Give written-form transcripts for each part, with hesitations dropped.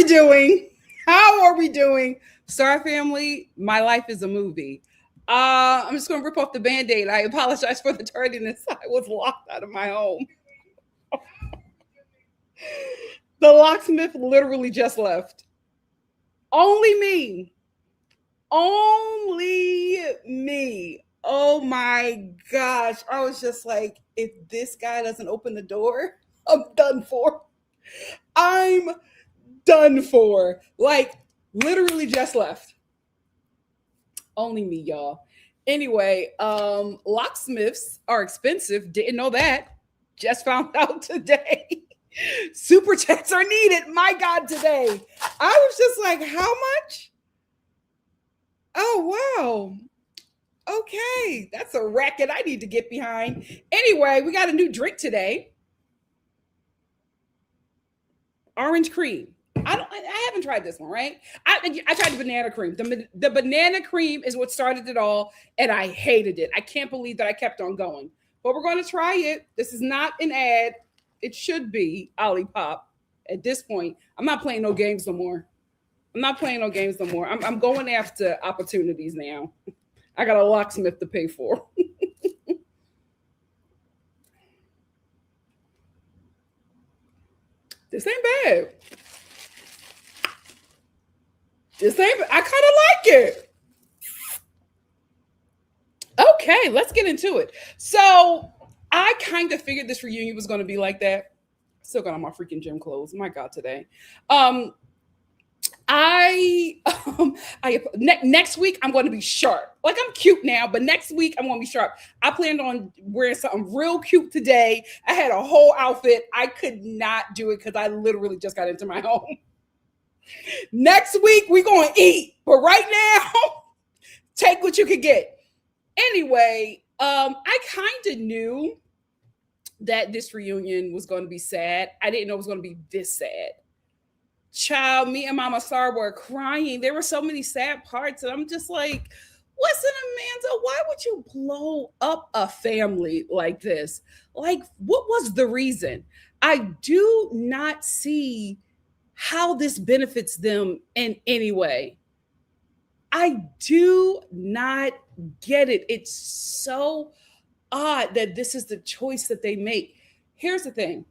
doing? How are we doing? Star family, my life is a movie. I'm just going to rip off the Band-Aid. I apologize for the tardiness. I was locked out of my home. The locksmith literally just left. Only me. Only me. Oh my gosh. I was just like, if this guy doesn't open the door, I'm done for. I'm done for. Like, literally just left. Only me, y'all. Anyway, locksmiths are expensive. Didn't know that. Just found out today. Super chats are needed. My God, today. I was just like, how much? Oh, wow. Okay. That's a racket I need to get behind. Anyway, we got a new drink today. Orange cream. I haven't tried this one, right? I tried the banana cream. The banana cream is what started it all, and I hated it. I can't believe that I kept on going. But we're going to try it. This is not an ad. It should be Olipop at this point. I'm not playing no games no more. I'm going after opportunities now. I got a locksmith to pay for. This ain't bad. I kind of like it. Okay, let's get into it. So I kind of figured this reunion was going to be like that. Still got on my freaking gym clothes. My God, today. Next week I'm going to be sharp. Like, I'm cute now, but next week I'm going to be sharp. I planned on wearing something real cute today. I had a whole outfit. I could not do it because I literally just got into my home. Next week we're going to eat, but right now, take what you could get. Anyway, I kind of knew that this reunion was going to be sad. I didn't know it was going to be this sad. Child, me and Mama Star were crying. There were so many sad parts, and I'm just like, listen, Amanda, why would you blow up a family like this? Like, what was the reason? I do not see how this benefits them in any way. I do not get it. It's so odd that this is the choice that they make. Here's the thing.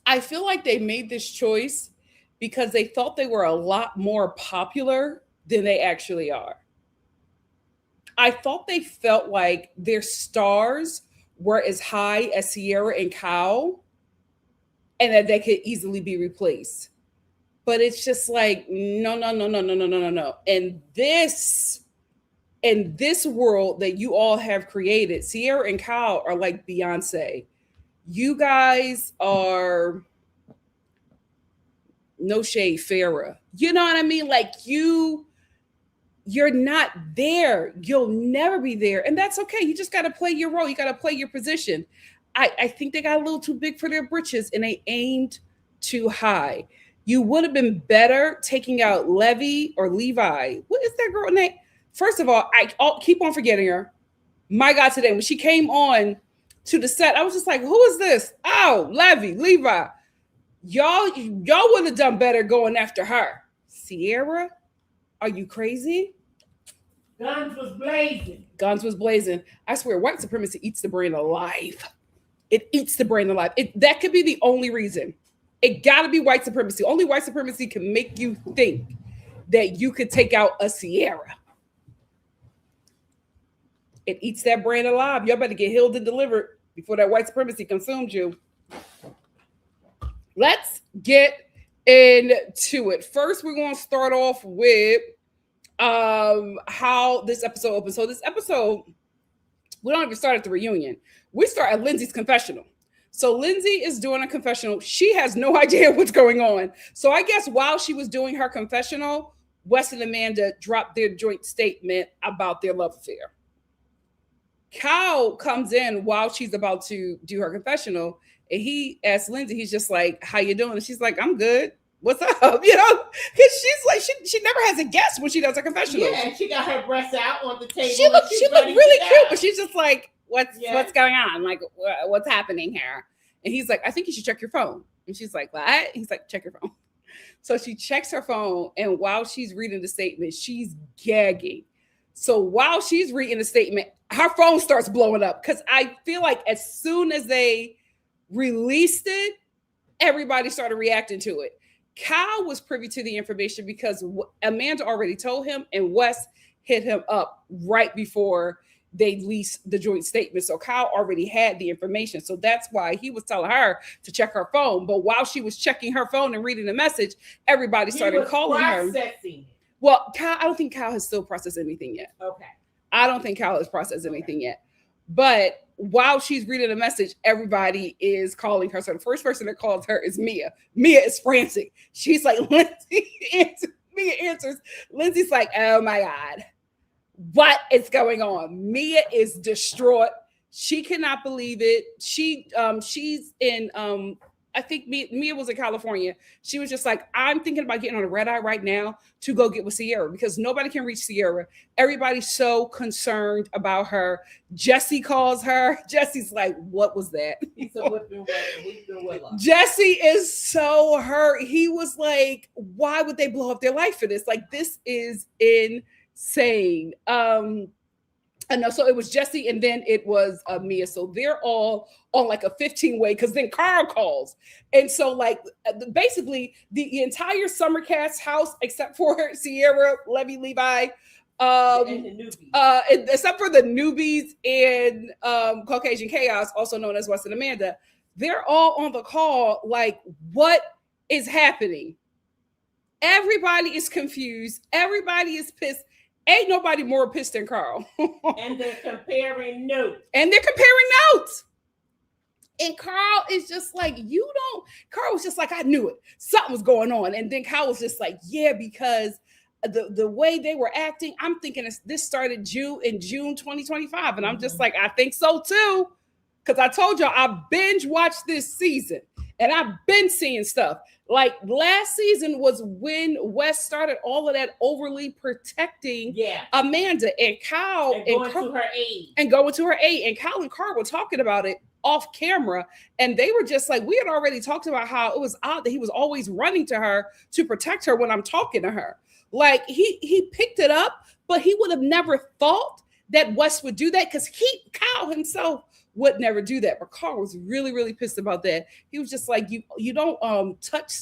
I feel like they made this choice because they thought they were a lot more popular than they actually are. I thought they felt like their stars were as high as Sierra and Kyle, and that they could easily be replaced. But it's just like, no. And in this world that you all have created, Sierra and Kyle are like Beyonce. You guys are no shade, Farrah. You know what I mean? Like, you're not there. You'll never be there. And that's okay. You just got to play your role. You got to play your position. I think they got a little too big for their britches and they aimed too high. You would have been better taking out Levi. What is that girl name? First of all, I'll keep on forgetting her. My God, today, when she came on to the set, I was just like, who is this? Oh, Levi. Y'all would have done better going after her. Sierra, are you crazy? Guns was blazing. I swear, white supremacy eats the brain alive. It eats the brain alive. That could be the only reason. It got to be white supremacy. Only white supremacy can make you think that you could take out a Sierra. It eats that brain alive. Y'all better get healed and delivered before that white supremacy consumes you. Let's get into it. First, we're going to start off with how this episode opens. So this episode, we don't even start at the reunion. We start at Lindsay's confessional. So Lindsay is doing a confessional. She has no idea what's going on. So I guess while she was doing her confessional, Wes and Amanda dropped their joint statement about their love affair. Kyle comes in while she's about to do her confessional, and he asks Lindsay, he's just like, how you doing? And she's like, I'm good. What's up? You know, because she's like, she never has a guest when she does a confessional. Yeah, she got her breasts out on the table. She looked really cute, but she's just like, what's going on? Like, what's happening here? And he's like, I think you should check your phone. And she's like, what? He's like, check your phone. So she checks her phone, and while she's reading the statement, she's gagging. So while she's reading the statement, her phone starts blowing up because I feel like as soon as they released it, everybody started reacting to it. Kyle was privy to the information because Amanda already told him, and Wes hit him up right before they released the joint statement. So Kyle already had the information. So that's why he was telling her to check her phone. But while she was checking her phone and reading the message, everybody started calling her. Well, Kyle, I don't think Kyle has still processed anything yet. Okay. I don't think Kyle has processed anything yet. But while she's reading the message, everybody is calling her. So the first person that calls her is Mia. Mia is frantic. She's like, Lindsay answers. Mia answers. Lindsay's like, oh my God, what is going on? Mia is distraught. She cannot believe it. She's in I think Mia was in California. She was just like, I'm thinking about getting on a red eye right now to go get with Sierra because nobody can reach Sierra. Everybody's so concerned about her. Jesse calls her. Jesse's like, what was that? He's a whipping willow. Jesse is so hurt. He was like, why would they blow up their life for this? Like, this is insane. I know. So it was Jesse and then it was Mia. So they're all on like a 15-way because then Carl calls. And so like basically the entire summer cast house, except for Sierra, Levy, Levi, and the newbies. Except for the newbies and Caucasian Chaos, also known as Wes and Amanda, they're all on the call like, what is happening? Everybody is confused. Everybody is pissed. Ain't nobody more pissed than Carl. And they're comparing notes. And Carl is just like, Carl was just like, I knew it. Something was going on. And then Carl was just like, yeah, because the way they were acting, I'm thinking this started in June 2025. And I'm just like, I think so too. Because I told y'all, I binge watched this season. And I've been seeing stuff. Like last season was when Wes started all of that overly protecting Amanda and Kyle and going to her aid. And Kyle and Carl were talking about it off camera. And they were just like, we had already talked about how it was odd that he was always running to her to protect her when I'm talking to her. Like he picked it up, but he would have never thought that Wes would do that because Kyle himself would never do that. But Carl was really, really pissed about that. He was just like, you don't touch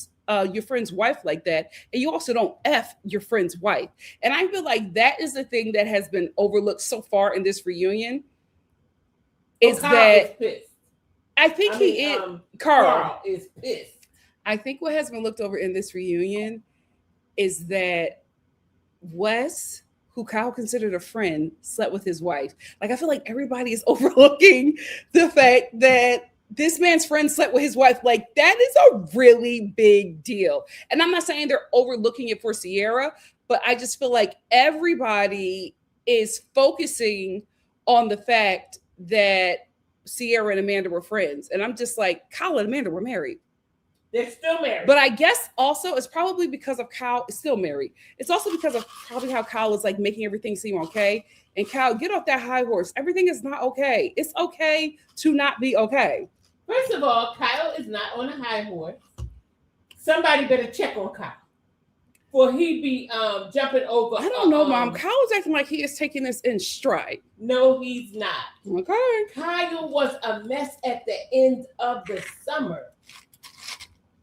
your friend's wife like that. And you also don't F your friend's wife. And I feel like that is the thing that has been overlooked so far in this reunion. Is that pissed. I think Carl is pissed. I think what has been looked over in this reunion is that Wes, who Kyle considered a friend, slept with his wife. Like, I feel like everybody is overlooking the fact that this man's friend slept with his wife. Like, that is a really big deal. And I'm not saying they're overlooking it for Sierra, but I just feel like everybody is focusing on the fact that Sierra and Amanda were friends. And I'm just like, Kyle and Amanda were married. They're still married. But I guess also it's probably because of Kyle is still married. It's also because of probably how Kyle is like making everything seem okay. And Kyle, get off that high horse. Everything is not okay. It's okay to not be okay. First of all, Kyle is not on a high horse. Somebody better check on Kyle. For he be jumping over. I don't know, Mom. Kyle is acting like he is taking this in stride. No, he's not. Okay. Kyle was a mess at the end of the summer.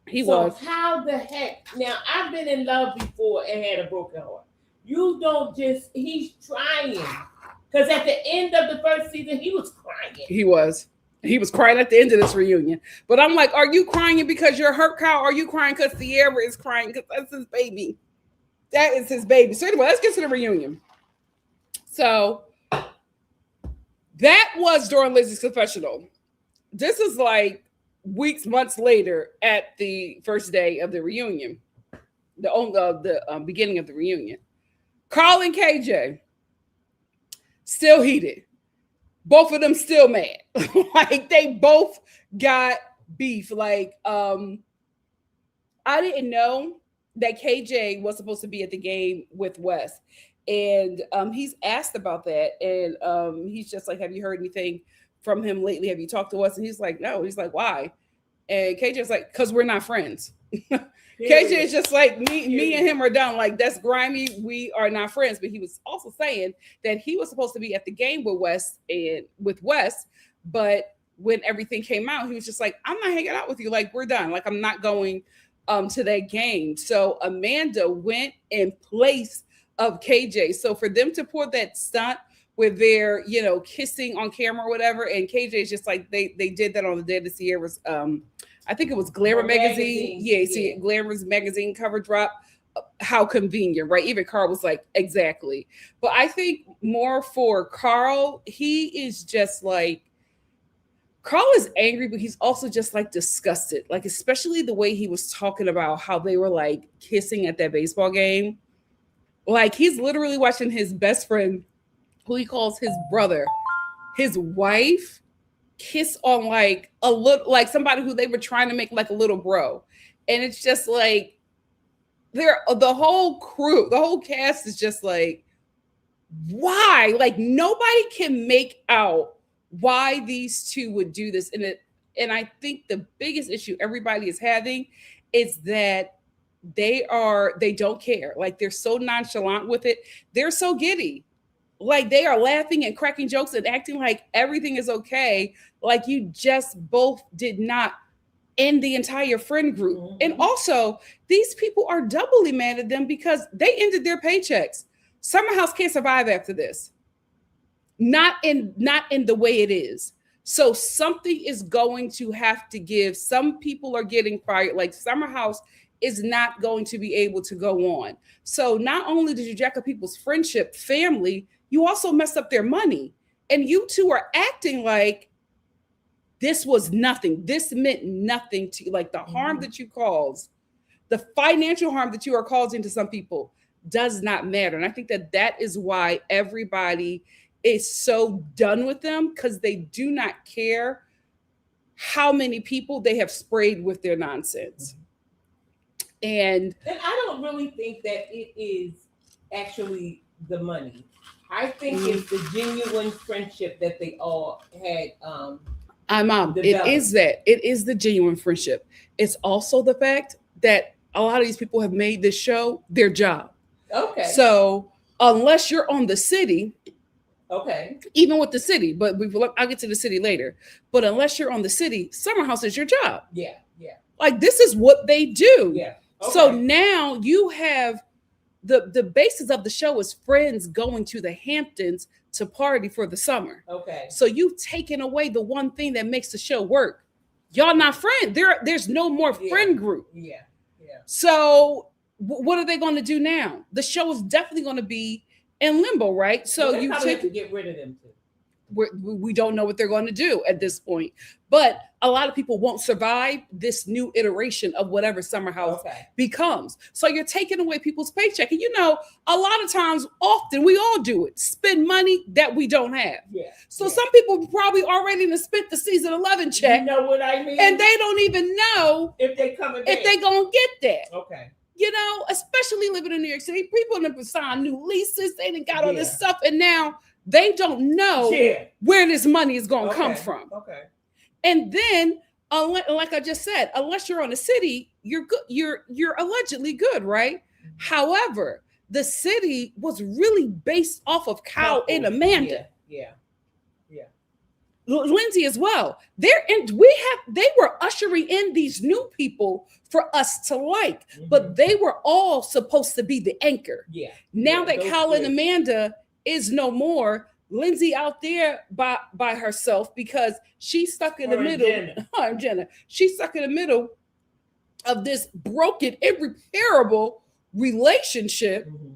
He was. How the heck? Now, I've been in love before and had a broken heart. You don't just, he's trying. Because at the end of the first season, he was crying. He was. He was crying at the end of this reunion. But I'm like, are you crying because you're hurt, Kyle? Or are you crying because Sierra is crying because that's his baby? That is his baby. So anyway, let's get to the reunion. So that was during Lizzie's confessional. This is like weeks, months later at the first day of the reunion, the beginning of the reunion. Carl and KJ still heated. Both of them still mad. Like they both got beef. Like I didn't know that KJ was supposed to be at the game with Wes. And he's asked about that. And he's just like, have you heard anything from him lately? Have you talked to us? And he's like, no. He's like, why? And KJ's like, because we're not friends. KJ is just like me and him are done. Like, that's grimy. We are not friends. But he was also saying that he was supposed to be at the game with Wes, but when everything came out, he was just like, I'm not hanging out with you. Like, we're done. Like, I'm not going to that game. So Amanda went in place of KJ. So for them to pull that stunt where they're, kissing on camera or whatever, and KJ is just like, they did that on the day of the Sierra's, I think it was Glamour magazine. Yeah, see, Glamour's magazine cover drop. How convenient, right? Even Carl was like, exactly. But I think more for Carl, he is just like, Carl is angry, but he's also just like disgusted. Like, especially the way he was talking about how they were like kissing at that baseball game. Like, he's literally watching his best friend, who he calls his brother, his wife, kiss on like a little, like somebody who they were trying to make like a little bro. And it's just like, the whole crew, the whole cast is just like, why? Like, nobody can make out why these two would do this. And I think the biggest issue everybody is having is that they don't care. Like, they're so nonchalant with it. They're so giddy. Like, they are laughing and cracking jokes and acting like everything is okay. Like, you just both did not end the entire friend group. Mm-hmm. And also, these people are doubly mad at them because they ended their paychecks. Summer House can't survive after this. Not in the way it is. So something is going to have to give. Some people are getting fired. Like, Summer House is not going to be able to go on. So not only did you jack up people's friendship, family, you also messed up their money. And you two are acting like this was nothing. This meant nothing to you. Like, the harm that you caused, the financial harm that you are causing to some people does not matter. And I think that is why everybody is so done with them, because they do not care how many people they have sprayed with their nonsense. And I don't really think that it is actually the money. I think it's the genuine friendship that they all had. It is that. It is the genuine friendship. It's also the fact that a lot of these people have made this show their job. Okay. So unless you're on the city, okay, even with the city, but I'll get to the city later. But unless you're on the city, Summer House is your job. Yeah. Like, this is what they do. Yeah. Okay. So now you have the basis of the show is friends going to the Hamptons to party for the summer. Okay. So you've taken away the one thing that makes the show work. Y'all not friends. There's no more friend group. Yeah. So what are they going to do now? The show is definitely going to be in limbo, right? So you have to get rid of them too. We don't know what they're going to do at this point, but a lot of people won't survive this new iteration of whatever Summer House becomes. So you're taking away people's paycheck. And a lot of times, often we all do it, spend money that we don't have. Yeah. So some people probably already spent the season 11 check. You know what I mean? And they don't even know if they coming back. If they gonna get that. Okay. Especially living in New York City, people have signed new leases. They done got all this stuff, and now they don't know where this money is going to come from. Okay. And then, like I just said, unless you're on the city, you're good. You're allegedly good, right? Mm-hmm. However, the city was really based off of Kyle and Amanda. Yeah. Lindsay as well. They were ushering in these new people for us to like, but they were all supposed to be the anchor. Yeah. Now that Kyle and Amanda is no more, Lindsay out there by herself because she's stuck in the middle. Jenna. She's stuck in the middle of this broken, irreparable relationship. Mm-hmm.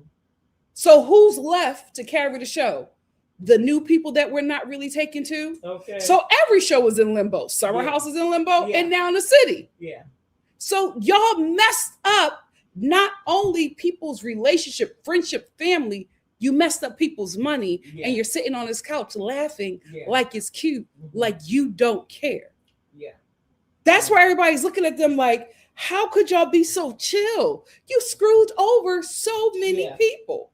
So who's left to carry the show? The new people that we're not really taken to. Okay. So every show is in limbo. Summer House is in limbo, and now in the city. Yeah. So y'all messed up not only people's relationship, friendship, family, you messed up people's money, and you're sitting on this couch laughing like it's cute, like you don't care. Yeah. That's why everybody's looking at them like, how could y'all be so chill? You screwed over so many people.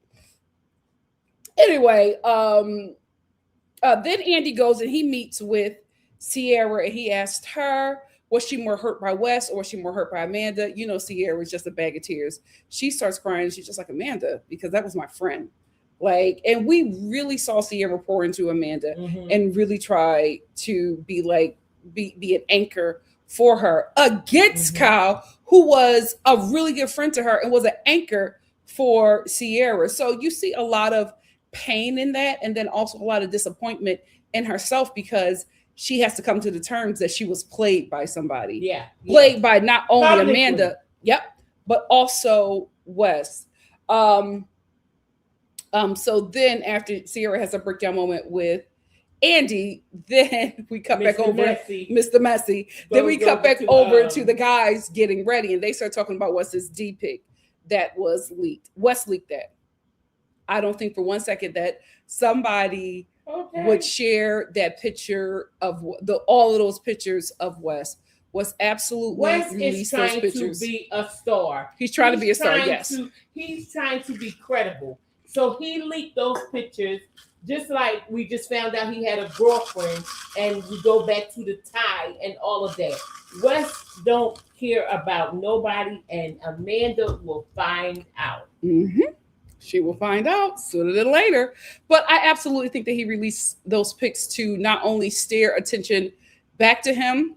Anyway, then Andy goes and he meets with Sierra and he asked her Was she more hurt by Wes or was she more hurt by Amanda? You know, Sierra was just a bag of tears. She starts crying. She's just like, Amanda, because that was my friend. Like, and we really saw Sierra pour into Amanda and really try to be like, be an anchor for her against Kyle, who was a really good friend to her and was an anchor for Sierra. So you see a lot of pain in that, and then also a lot of disappointment in herself because she has to come to the terms that she was played by somebody. Yeah. Played by not only Amanda, but also Wes. So then after Sierra has a breakdown moment with Andy, then we cut back over Mr. Messy. Then we cut back over to the guys getting ready, and they start talking about what's this D pic that was leaked. Wes leaked that. I don't think for one second that somebody would share that picture of all of those pictures of Wes. Was absolutely Wes is trying to be a star. He's trying to be a star. Yes, he's trying to be credible. So he leaked those pictures, just like we just found out he had a girlfriend, and we go back to the tie and all of that. Wes don't care about nobody, and Amanda will find out. She will find out sooner than later. But I absolutely think that he released those pics to not only steer attention back to him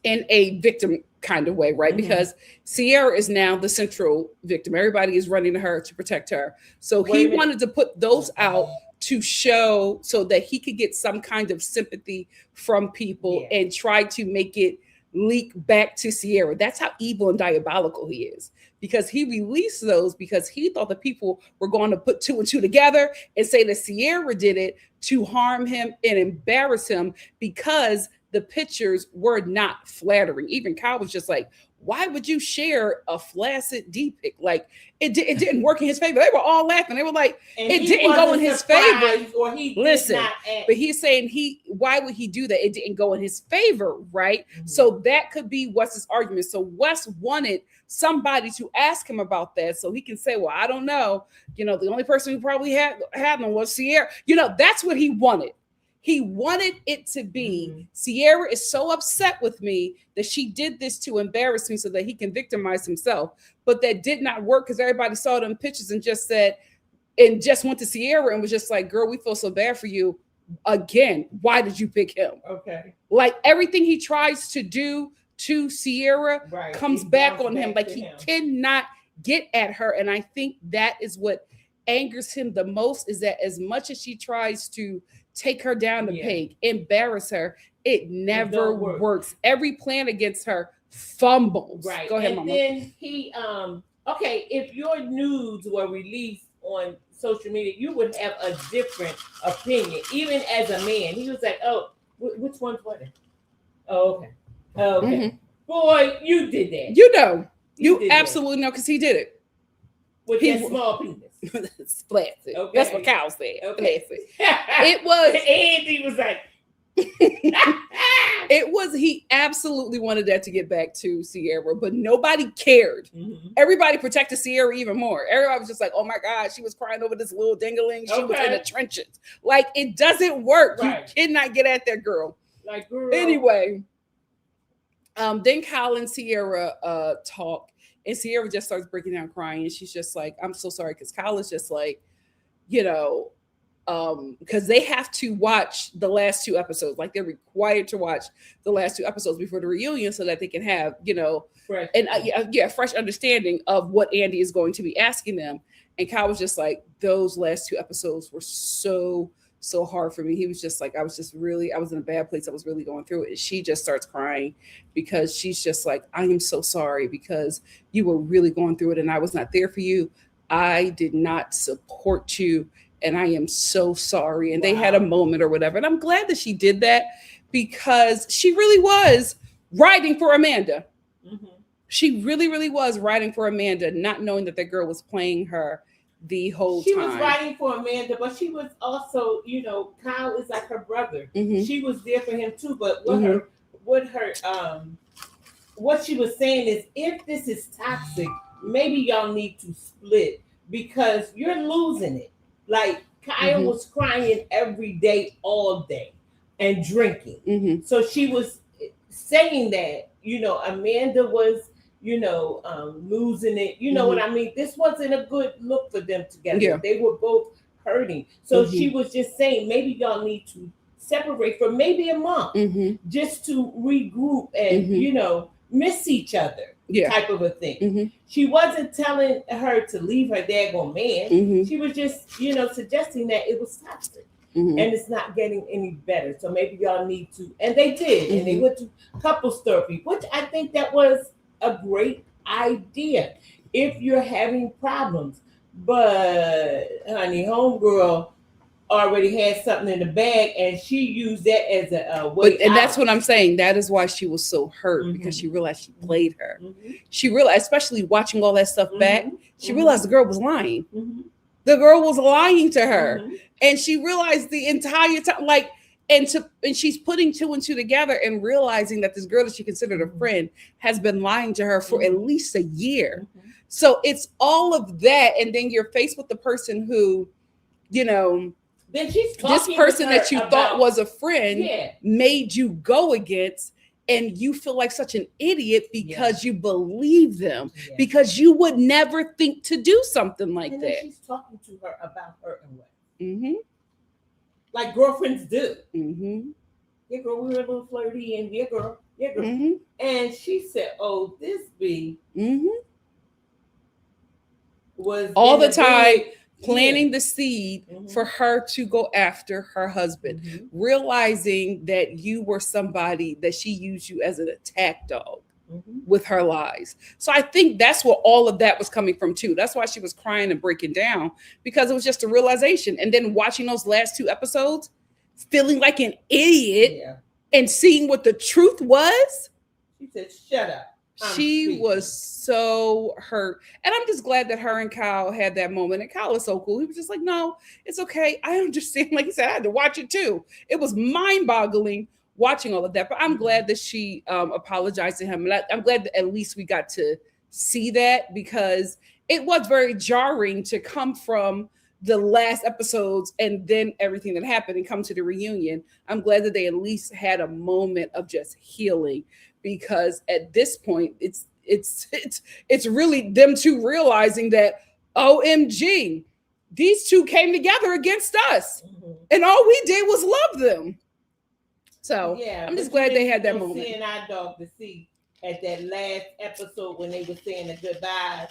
in a victim kind of way, right? Because Sierra is now the central victim. Everybody is running to her to protect her. So he wanted to put those out to show so that he could get some kind of sympathy from people and try to make it leak back to Sierra. That's how evil and diabolical he is. Because he released those because he thought the people were going to put two and two together and say that Sierra did it to harm him and embarrass him because the pictures were not flattering. Even Kyle was just like, why would you share a flaccid D pic? Like, it didn't work in his favor. They were all laughing. They were like, it didn't go in his favor. Or he Listen, but he's saying why would he do that? It didn't go in his favor, right? So that could be Wes's argument. So Wes wanted somebody to ask him about that so he can say, well, I don't know. You know, the only person who probably had them was Sierra. You know, that's what he wanted. He wanted it to be Sierra is so upset with me that she did this to embarrass me so that he can victimize himself. But that did not work because everybody saw them pictures and just went to Sierra and was just like, girl, we feel so bad for you. Again, why did you pick him? Okay. Like everything he tries to do to Sierra comes back on him. Like he cannot get at her. And I think that is what angers him the most, is that as much as she tries to take her down the peg, embarrass her, it never works. Every plan against her fumbles. Right. Go ahead, and Mama. Then he if your nudes were released on social media, you would have a different opinion, even as a man. He was like, oh, which one's what? Oh, okay. Okay. Boy, you did that. You know. You absolutely know, because he did it. With that small penis. Splasted. Okay. That's what Kyle said. Okay. It was. Andy was like. He absolutely wanted that to get back to Sierra, but nobody cared. Everybody protected Sierra even more. Everybody was just like, oh my God, she was crying over this little dingaling. She was in the trenches. Like, it doesn't work. You cannot get at that girl. Like, girl. Anyway, then Kyle and Sierra talk. And Sierra just starts breaking down crying. And she's just like, I'm so sorry. Because Kyle is just like, you know, because they have to watch the last two episodes. Like, they're required to watch the last two episodes before the reunion so that they can have, you know, fresh understanding of what Andy is going to be asking them. And Kyle was just like, those last two episodes were so hard for me. He was just like, I was in a bad place. I was really going through it. And she just starts crying because she's just like, I am so sorry because you were really going through it and I was not there for you. I did not support you and I am so sorry. And they had a moment or whatever. And I'm glad that she did that because she really was riding for Amanda. She really, really was riding for Amanda, not knowing that that girl was playing her the whole time. She was riding for Amanda, but she was also, you know, Kyle is like her brother. She was there for him too. But what she was saying is, if this is toxic, maybe y'all need to split because you're losing it. Like, Kyle was crying every day, all day, and drinking. So she was saying that, Amanda was, losing it. You know what I mean? This wasn't a good look for them together. Yeah. They were both hurting. So she was just saying, maybe y'all need to separate for maybe a month just to regroup and, miss each other. Type of a thing. She wasn't telling her to leave her daggone man. She was just, suggesting that it was toxic. And it's not getting any better. So maybe y'all need to, and they did, and they went to couples therapy, which I think that was a great idea if you're having problems. But honey, homegirl already had something in the bag, and she used that as a way and out. that's what I'm saying. That is why she was so hurt, because she realized she played her. She realized, especially watching all that stuff back, she realized the girl was lying. The girl was lying to her, and she realized the entire time, and she's putting two and two together and realizing that this girl that she considered a friend has been lying to her for at least a year. So it's all of that, and then you're faced with the person who, then she's this person that you thought was a friend made you go against, and you feel like such an idiot because you believe them, because you would never think to do something like and that. She's talking to her about her and what, like girlfriends do. Yeah, girl, we were a little flirty, and yeah, girl. And she said, "Oh, this B was all the time." Planting the seed for her to go after her husband, realizing that you were somebody that she used you as an attack dog with her lies. So I think that's where all of that was coming from too. That's why she was crying and breaking down, because it was just a realization. And then watching those last two episodes, feeling like an idiot and seeing what the truth was. She said, "Shut up." She was so hurt. And I'm just glad that her and Kyle had that moment. And Kyle was so cool. He was just like, no, it's okay. I understand. Like he said, I had to watch it too. It was mind-boggling watching all of that. But I'm glad that she apologized to him. And I'm glad that at least we got to see that, because it was very jarring to come from the last episodes and then everything that happened and come to the reunion. I'm glad that they at least had a moment of just healing, because at this point it's really them two realizing that, OMG, these two came together against us, and all we did was love them. So I'm just glad they had that moment. Seeing our dog to see at that last episode when they were saying the goodbyes,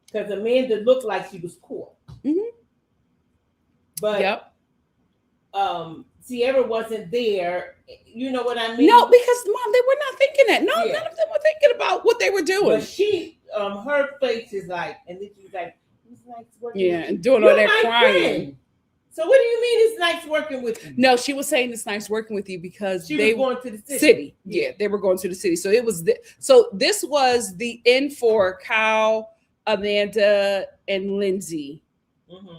because Amanda looked like she was cool, but Sierra wasn't there. You know what I mean? No, because Mom, they were not thinking that. No, none of them were thinking about what they were doing. But she, her face is like, and then she's like, "It's nice working." Yeah, and doing all that crying. Friend. So what do you mean it's nice working with you? No, she was saying it's nice working with you because she was going to the city. Yeah, they were going to the city. So it was so this was the end for Kyle, Amanda, and Lindsay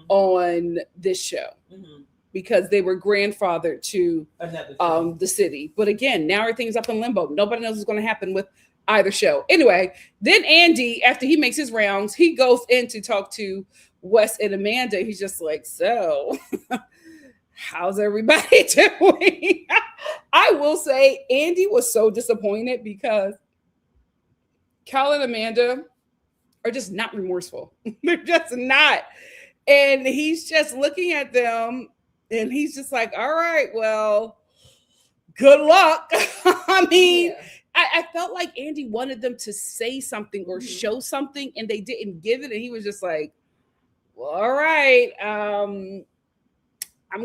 on this show. Because they were grandfathered to the city. But again, now everything's up in limbo. Nobody knows what's going to happen with either show. Anyway, then Andy, after he makes his rounds, he goes in to talk to Wes and Amanda. He's just like, so how's everybody doing? I will say Andy was so disappointed because Kyle and Amanda are just not remorseful. They're just not. And he's just looking at them. And he's just like, all right, well, good luck. I mean, I felt like Andy wanted them to say something or show something, and they didn't give it. And he was just like, well, all right, I'm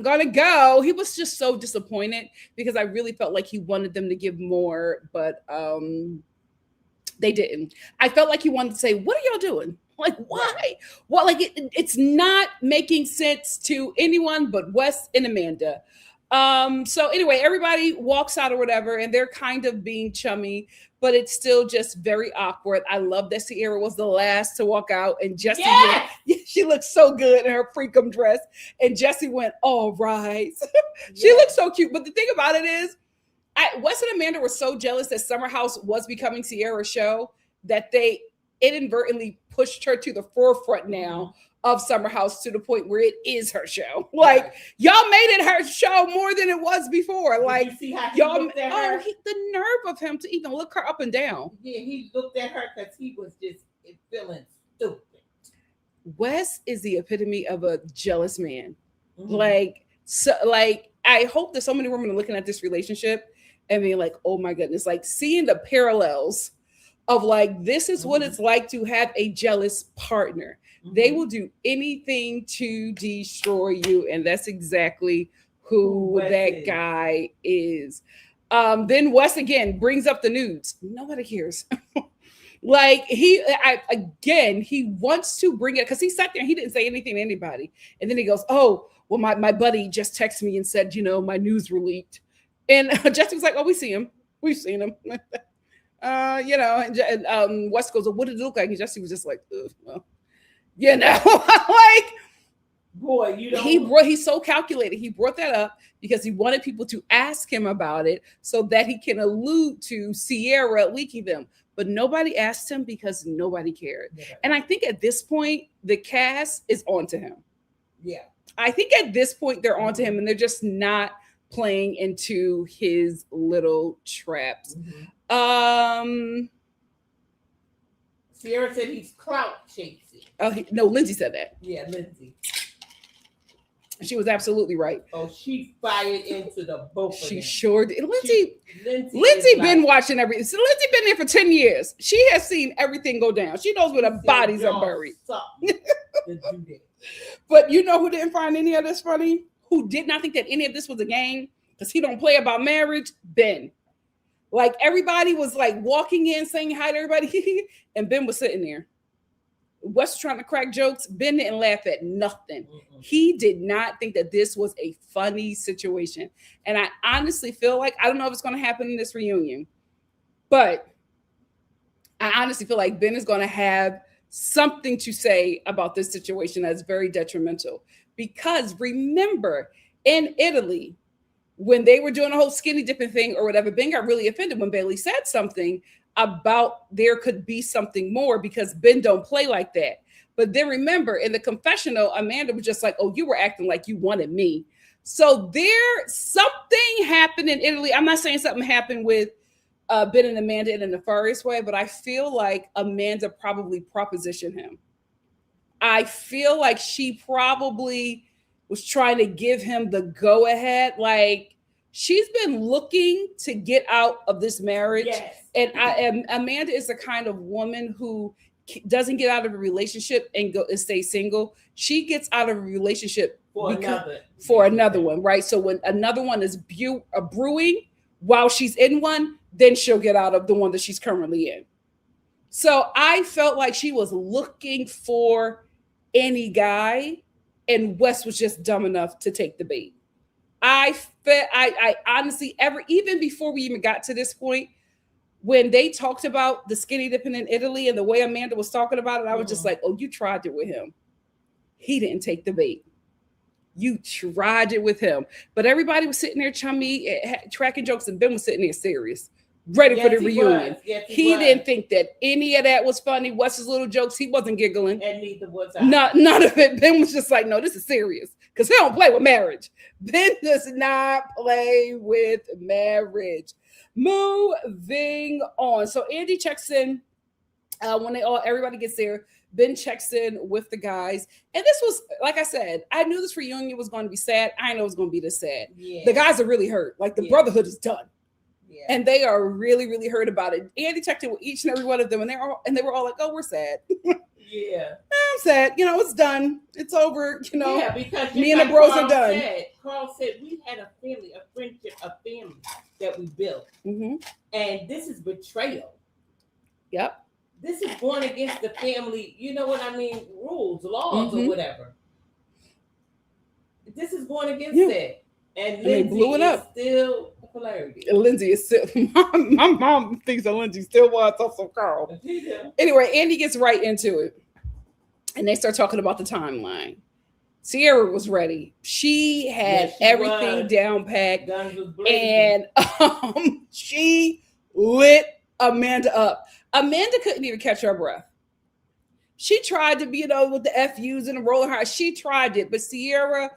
going to go. He was just so disappointed because I really felt like he wanted them to give more, but they didn't. I felt like he wanted to say, what are y'all doing? Like, why? Well, like it's not making sense to anyone but Wes and Amanda. So anyway, everybody walks out or whatever, and they're kind of being chummy, but it's still just very awkward. I love that Sierra was the last to walk out, and Jessie, she looked so good in her freakum dress, and Jessie went, all right. She looked so cute. But the thing about it is, Wes and Amanda were so jealous that Summer House was becoming Sierra's show that they inadvertently pushed her to the forefront now of Summer House to the point where it is her show. Like, y'all made it her show more than it was before. Like, you see how he y'all, looked at her? the nerve of him to even look her up and down. Yeah, he looked at her because he was just feeling stupid. Wes is the epitome of a jealous man. Like, so, like, I hope that so many women are looking at this relationship and being like, oh my goodness, like seeing the parallels of like, this is what it's like to have a jealous partner. They will do anything to destroy you. And that's exactly who that guy is. Then Wes again brings up the nudes. Nobody cares. Like he wants to bring it because he sat there and he didn't say anything to anybody. And then he goes, oh, well, my buddy just texted me and said, you know, my news were leaked. And Jesse was like, oh, we see him. We've seen him. You know, and Wes goes, well, what did it look like? And Jesse was just like, well, you know, like, boy, you know, he's so calculated. He brought that up because he wanted people to ask him about it so that he can allude to Sierra leaking them. But nobody asked him because nobody cared. Yeah. And I think at this point, the cast is onto him. Yeah. I think at this point, they're onto him and they're just not playing into his little traps. Sierra said he's clout chasing. Oh, no, Lindsay said that. Yeah, Lindsay. She was absolutely right. Oh, she fired into the both of them. She sure did. Lindsay been watching everything. So Lindsay been there for 10 years. She has seen everything go down. She knows where the bodies are buried. But you know who didn't find any of this funny? Who did not think that any of this was a game? Because he don't play about marriage? Ben. Like everybody was like walking in saying hi to everybody. And Ben was sitting there. Wes was trying to crack jokes. Ben didn't laugh at nothing. He did not think that this was a funny situation. And I honestly feel like, I don't know if it's going to happen in this reunion, but I honestly feel like Ben is going to have something to say about this situation that's very detrimental. Because remember, in Italy, when they were doing the whole skinny dipping thing or whatever, Ben got really offended when Bailey said something about there could be something more because Ben don't play like that. But then remember, in the confessional, Amanda was just like, oh, you were acting like you wanted me. So something happened in Italy. I'm not saying something happened with Ben and Amanda in a nefarious way, but I feel like Amanda probably propositioned him. I feel like she probably was trying to give him the go ahead. Like, she's been looking to get out of this marriage. Yes. And Amanda is the kind of woman who doesn't get out of a relationship and stay single. She gets out of a relationship for another one, right? So when another one is brewing while she's in one, then she'll get out of the one that she's currently in. So I felt like she was looking for any guy, and Wes was just dumb enough to take the bait. I honestly, even before we even got to this point, when they talked about the skinny dipping in Italy and the way Amanda was talking about it, I was just like, oh, you tried it with him. He didn't take the bait. You tried it with him. But everybody was sitting there chummy, tracking jokes, and Ben was sitting there serious, ready for the reunion. He didn't think that any of that was funny. Wes's little jokes, he wasn't giggling. And neither was I. None of it. Ben was just like, no, this is serious. Because he don't play with marriage. Ben does not play with marriage. Moving on. So Andy checks in when everybody gets there. Ben checks in with the guys. And this was, like I said, I knew this reunion was going to be sad. I know it was going to be this sad. Yeah. The guys are really hurt. Like the brotherhood is done. Yeah. And they are really, really hurt about it. Andy checked in with each and every one of them, and they were all like, "Oh, we're sad." Yeah, I'm sad. You know, it's done. It's over. You know, yeah, because me and the bros are done. Carl said we had a family, a friendship, a family that we built, and this is betrayal. Yep. This is going against the family. You know what I mean? Rules, laws, or whatever. This is going against it, and Lindsay blew it up. Still polarity. Lindsay is still. My mom thinks that Lindsay still wants off some Carl. Anyway, Andy gets right into it, and they start talking about the timeline. Sierra was ready. She had everything down packed, and she lit Amanda up. Amanda couldn't even catch her breath. She tried to be, with the FUs and the rolling her. She tried it, but Sierra,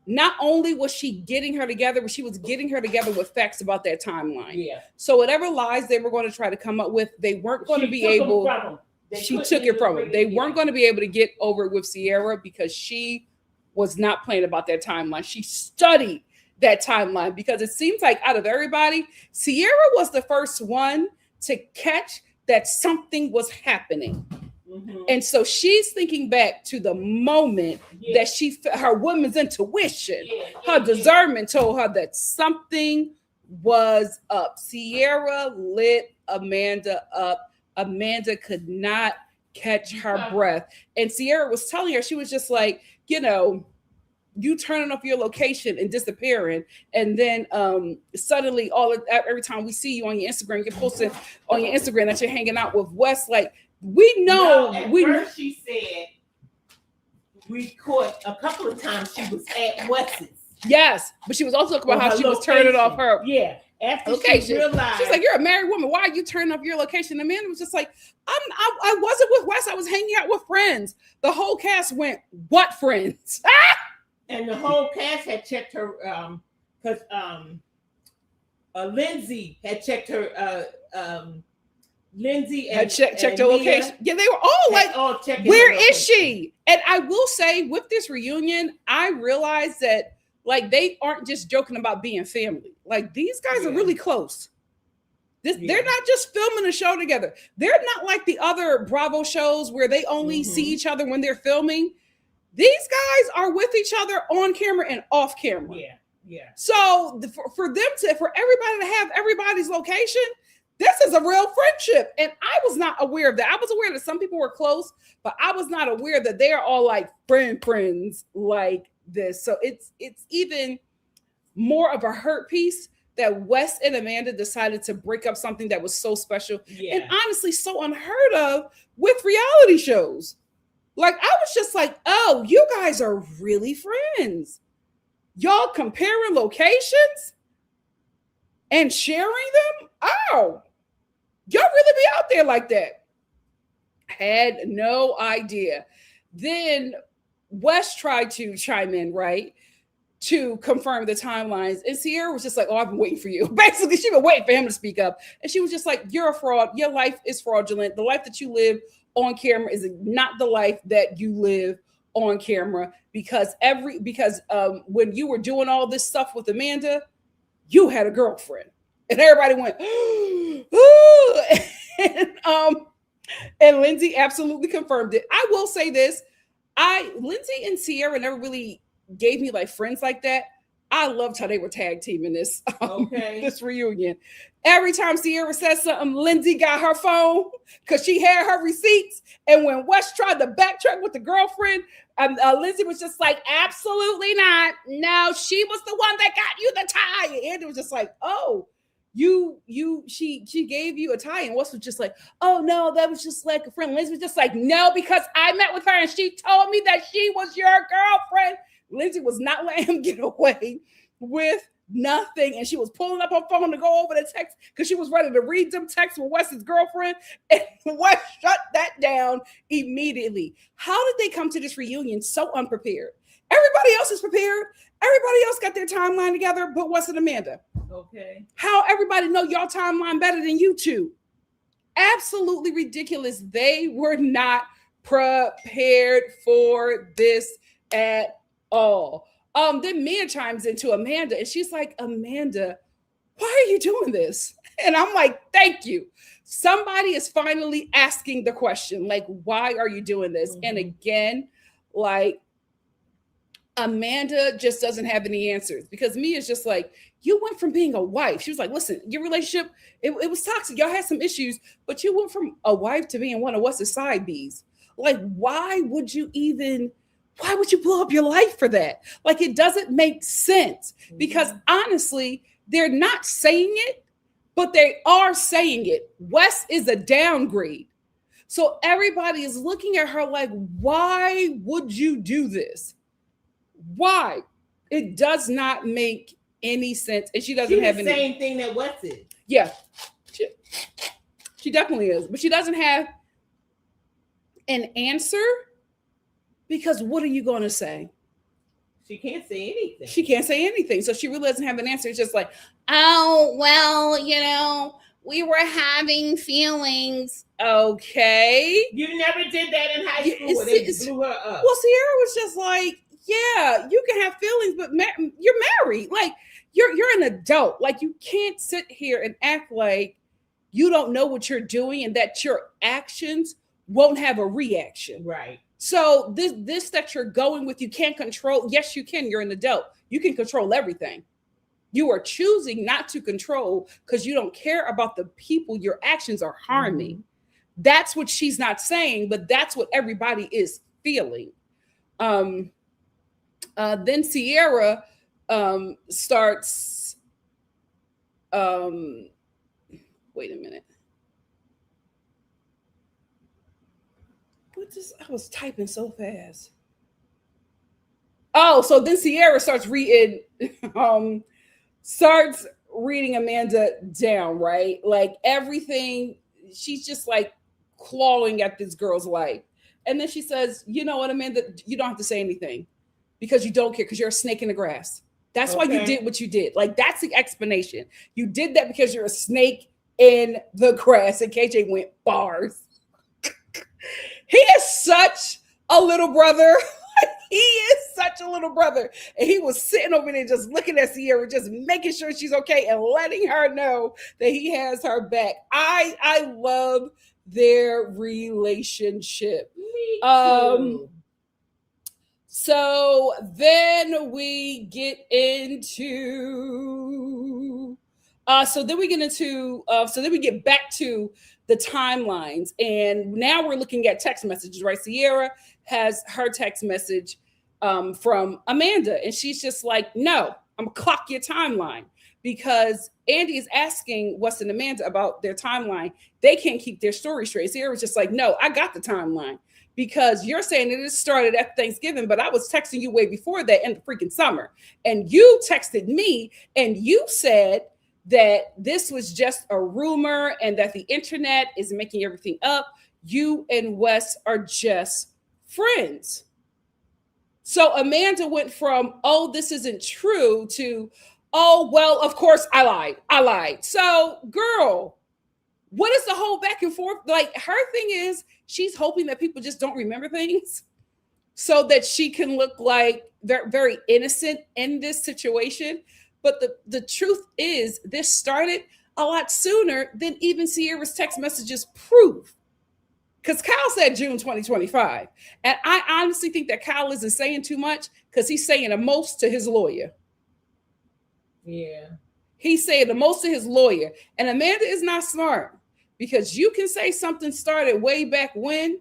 not only was she getting her together, but she was getting her together with facts about that timeline. Yeah. So whatever lies they were going to try to come up with, they weren't going to be able. She took it from them. They weren't going to be able to get over it with Sierra because she was not playing about that timeline. She studied that timeline because it seems like out of everybody, Sierra was the first one to catch that something was happening. Mm-hmm. And so she's thinking back to the moment that her woman's intuition, her discernment told her that something was up. Sierra lit Amanda up. Amanda could not catch her breath. And Sierra was telling her, she was just like, you turning off your location and disappearing, and then suddenly every time we see you on your Instagram, you're posting on your Instagram that you're hanging out with Wes. Like, we know. First she said we caught a couple of times she was at Wes's. Yes, but she was also talking about how she was turning off her after location. She realized, she's like, "You're a married woman. Why are you turning off your location?" The man was just like, I wasn't with Wes. I was hanging out with friends." The whole cast went, "What friends?" And the whole cast had checked her because Lindsay had checked her. Lindsay had checked her location. Yeah, they were all like, "Where is she?" And I will say, with this reunion, I realized that they aren't just joking about being family. Like, these guys are really close. They're not just filming a show together. They're not like the other Bravo shows where they only see each other when they're filming. These guys are with each other on camera and off camera. Yeah. So for everybody to have everybody's location, this is a real friendship. And I was not aware of that. I was aware that some people were close, but I was not aware that they are all like friends like this. So it's even more of a hurt piece that Wes and Amanda decided to break up something that was so special and honestly so unheard of with reality shows. Like, I was just like, oh, you guys are really friends. Y'all comparing locations and sharing them? Oh, y'all really be out there like that? Had no idea. Then Wes tried to chime in, right, to confirm the timelines. And Sierra was just like, oh, I've been waiting for you. Basically, she's been waiting for him to speak up. And she was just like, you're a fraud. Your life is fraudulent. The life that you live on camera is not the life that you live on camera, because when you were doing all this stuff with Amanda, you had a girlfriend. And everybody went, ooh. And Lindsay absolutely confirmed it. I will say this. Lindsay and Sierra never really gave me like friends like that. I loved how they were tag teaming this this reunion. Every time Sierra said something, Lindsay got her phone because she had her receipts. And when Wes tried to backtrack with the girlfriend, Lindsay was just like, absolutely not. No, she was the one that got you the tie. And it was just like, oh, she gave you a tie. And Wes was just like, oh no, that was just like a friend. Lindsay was just like, no, because I met with her and she told me that she was your girlfriend. Lindsay was not letting him get away with nothing. And she was pulling up her phone to go over the text because she was ready to read them texts with Wes's girlfriend. And Wes shut that down immediately. How did they come to this reunion so unprepared? Everybody else is prepared. Everybody else got their timeline together, but Wes and Amanda. Okay. How everybody know your timeline better than you two? Absolutely ridiculous. They were not prepared for this at all. Then Mia chimes into Amanda and she's like, Amanda, why are you doing this? And I'm like, thank you. Somebody is finally asking the question, like, why are you doing this? And again, like, Amanda just doesn't have any answers because Mia's just like, you went from being a wife. She was like, listen, your relationship, it was toxic. Y'all had some issues, but you went from a wife to being one of what's the side B's. Like, why would you blow up your life for that? Like, it doesn't make sense because honestly, they're not saying it, but they are saying it. Wes is a downgrade. So everybody is looking at her like, why would you do this? Why? It does not make any sense. And she doesn't have any. Same thing that Wes is. Yeah. She definitely is. But she doesn't have an answer, because what are you going to say? She can't say anything. She can't say anything. So she really doesn't have an answer. It's just like, oh, well, you know, we were having feelings. Okay. You never did that in high school where they blew her up. Well, Sierra was just like, yeah, you can have feelings, but you're married. Like, you're an adult. Like, you can't sit here and act like you don't know what you're doing and that your actions won't have a reaction. Right. So this that you're going with, you can't control. Yes, you can. You're an adult. You can control everything. You are choosing not to control because you don't care about the people your actions are harming. Mm-hmm. That's what she's not saying, but that's what everybody is feeling. Then Sierra starts. Wait a minute. I was typing so fast. Oh, so then Sierra starts reading Amanda down, right? Like everything, she's just like clawing at this girl's life. And then she says, you know what, Amanda, you don't have to say anything because you don't care because you're a snake in the grass. That's why you did what you did. Like, that's the explanation. You did that because you're a snake in the grass. And KJ went bars. He is such a little brother. He is such a little brother. And he was sitting over there just looking at Sierra, just making sure she's okay and letting her know that he has her back. I love their relationship. Me too. So then we get into so then we get back to the timelines, and now we're looking at text messages, right? Sierra has her text message from Amanda, and she's just like, no, I'm gonna clock your timeline, because Andy is asking Wes and Amanda about their timeline. They can't keep their story straight. Sierra was just like, no, I got the timeline, because you're saying that it started at Thanksgiving, but I was texting you way before that in the freaking summer, and you texted me and you said that this was just a rumor and that the internet is making everything up. You and Wes are just friends. So Amanda went from, oh, this isn't true, to, oh, well, of course I lied. So, girl, what is the whole back and forth? Like, her thing is she's hoping that people just don't remember things so that she can look like very, very innocent in this situation. But the truth is, this started a lot sooner than even Sierra's text messages prove. Because Kyle said June 2025. And I honestly think that Kyle isn't saying too much because he's saying the most to his lawyer. Yeah. He's saying the most to his lawyer. And Amanda is not smart, because you can say something started way back when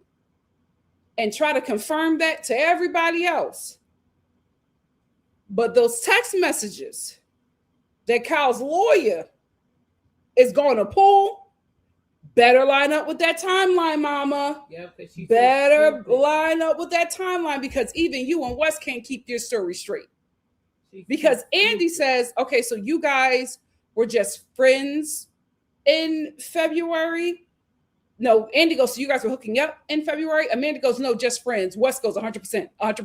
and try to confirm that to everybody else. But those text messages that Kyle's lawyer is going to pull better line up with that timeline, mama. Yeah, better line up with that timeline, because even you and Wes can't keep your story straight. Because Andy says, okay, so you guys were just friends in February. No, Andy goes, so you guys were hooking up in February. Amanda goes, no, just friends. Wes goes 100% to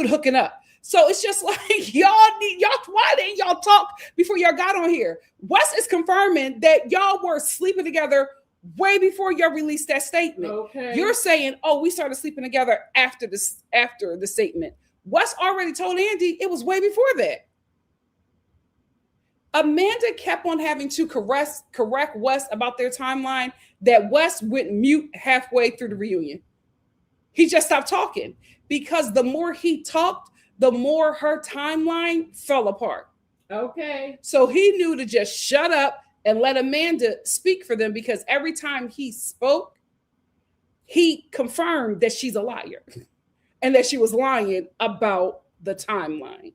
the hooking up. So it's just like, why didn't y'all talk before y'all got on here? Wes is confirming that y'all were sleeping together way before y'all released that statement. Okay. You're saying, oh, we started sleeping together after the statement. Wes already told Andy it was way before that. Amanda kept on having to correct Wes about their timeline, that Wes went mute halfway through the reunion. He just stopped talking, because the more he talked, the more her timeline fell apart. Okay. So he knew to just shut up and let Amanda speak for them, because every time he spoke, he confirmed that she's a liar and that she was lying about the timeline.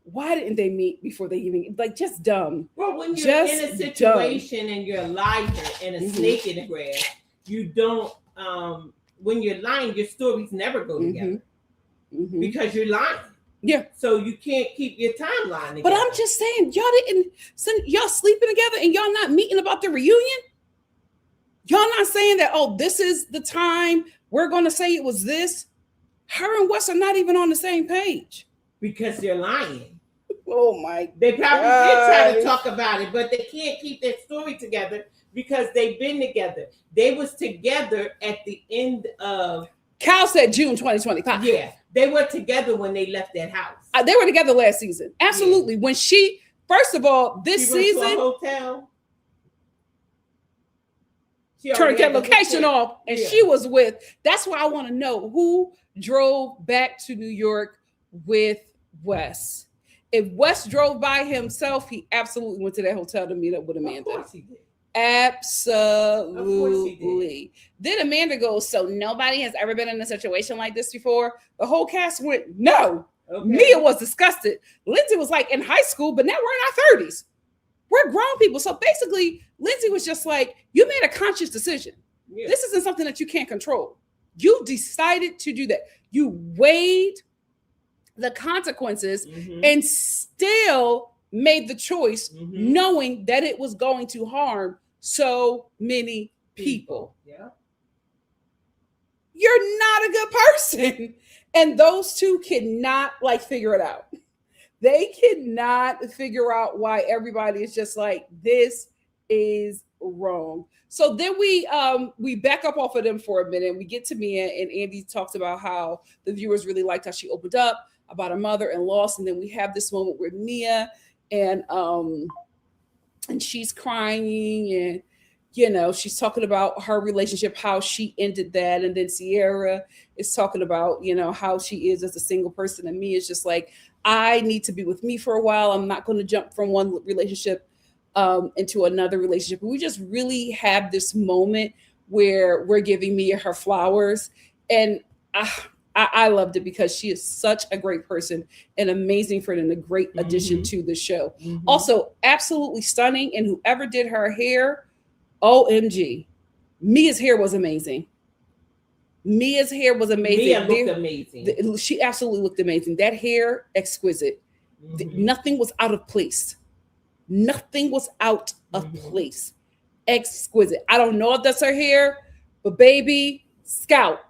Why didn't they meet before they even, like, just dumb. Well, when you're in a situation and you're a liar and a snake in the grass, you don't, when you're lying, your stories never go together. Mm-hmm. Because you're lying. Yeah. So you can't keep your timeline together. But I'm just saying, y'all sleeping together and y'all not meeting about the reunion? Y'all not saying that, oh, this is the time we're going to say it was this. Her and Wes are not even on the same page. Because they're lying. Oh my They probably did try to talk about it, but they can't keep their story together because they've been together. They was together at the end of... Cal said June 2025. Yeah, they were together when they left that house. They were together last season. Absolutely. Yeah. When she, first of all, this season... to a hotel. Turned that location off, and she was with... That's why I want to know who drove back to New York with Wes. If Wes drove by himself, he absolutely went to that hotel to meet up with Amanda. Of course he did. Absolutely. Then Amanda goes, so nobody has ever been in a situation like this before? The whole cast went, no. Okay. Mia was disgusted. Lindsay was like, in high school, but now we're in our 30s. We're grown people. So basically, Lindsay was just like, you made a conscious decision. Yeah. This isn't something that you can't control. You decided to do that. You weighed the consequences and still made the choice knowing that it was going to harm so many people. Yeah. You're not a good person. And those two cannot figure it out. They cannot figure out why everybody is just like, this is wrong. So then we back up off of them for a minute. We get to Mia, and Andy talks about how the viewers really liked how she opened up about her mother and loss. And then we have this moment with Mia and she's crying, and she's talking about her relationship, how she ended that. And then Sierra is talking about, how she is as a single person. And Mia's just like, I need to be with me for a while. I'm not going to jump from one relationship into another relationship. We just really have this moment where we're giving Mia her flowers. And I loved it because she is such a great person, an amazing friend, and a great addition to the show. Also, absolutely stunning. And whoever did her hair, OMG. Mia's hair was amazing. Mia looked amazing. She absolutely looked amazing. That hair, exquisite. Nothing was out of place. Nothing was out of place. Exquisite. I don't know if that's her hair, but baby, scalp.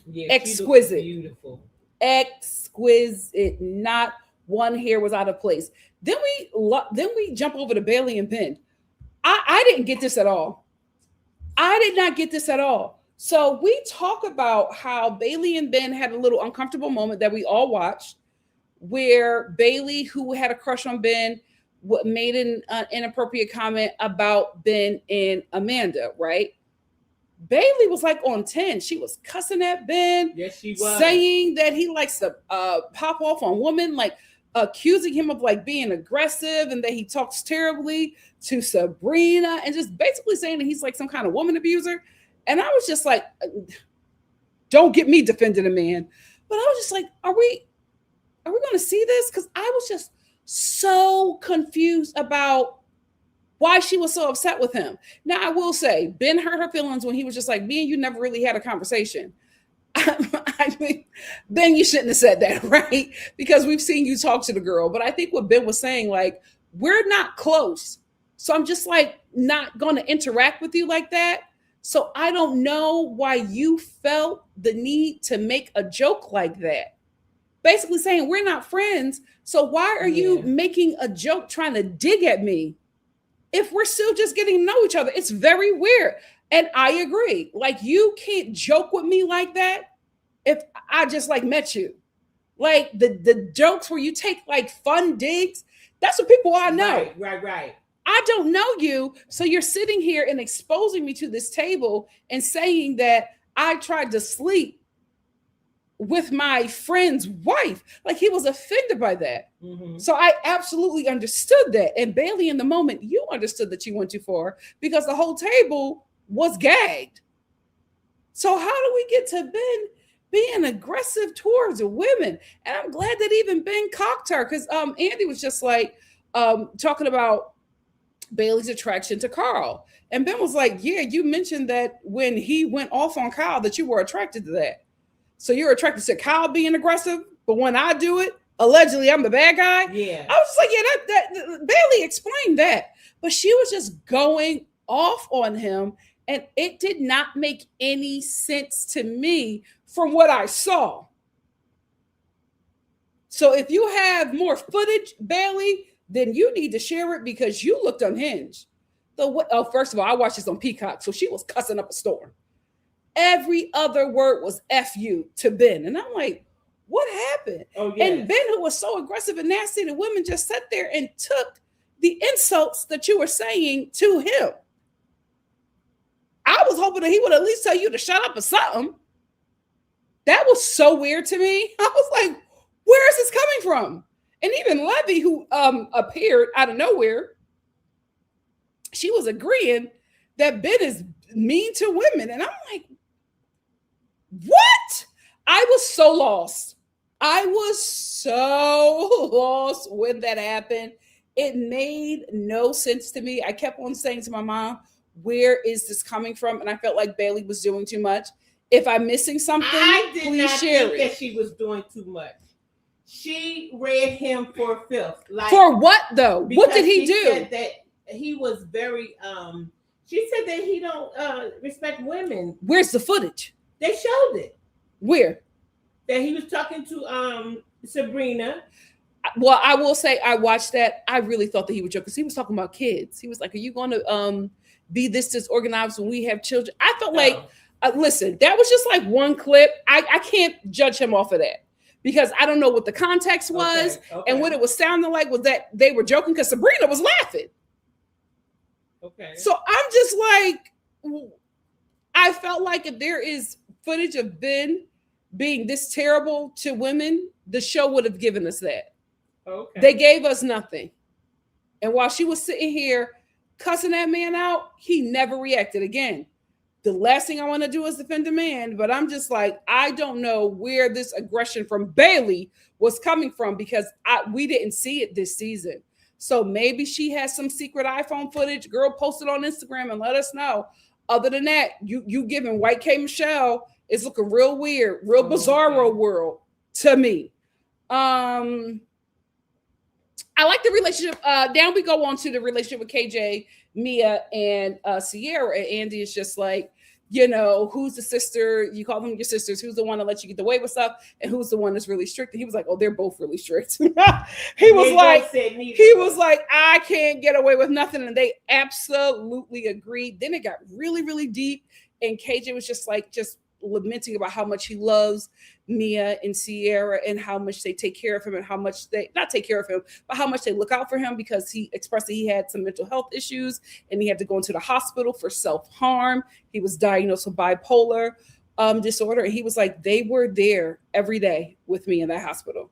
Yeah, exquisite. Beautiful. Exquisite. Not one hair was out of place. Then we jump over to Bailey and Ben. I didn't get this at all. I did not get this at all. So we talk about how Bailey and Ben had a little uncomfortable moment that we all watched, where Bailey, who had a crush on Ben, made an inappropriate comment about Ben and Amanda, right? Bailey was like on 10. She was cussing at Ben. Yes, she was. Saying that he likes to pop off on women, accusing him of being aggressive, and that he talks terribly to Sabrina, and just basically saying that he's like some kind of woman abuser. And I was just like, don't get me defending a man. But I was just like, are we going to see this? Because I was just so confused about why she was so upset with him. Now, I will say, Ben hurt her feelings when he was just like, me and you never really had a conversation. I mean, Ben, you shouldn't have said that, right? Because we've seen you talk to the girl. But I think what Ben was saying, we're not close. So I'm just not going to interact with you like that. So I don't know why you felt the need to make a joke like that. Basically saying we're not friends. So why are you making a joke trying to dig at me if we're still just getting to know each other? It's very weird. And I agree. You can't joke with me like that if I just met you. The jokes where you take fun digs, that's what people I know. Right. I don't know you. So you're sitting here and exposing me to this table and saying that I tried to sleep with my friend's wife. He was offended by that. So I absolutely understood that. And Bailey, in the moment, you understood that you went too far because the whole table was gagged. So how do we get to Ben being aggressive towards women? And I'm glad that even Ben cocked her, because Andy was just talking about Bailey's attraction to Carl. And Ben was like, yeah, you mentioned that when he went off on Kyle that you were attracted to that. So you're attracted to Kyle being aggressive, but when I do it, allegedly I'm the bad guy. Yeah. I was just like, yeah, that Bailey explained that. but she was just going off on him, and it did not make any sense to me from what I saw. So if you have more footage, Bailey, then you need to share it because you looked unhinged. First of all, I watched this on Peacock, so she was cussing up a storm. Every other word was F you to Ben. And I'm like, what happened? Oh, yes. And Ben, who was so aggressive and nasty, the women just sat there and took the insults that you were saying to him. I was hoping that he would at least tell you to shut up or something. That was so weird to me. I was like, where is this coming from? And even Levy, who appeared out of nowhere, she was agreeing that Ben is mean to women. And I'm like, what? I was so lost. I was so lost when that happened. It made no sense to me. I kept on saying to my mom, where is this coming from? And I felt like Bailey was doing too much. If I'm missing something, I did please not share think it. that she was doing too much. She read him for filth. Like, for what though? What did he do? Said that he was very. She said that he don't respect women. Where's the footage? They showed it. Where? That he was talking to Sabrina. Well, I will say I watched that. I really thought that he would joke because he was talking about kids. He was like, "Are you going to be this disorganized when we have children?" I felt like, listen, that was just like one clip. I can't judge him off of that because I don't know what the context was and what it was sounding like was that they were joking because Sabrina was laughing. Okay. So I'm just like, I felt like if there is footage of Ben being this terrible to women, the show would have given us that. Okay. They gave us nothing. And while she was sitting here cussing that man out, he never reacted again. The last thing I want to do is defend a man, but I'm just like, I don't know where this aggression from Bailey was coming from because we didn't see it this season. So maybe she has some secret iPhone footage. Girl, post it on Instagram and let us know. Other than that, you giving White K Michelle is looking real weird, real bizarro world to me. I like the relationship. Now we go on to the relationship with KJ, Mia, and Sierra. And Andy is just like, you know, who's the sister? You call them your sisters. Who's the one that lets you get away with stuff? And who's the one that's really strict? And he was like, oh, they're both really strict. he was like, I can't get away with nothing. And they absolutely agreed. Then it got really, really deep. And KJ was just lamenting about how much he loves Mia and Sierra and how much they take care of him and how much they not take care of him, but how much they look out for him because he expressed that he had some mental health issues and he had to go into the hospital for self-harm. He was diagnosed with bipolar disorder. And he was like, they were there every day with me in that hospital.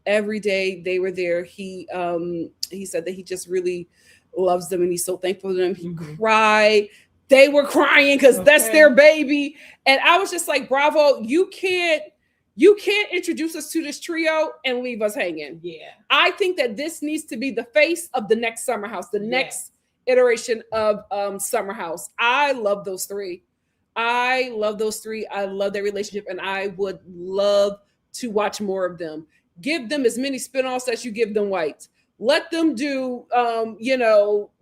Every day they were there. He said that he just really loves them and he's so thankful for them. He cried. They were crying because that's their baby. And I was just like, bravo, you can't introduce us to this trio and leave us hanging. Yeah. I think that this needs to be the face of the next Summer House, the next iteration of Summer House. I love those three. I love their relationship and I would love to watch more of them. Give them as many spinoffs as you give them White. Let them do,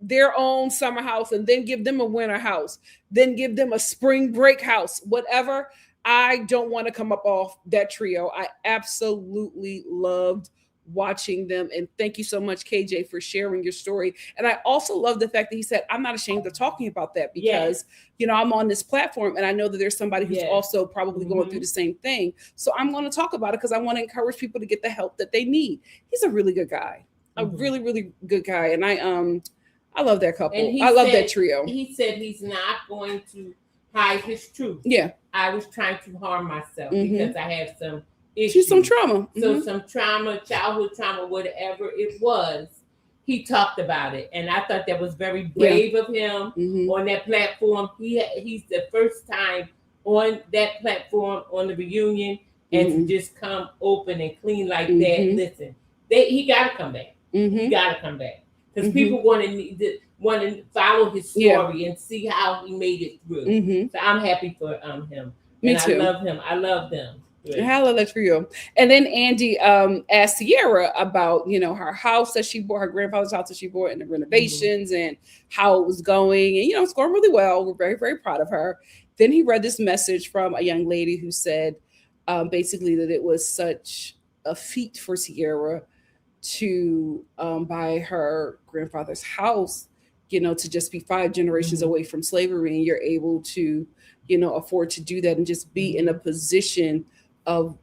their own summer house and then give them a winter house. Then give them a spring break house, whatever. I don't want to come up off that trio. I absolutely loved watching them. And thank you so much, KJ, for sharing your story. And I also love the fact that he said, I'm not ashamed of talking about that because, I'm on this platform and I know that there's somebody who's also probably going through the same thing. So I'm going to talk about it because I want to encourage people to get the help that they need. He's a really good guy. A really, really good guy. And I love that couple. I love that trio. He said he's not going to hide his truth. Yeah. I was trying to harm myself because I had some issues. She's some trauma. So some trauma, childhood trauma, whatever it was, he talked about it. And I thought that was very brave of him on that platform. He's the first time on that platform on the reunion and to just come open and clean like that. Listen, he got to come back. He got to come back because people want to follow his story and see how he made it through. So I'm happy for him. Me and too. I love him. I love them. Right. Hallelujah for you. And then Andy asked Sierra about, her house that she bought, her grandfather's house that she bought, and the renovations and how it was going. And, it's going really well. We're very, very proud of her. Then he read this message from a young lady who said basically that it was such a feat for Sierra to buy her grandfather's house, to just be 5 generations away from slavery, and you're able to, afford to do that and just be in a position of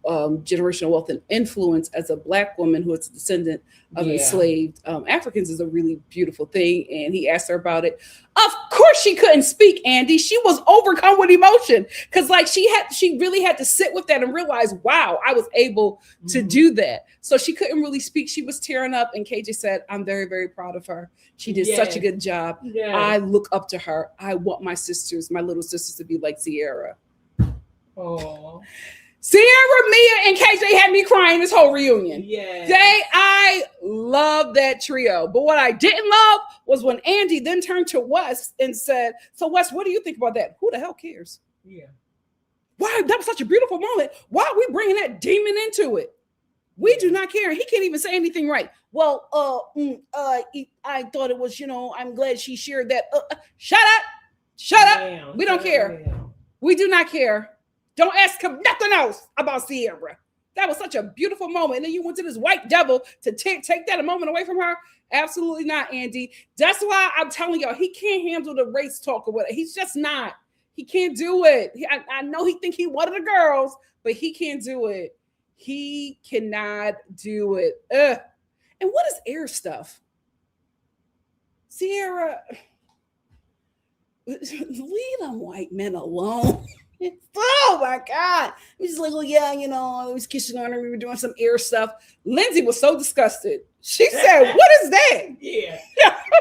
generational wealth and influence as a Black woman who is a descendant of enslaved Africans is a really beautiful thing. And he asked her about it. Of course she couldn't speak, Andy. She was overcome with emotion because she really had to sit with that and realize, wow, I was able to do that. So she couldn't really speak. She was tearing up, and KJ said, I'm very, very proud of her. She did such a good job. Yes. I look up to her. I want my little sisters to be like Sierra. Oh. Sierra, Mia, and KJ had me crying this whole reunion. Yeah. I love that trio. But what I didn't love was when Andy then turned to Wes and said, so Wes, what do you think about that? Who the hell cares? Yeah. Why? That was such a beautiful moment. Why are we bringing that demon into it? We do not care. He can't even say anything right. Well, I thought it was, I'm glad she shared that. Shut up. Shut up. We don't care. We do not care. Don't ask him nothing else about Sierra. That was such a beautiful moment. And then you went to this white devil to take that a moment away from her. Absolutely not, Andy. That's why I'm telling y'all, he can't handle the race talk or whatever. He's just not. He can't do it. I know he think he one of the girls, but he can't do it. He cannot do it. Ugh. And what is air stuff? Sierra, leave them white men alone. Oh my God. He's just like, oh yeah, I was kissing on her. We were doing some air stuff. Lindsay was so disgusted. She said, what is that? Yeah.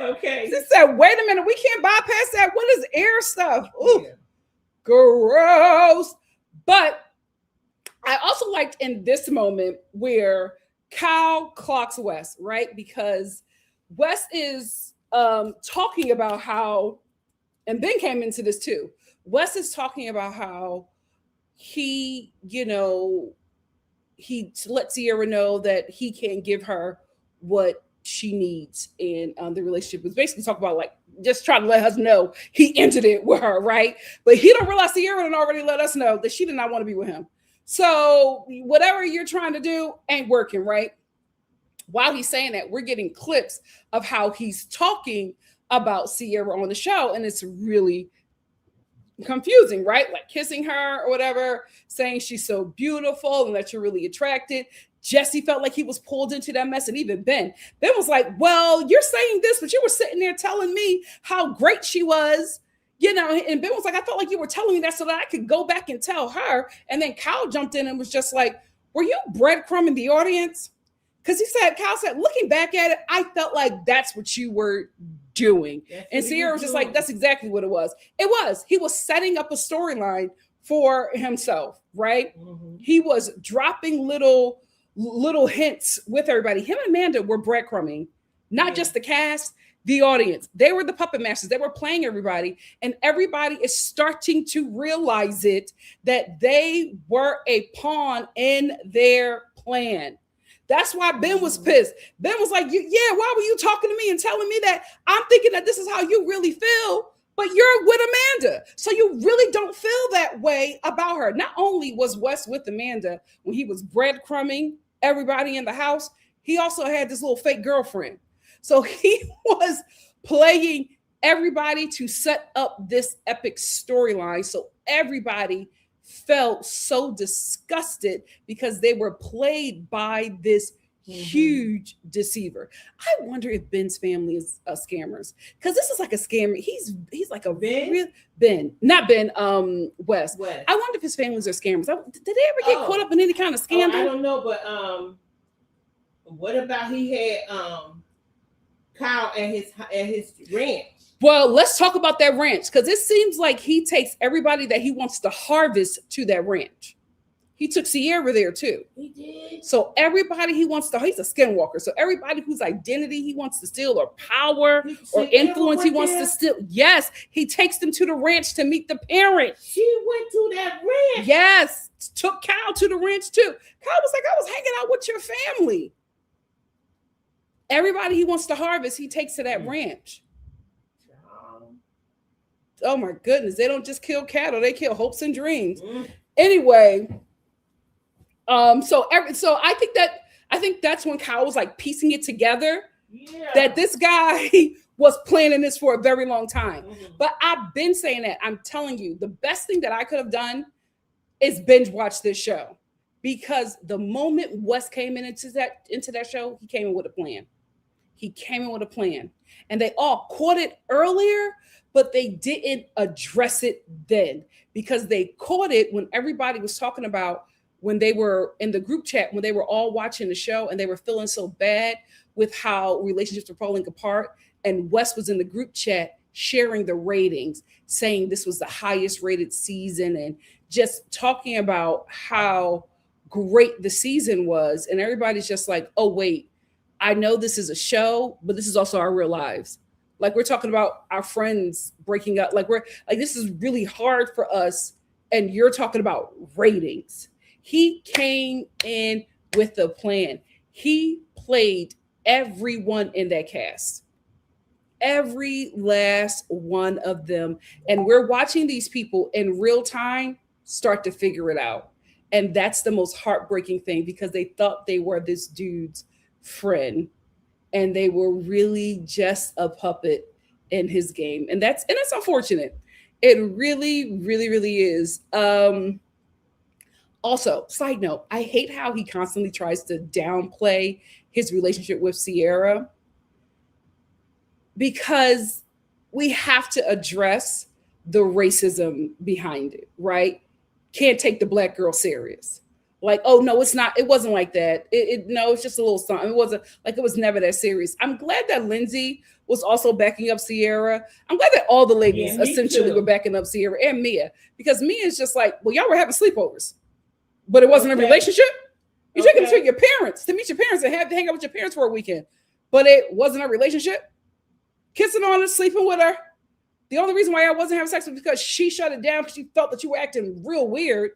Okay. She said, wait a minute, we can't bypass that. What is air stuff? Ooh, gross. But I also liked in this moment where Kyle clocks Wes, right? Because Wes is talking about how, and Ben came into this too. Wes is talking about how he, he let Sierra know that he can't give her what she needs. And the relationship was basically talking about like, just trying to let us know he ended it with her, right? But he don't realize Sierra had already let us know that she did not want to be with him. So whatever you're trying to do ain't working, right? While he's saying that, we're getting clips of how he's talking about Sierra on the show. And it's really confusing, right? Like kissing her or whatever, saying she's so beautiful and that you're really attracted. Jesse felt like he was pulled into that mess. And even Ben was like, well, you're saying this, but you were sitting there telling me how great she was, and Ben was like, I felt like you were telling me that so that I could go back and tell her. And then Kyle jumped in and was just like, were you breadcrumbing the audience? Because Kyle said, looking back at it, I felt like that's what you were doing. And Sierra was just like, that's exactly what it was. It was. He was setting up a storyline for himself, right? Mm-hmm. He was dropping little hints with everybody. Him and Amanda were breadcrumbing, not just the cast, the audience. They were the puppet masters. They were playing everybody. And everybody is starting to realize it, that they were a pawn in their plan. That's why Ben was pissed. Ben was like, yeah, why were you talking to me and telling me that? I'm thinking that this is how you really feel, but you're with Amanda. So you really don't feel that way about her. Not only was Wes with Amanda when he was breadcrumbing everybody in the house, he also had this little fake girlfriend. So he was playing everybody to set up this epic storyline. So everybody felt so disgusted because they were played by this huge deceiver. I wonder if Ben's family is scammers, because this is like a scammer. He's like a real Ben, not Ben. Wes. I wonder if his families are scammers. Did they ever get caught up in any kind of scandal? I don't know, but what about he had Kyle at his ranch? Well, let's talk about that ranch, because it seems like he takes everybody that he wants to harvest to that ranch. he took Sierra there too. He did. So everybody he's a skinwalker. So everybody whose identity he wants to steal or power or influence he wants to steal. Yes, he takes them to the ranch to meet the parents. She went to that ranch. Yes, took Kyle to the ranch too. Kyle was like, I was hanging out with your family. Everybody he wants to harvest, he takes to that ranch. Oh my goodness, they don't just kill cattle, they kill hopes and dreams. Anyway, so I think that's when Kyle was like piecing it together. Yeah. That this guy was planning this for a very long time. But I've been saying that. I'm telling you, the best thing that I could have done is binge watch this show, because the moment Wes came into that show, he came in with a plan. He came in with a plan, and they all caught it earlier, but they didn't address it then, because they caught it when everybody was talking about when they were in the group chat, when they were all watching the show and they were feeling so bad with how relationships were falling apart. And Wes was in the group chat sharing the ratings, saying this was the highest rated season and just talking about how great the season was. And everybody's just like, oh, wait, I know this is a show, but this is also our real lives. Like, we're talking about our friends breaking up. Like, this is really hard for us. And you're talking about ratings. He came in with a plan. He played everyone in that cast, every last one of them. And we're watching these people in real time start to figure it out. And that's the most heartbreaking thing, because they thought they were this dude's friend and they were really just a puppet in his game. And that's unfortunate. It really, really, really is. Also, side note, I hate how he constantly tries to downplay his relationship with Sierra, because we have to address the racism behind it, right? Can't take the Black girl serious. Like, oh no, it's not. It wasn't like that. No, it's just a little something. It wasn't like, it was never that serious. I'm glad that Lindsay was also backing up Sierra. I'm glad that all the ladies essentially were backing up Sierra and Mia, because Mia is just like, well, y'all were having sleepovers, but it wasn't a relationship. You took them to your parents to meet your parents and have to hang out with your parents for a weekend, but it wasn't a relationship. Kissing on her, sleeping with her. The only reason why I wasn't having sex was because she shut it down because she felt that you were acting real weird.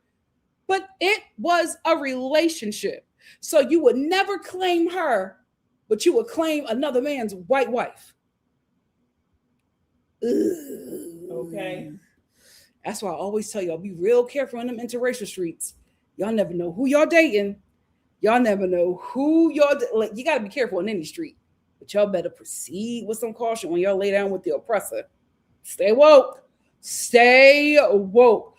But it was a relationship. So you would never claim her, but you would claim another man's white wife. Ugh. Okay. That's why I always tell y'all, be real careful in them interracial streets. Y'all never know who y'all dating. Y'all never know who y'all, like, you got to be careful in any street. But y'all better proceed with some caution when y'all lay down with the oppressor. Stay woke. Stay woke.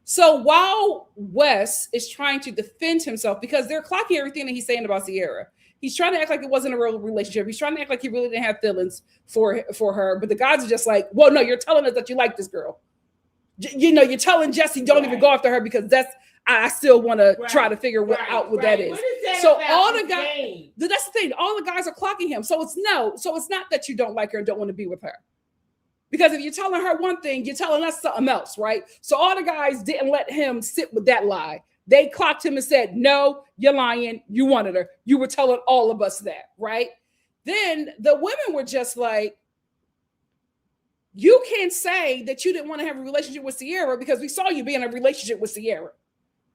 So while Wes is trying to defend himself, because they're clocking everything that he's saying about Sierra, he's trying to act like it wasn't a real relationship. He's trying to act like he really didn't have feelings for her. But the guys are just like, well, no, you're telling us that you like this girl. You're telling Jesse don't even go after her, because I still want to try to figure out what that is. What is that? So all the guys, that's the thing. All the guys are clocking him. So it's not that you don't like her and don't want to be with her. Because if you're telling her one thing, you're telling us something else, right? So all the guys didn't let him sit with that lie. They clocked him and said, no, you're lying. You wanted her. You were telling all of us that, right? Then the women were just like, you can't say that you didn't want to have a relationship with Sierra because we saw you be in a relationship with Sierra.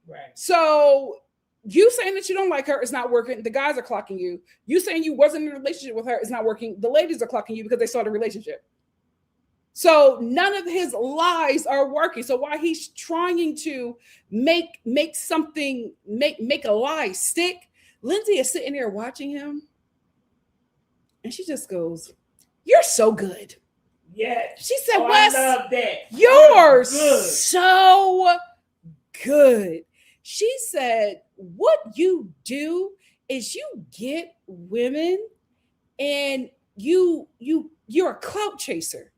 Right. So you saying that you don't like her is not working. The guys are clocking you. You saying you wasn't in a relationship with her is not working. The ladies are clocking you because they saw the relationship. So none of his lies are working. So while he's trying to make a lie stick, Lindsay is sitting there watching him, and she just goes, "You're so good." Yeah. She said, Wes, I love that. You're so good. She said, what you do is you get women and you're a clout chaser.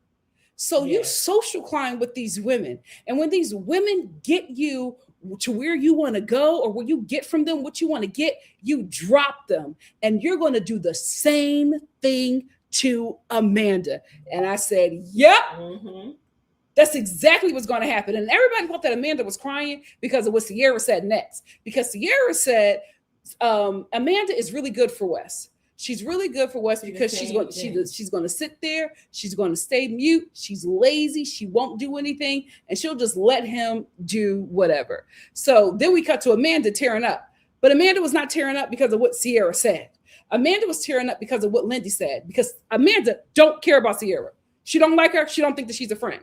So you social climb with these women. And when these women get you to where you want to go, or when you get from them what you want to get, you drop them. And you're going to do the same thing to Amanda. And I said, yep. Mm-hmm. That's exactly what's going to happen. And everybody thought that Amanda was crying because of what Sierra said next. Because Sierra said, Amanda is really good for Wes. She's really good for Wes because she's going to sit there. She's going to stay mute. She's lazy. She won't do anything. And she'll just let him do whatever. So then we cut to Amanda tearing up. But Amanda was not tearing up because of what Sierra said. Amanda was tearing up because of what Lindsay said. Because Amanda don't care about Sierra. She don't like her. She don't think that she's a friend.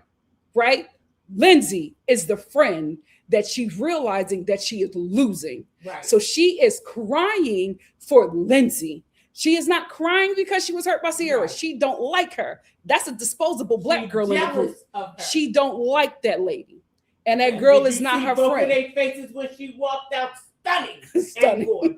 Right? Lindsay is the friend that she's realizing that she is losing. Right. So she is crying for Lindsay. She is not crying because she was hurt by Sierra. Right. She don't like her. That's a disposable black girl in the group. She don't like that lady. And that girl is not her friend. Their faces when she walked out stunning.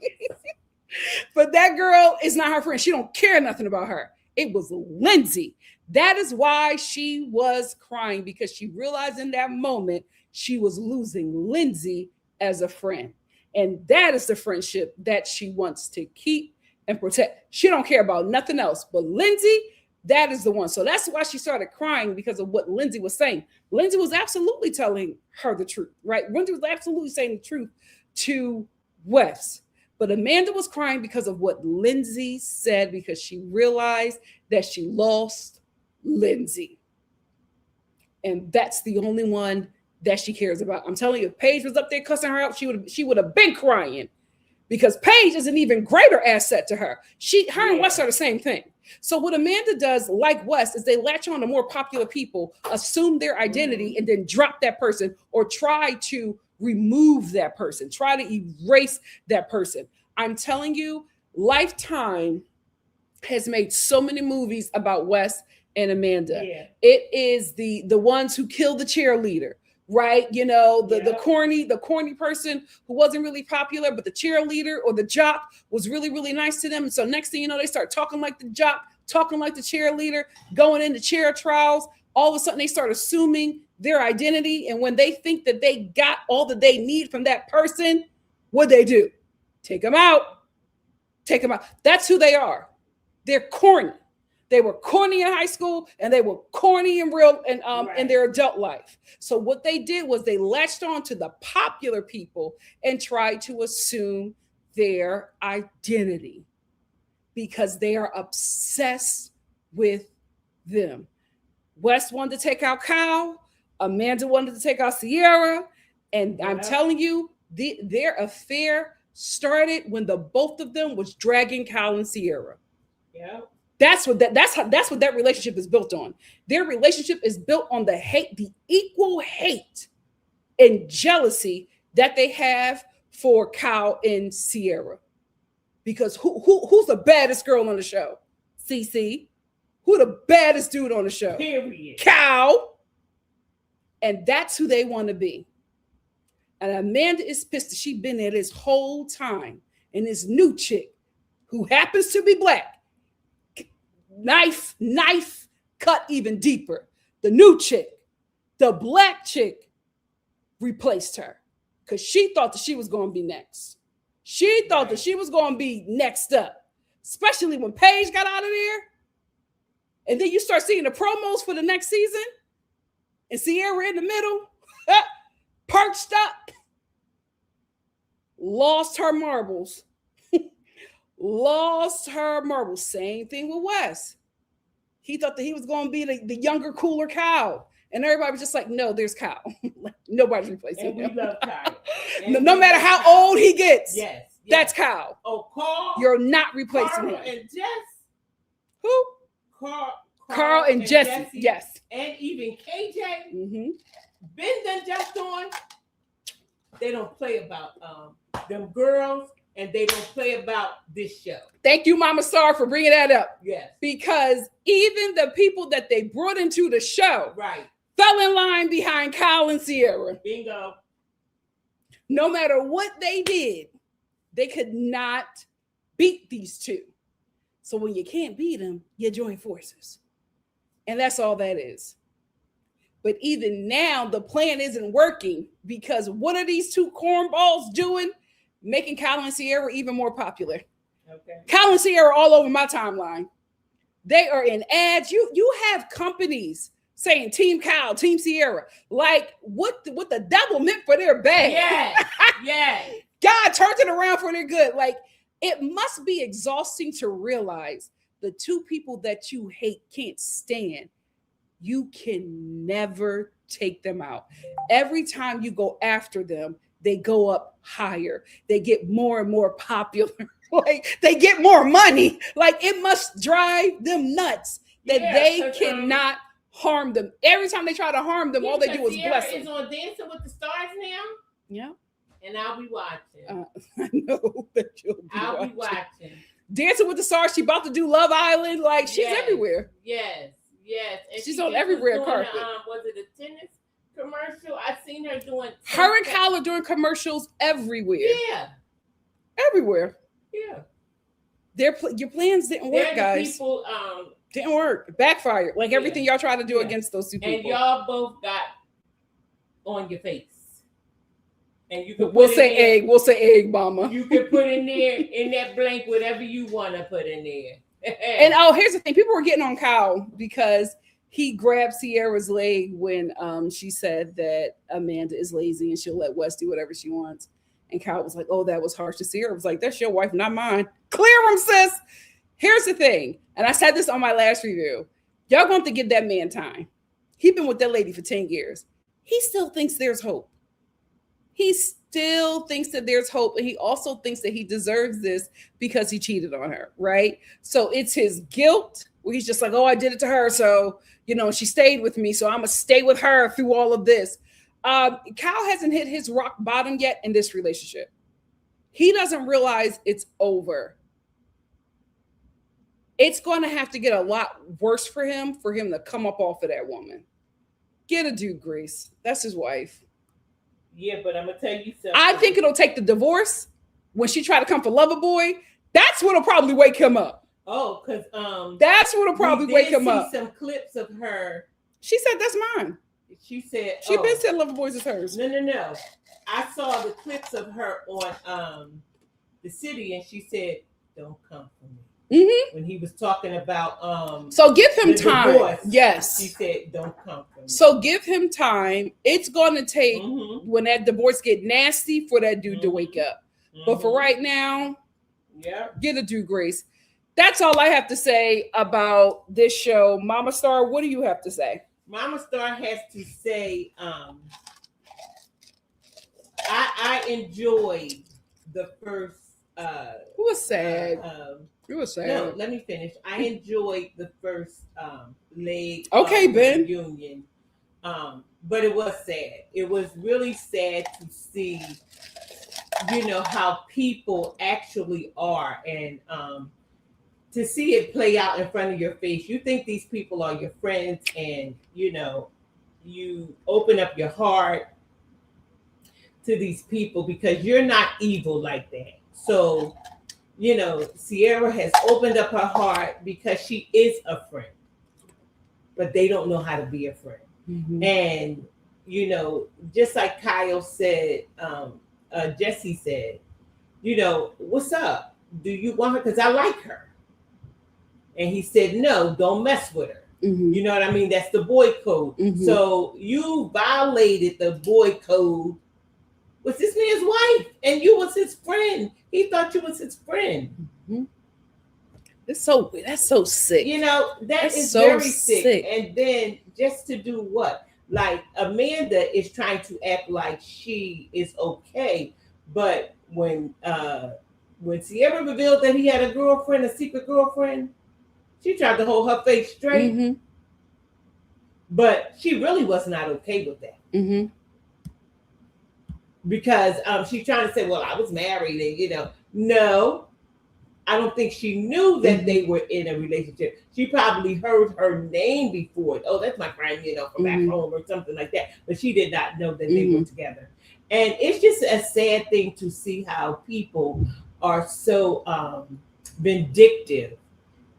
But that girl is not her friend. She don't care nothing about her. It was Lindsay. That is why she was crying, because she realized in that moment she was losing Lindsay as a friend. And that is the friendship that she wants to keep and protect. She don't care about nothing else. But Lindsay, that is the one. So that's why she started crying, because of what Lindsay was saying. Lindsay was absolutely telling her the truth, right? Lindsay was absolutely saying the truth to Wes. But Amanda was crying because of what Lindsay said, because she realized that she lost Lindsay. And that's the only one that she cares about. I'm telling you, if Paige was up there cussing her out, she would have been crying, because Paige is an even greater asset to her. Her and Wes are the same thing. So what Amanda does, like Wes, is they latch on to more popular people, assume their identity, and then drop that person, or try to remove that person, try to erase that person. I'm telling you, Lifetime has made so many movies about Wes and Amanda. Yeah. It is the ones who killed the cheerleader, right? You know, the corny person who wasn't really popular, but the cheerleader or the jock was really, really nice to them. And so next thing you know, they start talking like the jock, talking like the cheerleader, going into chair trials. All of a sudden they start assuming their identity. And when they think that they got all that they need from that person, what they do? Take them out. Take them out. That's who they are. They're corny. They were corny in high school, and they were corny in in their adult life. So what they did was they latched on to the popular people and tried to assume their identity, because they are obsessed with them. Wes wanted to take out Kyle. Amanda wanted to take out Sierra. And I'm telling you, their affair started when the both of them was dragging Kyle and Sierra. Yeah. That's what that relationship is built on. Their relationship is built on the hate, the equal hate and jealousy that they have for Kyle and Sierra. Because who's the baddest girl on the show? CC. Who the baddest dude on the show? Period. Kyle. And that's who they want to be. And Amanda is pissed that she's been there this whole time. And this new chick, who happens to be black, knife cut even deeper. The new chick, the black chick, replaced her, because she thought that she was going to be next. She thought that she was going to be next up, especially when Paige got out of there. And then you start seeing the promos for the next season, and Sierra in the middle, perched up, lost her marbles. Lost her marbles. Same thing with Wes. He thought that he was going to be the younger, cooler Kyle. And everybody was just like, no, there's Kyle. Nobody's replacing him. We love Kyle. No matter how old he gets. Yes. That's Kyle. Oh, Carl. You're not replacing him. And Jess. Who? Carl and Jesse. Yes. And even KJ. Mm-hmm. Ben done just on. They don't play about them girls, and they don't play about this show. Thank you, Mama Star, for bringing that up. Yes. Because even the people that they brought into the show fell in line behind Kyle and Sierra. Bingo. No matter what they did, they could not beat these two. So when you can't beat them, you join forces. And that's all that is. But even now, the plan isn't working, because what are these two cornballs doing? Making Kyle and Sierra even more popular. Okay. Kyle and Sierra all over my timeline. They are in ads. You have companies saying Team Kyle, Team Sierra. Like what the devil meant for their bad. Yes. God turned it around for their good. Like it must be exhausting to realize the two people that you hate can't stand. You can never take them out. Every time you go after them, they go up higher. They get more and more popular. Like they get more money. Like it must drive them nuts that they cannot harm them. Every time they try to harm them, all they do is bless them. Is on Dancing with the Stars now. Yeah. And I'll be watching. I know that I'll be watching. Dancing with the Stars. She about to do Love Island. Like she's everywhere. Yes. And she's on every red carpet. Was it a tennis commercial? I've seen her doing. Her and Kyle are doing commercials everywhere. Yeah. Everywhere. Yeah. Your plans didn't work, guys. People, didn't work. Backfired. Like everything y'all tried to do against those two people. And y'all both got on your face. And you can we'll say egg. We'll say egg, mama. You can put in there in that blank whatever you want to put in there. And here's the thing: people were getting on Kyle because he grabbed Sierra's leg when she said that Amanda is lazy and she'll let Wes do whatever she wants. And Kyle was like, "Oh, that was harsh." To Sierra was like, "That's your wife, not mine. Clear him, sis." Here's the thing, and I said this on my last review: y'all going to give that man time. He's been with that lady for 10 years. He still thinks there's hope. He still thinks that there's hope. And he also thinks that he deserves this because he cheated on her, right? So it's his guilt where he's just like, oh, I did it to her. So, she stayed with me. So I'm going to stay with her through all of this. Kyle hasn't hit his rock bottom yet in this relationship. He doesn't realize it's over. It's going to have to get a lot worse for him to come up off of that woman. Get a dude, Grace. That's his wife. Yeah, but I'm gonna tell you something. I think it'll take the divorce when she try to come for Loverboy. That's what'll probably wake him up. Oh, because that's what'll probably wake him up. Some clips of her. She said that's mine. She said she been said Loverboys is hers. No. I saw the clips of her on the city, and she said, "Don't come for me." Mm-hmm. When he was talking about so give him time. Divorce, yes, she said, "Don't come for me." So give him time. It's going to take when that divorce get nasty for that dude to wake up. But for right now, get a dude, Grace. That's all I have to say about this show. Mama Star, what do you have to say? Mama Star has to say, I enjoyed the first. It was sad. It was sad. No, let me finish. I enjoyed the first leg. Okay, Ben. Union, but it was sad. It was really sad to see, how people actually are, and to see it play out in front of your face. You think these people are your friends, and you open up your heart to these people because you're not evil like that. So. Sierra has opened up her heart because she is a friend, but they don't know how to be a friend. Mm-hmm. And, just like Kyle said, Jesse said, what's up? Do you want her? Because I like her. And he said, no, don't mess with her. Mm-hmm. You know what I mean? That's the boy code. Mm-hmm. So you violated the boy code with this man's wife, and you was his friend. He thought you was his friend. Mm-hmm. That's so sick. That's is so very sick. And then just to do what? Like Amanda is trying to act like she is okay, but when Sierra revealed that he had a girlfriend, a secret girlfriend, she tried to hold her face straight. Mm-hmm. But she really was not okay with that. Mm-hmm. Because she's trying to say, well, I was married and, no, I don't think she knew that they were in a relationship. She probably heard her name before. Oh, that's my friend, from back home or something like that. But she did not know that they were together. And it's just a sad thing to see how people are so vindictive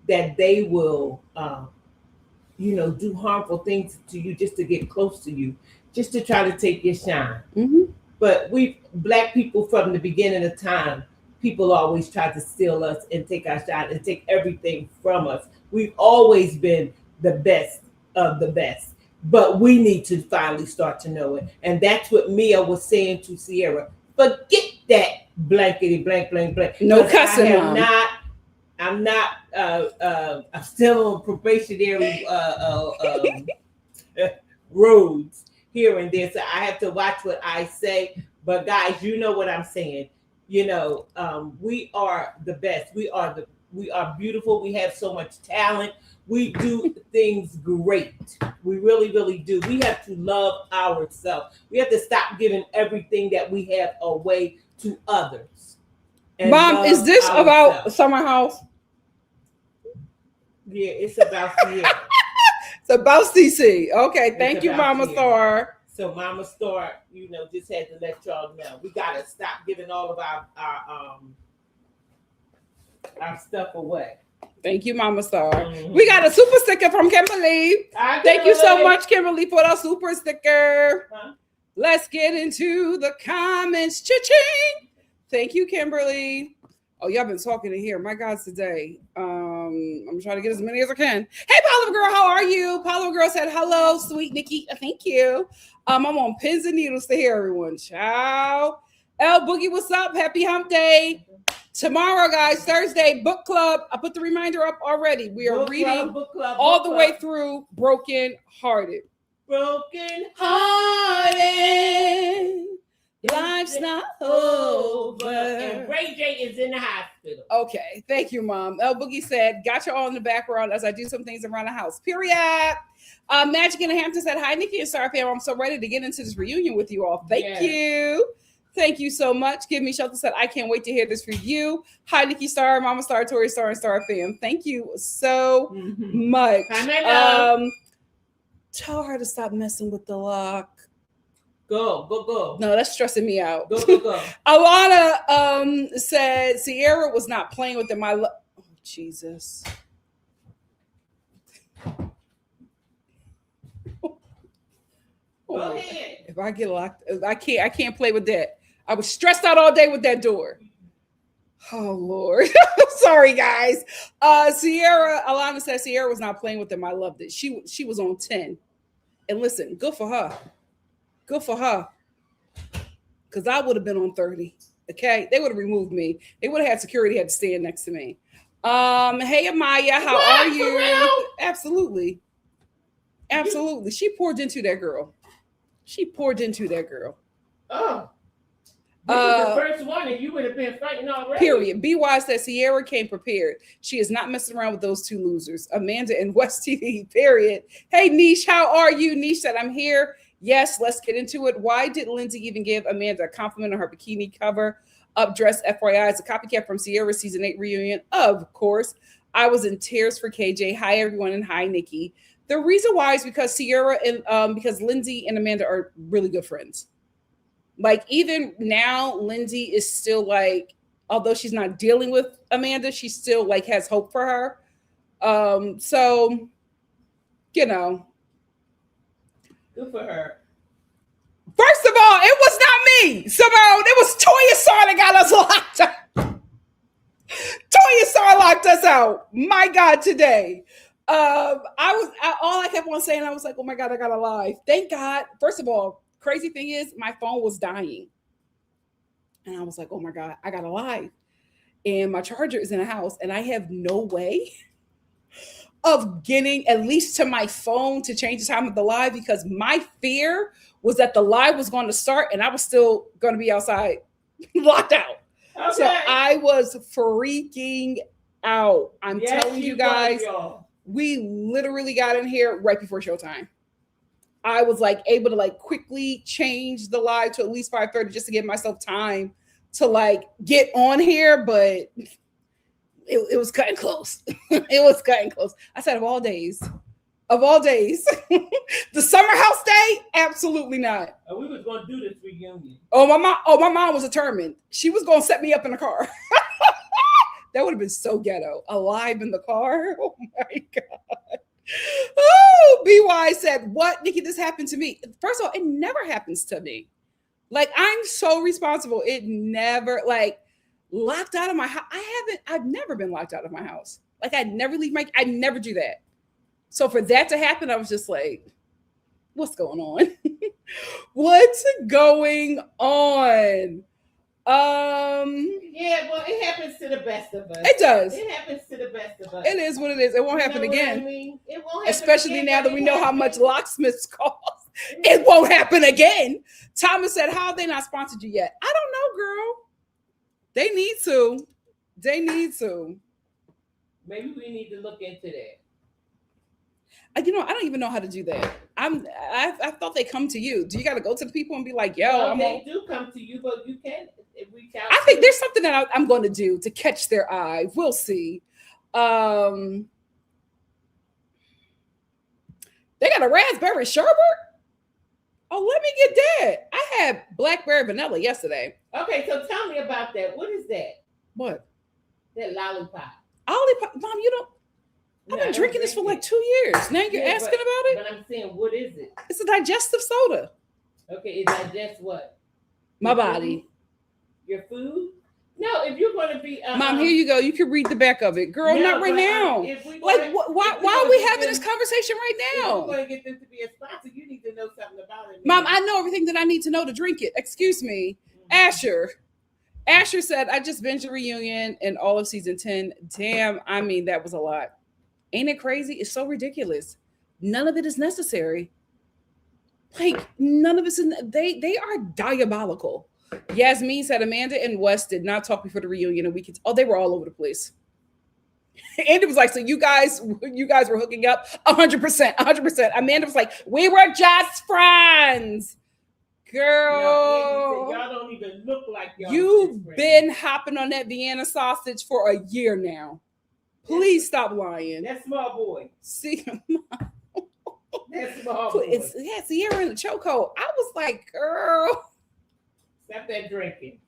that they will, do harmful things to you just to get close to you, just to try to take your shine. Mm-hmm. But we Black people from the beginning of time, people always try to steal us and take our shine and take everything from us. We've always been the best of the best. but we need to finally start to know it. And that's what Mia was saying to Sierra. Forget that blankety blank blank blank. No cussing, Mom. I'm not I'm still on probationary roads here and there, so I have to watch what I say. But guys, you know what I'm saying. You know, we are the best. We are beautiful. We have so much talent. We do things great. We really, really do. We have to love ourselves. We have to stop giving everything that we have away to others. Mom, is this about Summer House? Yeah, it's about Sierra. It's about CC. Okay, thank you, Mama Star. So Mama Star, you know, just had to let y'all know. We gotta stop giving all of our stuff away. Thank you, Mama Star. Mm-hmm. We got a super sticker from Kimberly. Thank you so much, Kimberly, for the super sticker. Huh? Let's get into the comments. Cha-ching! Thank you, Kimberly. Oh, y'all been talking in here. My God, today. I'm trying to get as many as I can. Hey, Paula Girl, how are you? Paula Girl said, hello, sweet Nikki. Thank you. I'm on pins and needles to hear everyone. Ciao. L Boogie, what's up? Happy hump day. Tomorrow, guys, Thursday, book club. I put the reminder up already. We are reading all the way through Broken Hearted. Broken Hearted. Life's not over. And Ray J is in the hospital. Okay. Thank you, Mom. El Boogie said, got you all in the background as I do some things around the house. Period. Magic in the Hampton said, hi, Nikki and Star fam. I'm so ready to get into this reunion with you all. Thank you. Thank you so much. Give Me Shelter said, I can't wait to hear this review. Hi, Nikki.Star, Mama Star, Tori Star, and Star fam. Thank you so much. Tell her to stop messing with the lock. Go. No, that's stressing me out. Go. Alana said Sierra was not playing with them. Oh, Jesus. Go ahead. If I get locked, I can't play with that. I was stressed out all day with that door. Oh, Lord. Sorry, guys. Alana said Sierra was not playing with them. I loved it. She was on 10. And listen, good for her. Good for her. Because I would have been on 30. Okay? They would have removed me. They would have had security had to stand next to me. Hey, Amaya, how are you? Absolutely. She poured into that girl. Oh. This is the first one, and you would have been fighting already. Period. BY says Sierra came prepared. She is not messing around with those two losers, Amanda and West TV. Period. Hey, Niche, how are you? Niche said, I'm here. Yes, let's get into it. Why did Lindsay even give Amanda a compliment on her bikini cover? Up dress, FYI, is a copycat from Sierra's season 8 reunion. Of course. I was in tears for KJ. Hi, everyone, and hi, Nikki. The reason why is because Sierra and because Lindsay and Amanda are really good friends. Like, even now, Lindsay is still like, although she's not dealing with Amanda, she still like has hope for her. So, you know. Good for her. First of all, it was not me, Simone. It was TIK that got us locked out. TIK locked us out. My God, today. All I kept on saying, I was like, oh my God, I got a live. Thank God. First of all, crazy thing is my phone was dying. And I was like, oh my God, I got a live. And my charger is in the house and I have no way of getting at least to my phone to change the time of the live, because my fear was that the live was going to start and I was still going to be outside locked out. Okay. So I was freaking out. I'm telling you guys, we literally got in here right before showtime. I was like able to like quickly change the live to at least 5:30 just to give myself time to like get on here, but it was cutting close. It was cutting close. I said, of all days, the summer house day, absolutely not. We was going to do this reunion. My mom was determined. She was going to set me up in the car. That would have been so ghetto. Alive in the car. Oh my God. Oh, BY said, what, Nikki, this happened to me. First of all, it never happens to me. Like, I'm so responsible. It never, like, locked out of my house. I've never been locked out of my house. Like, I never do that. So for that to happen, I was just like, What's going on? What's going on? Yeah, well, it happens to the best of us. It does. It happens to the best of us. It is what it is. It won't happen again. I mean? It won't happen especially again, now that but we it know how happens. much locksmiths cost. It won't happen again. Thomas said, how have they not sponsored you yet? I don't know, girl. They need to. They need to. Maybe we need to look into that. You know, I don't even know how to do that. I thought they come to you. Do you got to go to the people and be like, yo, well, they do come to you, but you can reach out. I think there's something that I'm going to do to catch their eye. We'll see. They got a raspberry sherbet. Oh, let me get that. I had blackberry vanilla yesterday. Okay, so tell me about that. What is that? What? That lollipop. Lollipop, Mom, you don't. I've been drinking this for like 2 years. Now you're asking about it? But I'm saying, what is it? It's a digestive soda. Okay, it digests what? My body. Your food? No, if you're going to be... Mom, here you go. You can read the back of it. Girl, not right now. Why are we having this conversation right now? If you're going to get them to be a sponsor, you need to know something about it. Mom, I know everything that I need to know to drink it. Excuse me. Mm-hmm. Asher said, I just binged a reunion in all of season 10. Damn, I mean, that was a lot. Ain't it crazy? It's so ridiculous. None of it is necessary. Like, none of it's they are diabolical. Yasmin said Amanda and Wes did not talk before the reunion, and we could. Oh, they were all over the place. Andy was like, "So you guys were hooking up 100%, 100%." Amanda was like, "We were just friends." Girl, no, y'all don't even look like y'all. You've been hopping on that Vienna sausage for a year now. Please stop lying. That small boy. See, that small boy. It's Sierra in the chokehold. I was like, girl. Stop that drinking.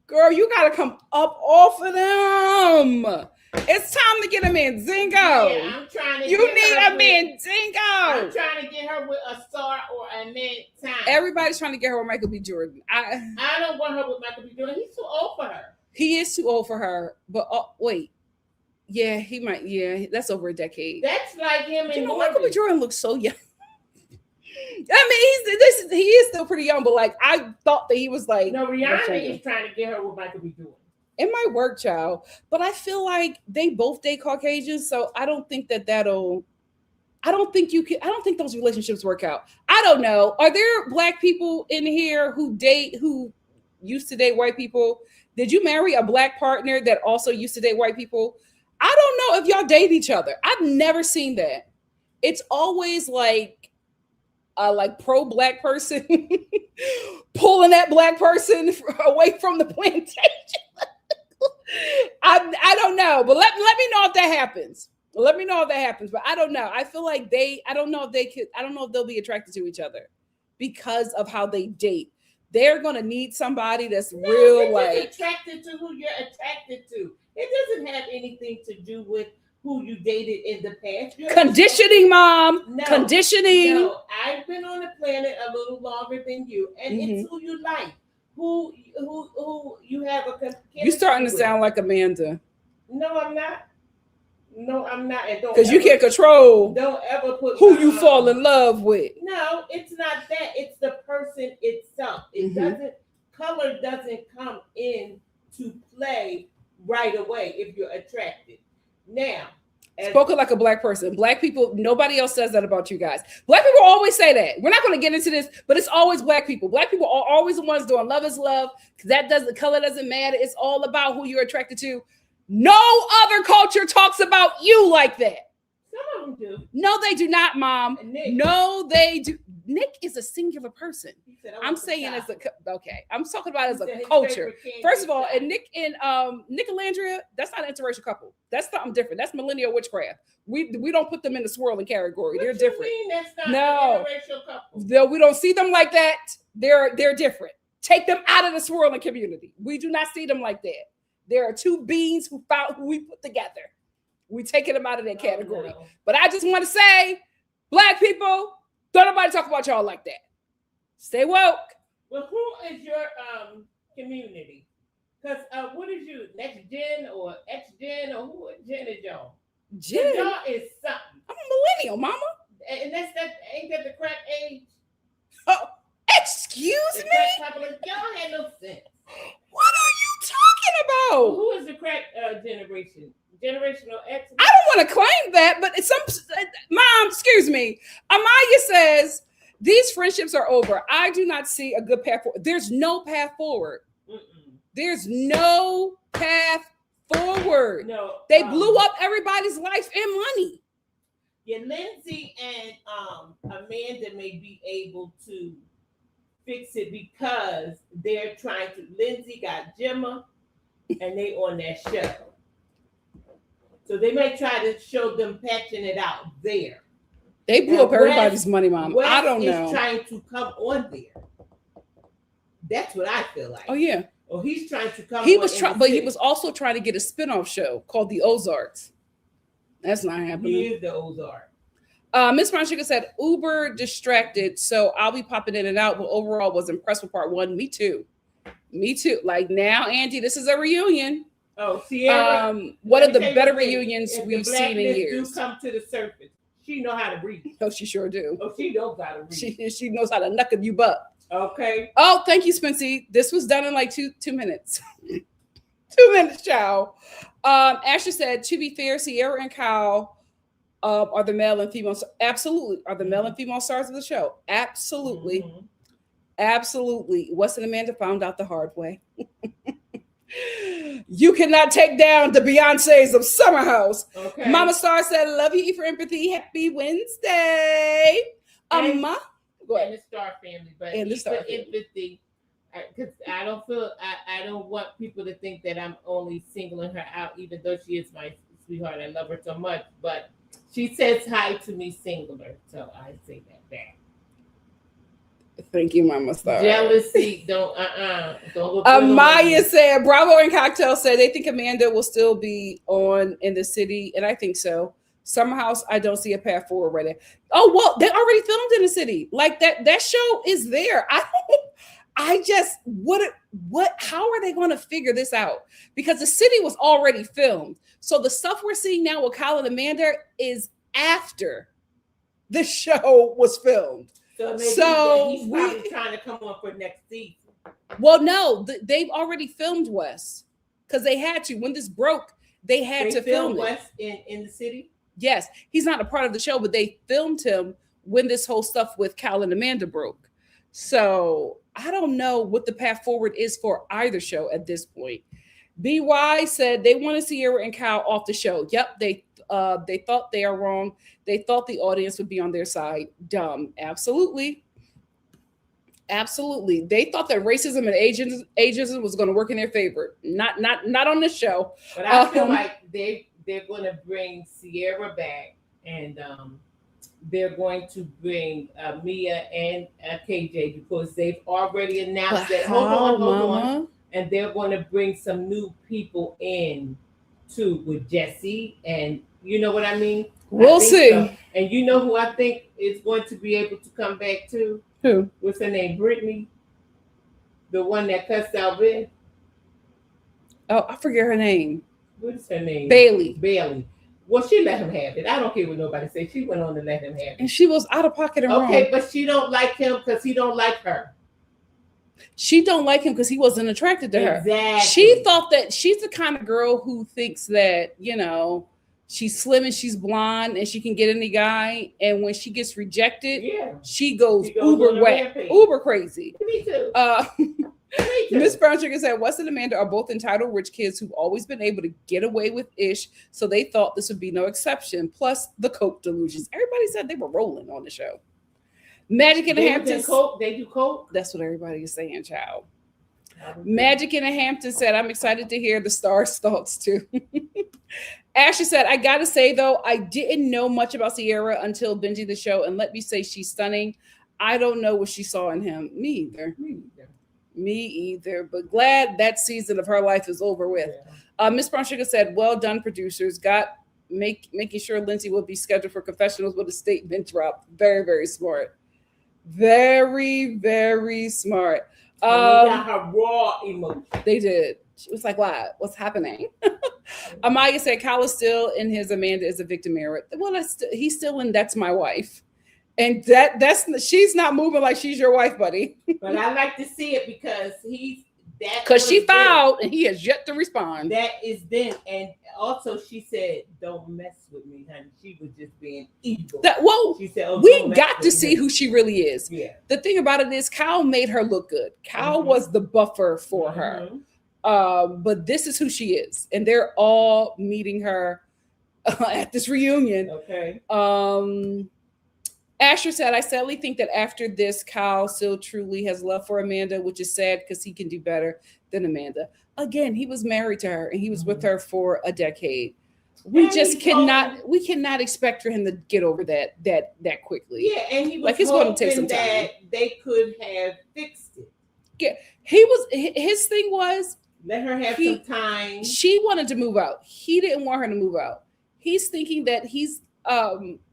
Girl, you got to come up off of them. It's time to get a Mandingo. Yeah, I'm trying to. You need a Mandingo. I'm trying to get her with a Star or a Mint Time. Everybody's trying to get her with Michael B. Jordan. I don't want her with Michael B. Jordan. He's too old for her. He is too old for her. But wait. Yeah, he might. Yeah, that's over a decade. That's like him and Michael B. Jordan looks so young. I mean, he is still pretty young, but like I thought that he was like. No, Rihanna is trying to get her with Michael B. Jordan. It might work, child, but I feel like they both date Caucasians, so I don't think that'll. I don't think those relationships work out. I don't know. Are there Black people in here who used to date white people? Did you marry a Black partner that also used to date white people? I don't know if y'all date each other. I've never seen that. It's always like pro-Black person pulling that Black person away from the plantation. I don't know, but let me know if that happens. Let me know if that happens, but I don't know. I feel like I don't know if they'll be attracted to each other because of how they date. They're gonna need somebody that's real like attracted to who you're attracted to. It doesn't have anything to do with who you dated in the past. Conditioning, Mom. No, conditioning. No, I've been on the planet a little longer than you, and it's who you like. Who you have a. You're starting to sound like Amanda. No, I'm not. Because you can't control. Don't ever put who you fall in love with. No, it's not that. It's the person itself. Color doesn't come in to play right away if you're attracted. Now, spoken like a Black person. Black people, nobody else says that about you guys. Black people always say that. We're not going to get into this, but it's always Black people. Black people are always the ones doing love is love. Because the color doesn't matter. It's all about who you're attracted to. No other culture talks about you like that. Some of them do. No, they do not, Mom. No, they do. Nick is a singular person. I'm saying I'm talking about as a culture. First of all, and Nick and Nicolandria, that's not an interracial couple. That's something different. That's millennial witchcraft. We don't put them in the swirling category. They're different. That's not an interracial couple. No, we don't see them like that. They're different. Take them out of the swirling community. We do not see them like that. There are two beings who we put together. We taking them out of that category. No. But I just want to say, Black people, don't nobody talk about y'all like that. Stay woke. Well, who is your community? Because what is you? Next gen or X gen or who gen is y'all? Gen? Y'all is something. I'm a millennial, Mama. and that's that. Ain't that the crack age? Oh, excuse The me? crack population. Y'all had no sense. What are you talking about? Who is the crack generation? Generational X? I don't want to claim that, but it's some mom, excuse me. Amaya says these friendships are over. I do not see a good path forward. There's no path forward. There's no path forward. No. They blew up everybody's life and money. Yeah, Lindsay and Amanda may be able to fix it because they're trying to. Lindsay got Gemma, and they on that show. So they may try to show them patching it out there. They blew up everybody's money, Mom. Wes I don't know. He's trying to come on there. That's what I feel like. Oh yeah. Oh, he's trying to come. He was trying, but he was also trying to get a spinoff show called The Ozarks. That's not happening. He is the Ozark. Miss Brown Sugar said, Uber distracted, so I'll be popping in and out, but overall was impressed with part one. Me too. Like now, Angie, this is a reunion. Oh, Sierra. One of the better reunions we've seen in years. Do come to the surface. She know how to read. Oh, she sure do. Oh, she knows how to read. She knows how to knuckle you up. Okay. Oh, thank you, Spency. This was done in like two minutes. 2 minutes, child. Ashley said, to be fair, Sierra and Kyle are the male and female. Absolutely. Are the male and female stars of the show. Absolutely. Mm-hmm. Absolutely. Wes and Amanda found out the hard way. You cannot take down the Beyoncés of Summer House. Okay. Mama Star said, love you, E for empathy. Happy Wednesday. And the Star family, but and the Star empathy, because I don't feel I don't want people to think that I'm only singling her out, even though she is my sweetheart. I love her so much, but she says hi to me singular, so I say that back. Thank you, Mama Star. Jealousy, don't look. Maya said, Bravo and Cocktail said they think Amanda will still be on in the city, and I think so. Summer House, I don't see a path forward right there. Oh, well, they already filmed in the city. Like that show is there. How are they going to figure this out? Because the city was already filmed. So the stuff we're seeing now with Kyle and Amanda is after the show was filmed. So he's probably trying to come on for next season. Well, no, they've already filmed Wes because they had to. When this broke, they had to film Wes in the city. Yes, he's not a part of the show, but they filmed him when this whole stuff with Cal and Amanda broke. So I don't know what the path forward is for either show at this point. BY said they want to see Sierra and Cal off the show. Yep, they thought they are wrong. They thought the audience would be on their side. Dumb. Absolutely. Absolutely. They thought that racism and ageism was going to work in their favor. Not on this show. But I feel like they're going to bring Sierra back, and they're going to bring Mia and KJ because they've already announced that. Hold on. And they're going to bring some new people in too with Jesse, and you know what I mean? We'll see. So. And you know who I think is going to be able to come back too? Who? What's her name? Brittany, the one that cussed out Ben. Oh, I forget her name. What is her name? Bailey. Well, she let him have it. I don't care what nobody says. She went on to let him have it. And she was out of pocket and wrong. Okay, but she don't like him because he don't like her. She don't like him because he wasn't attracted to her. Exactly. She thought that she's the kind of girl who thinks that, she's slim and she's blonde and she can get any guy. And when she gets rejected, she goes uber crazy. Me too. Miss Brown Sugar said, Wes and Amanda are both entitled rich kids who've always been able to get away with ish. So they thought this would be no exception. Plus the coke delusions. Everybody said they were rolling on the show. Magic in the Hamptons. They do coke. That's what everybody is saying, child. Magic in the Hamptons said, I'm excited to hear the Star's thoughts too. Ashley said, I gotta say though, I didn't know much about Sierra until binging the show, and let me say she's stunning. I don't know what she saw in him. Me either. But glad that season of her life is over with. Yeah. Miss Brown Sugar said, well done, producers. Making sure Lindsay will be scheduled for confessionals with a statement drop. Very, very smart. Very, very smart. They got her raw emotion. They did. She was like, "What? What's happening?" Amaya said, "Kyle is still in his Amanda is a victim era." Well, he's still in That's My Wife. And she's not moving like she's your wife, buddy. But I like to see it because she filed and he has yet to respond. That is then, and also she said, "Don't mess with me, honey." She was just being evil. She said, "We got to see who she really is." Yeah. The thing about it is, Kyle made her look good. Kyle was the buffer for her. But this is who she is, and they're all meeting her at this reunion. Okay. Asher said, I sadly think that after this, Kyle still truly has love for Amanda, which is sad because he can do better than Amanda. Again, he was married to her and he was with her for a decade. We just cannot expect for him to get over that quickly. Yeah, and he was it's hoping take some time. That they could have fixed it. Yeah, his thing was let her have some time. She wanted to move out. He didn't want her to move out. He's thinking that he's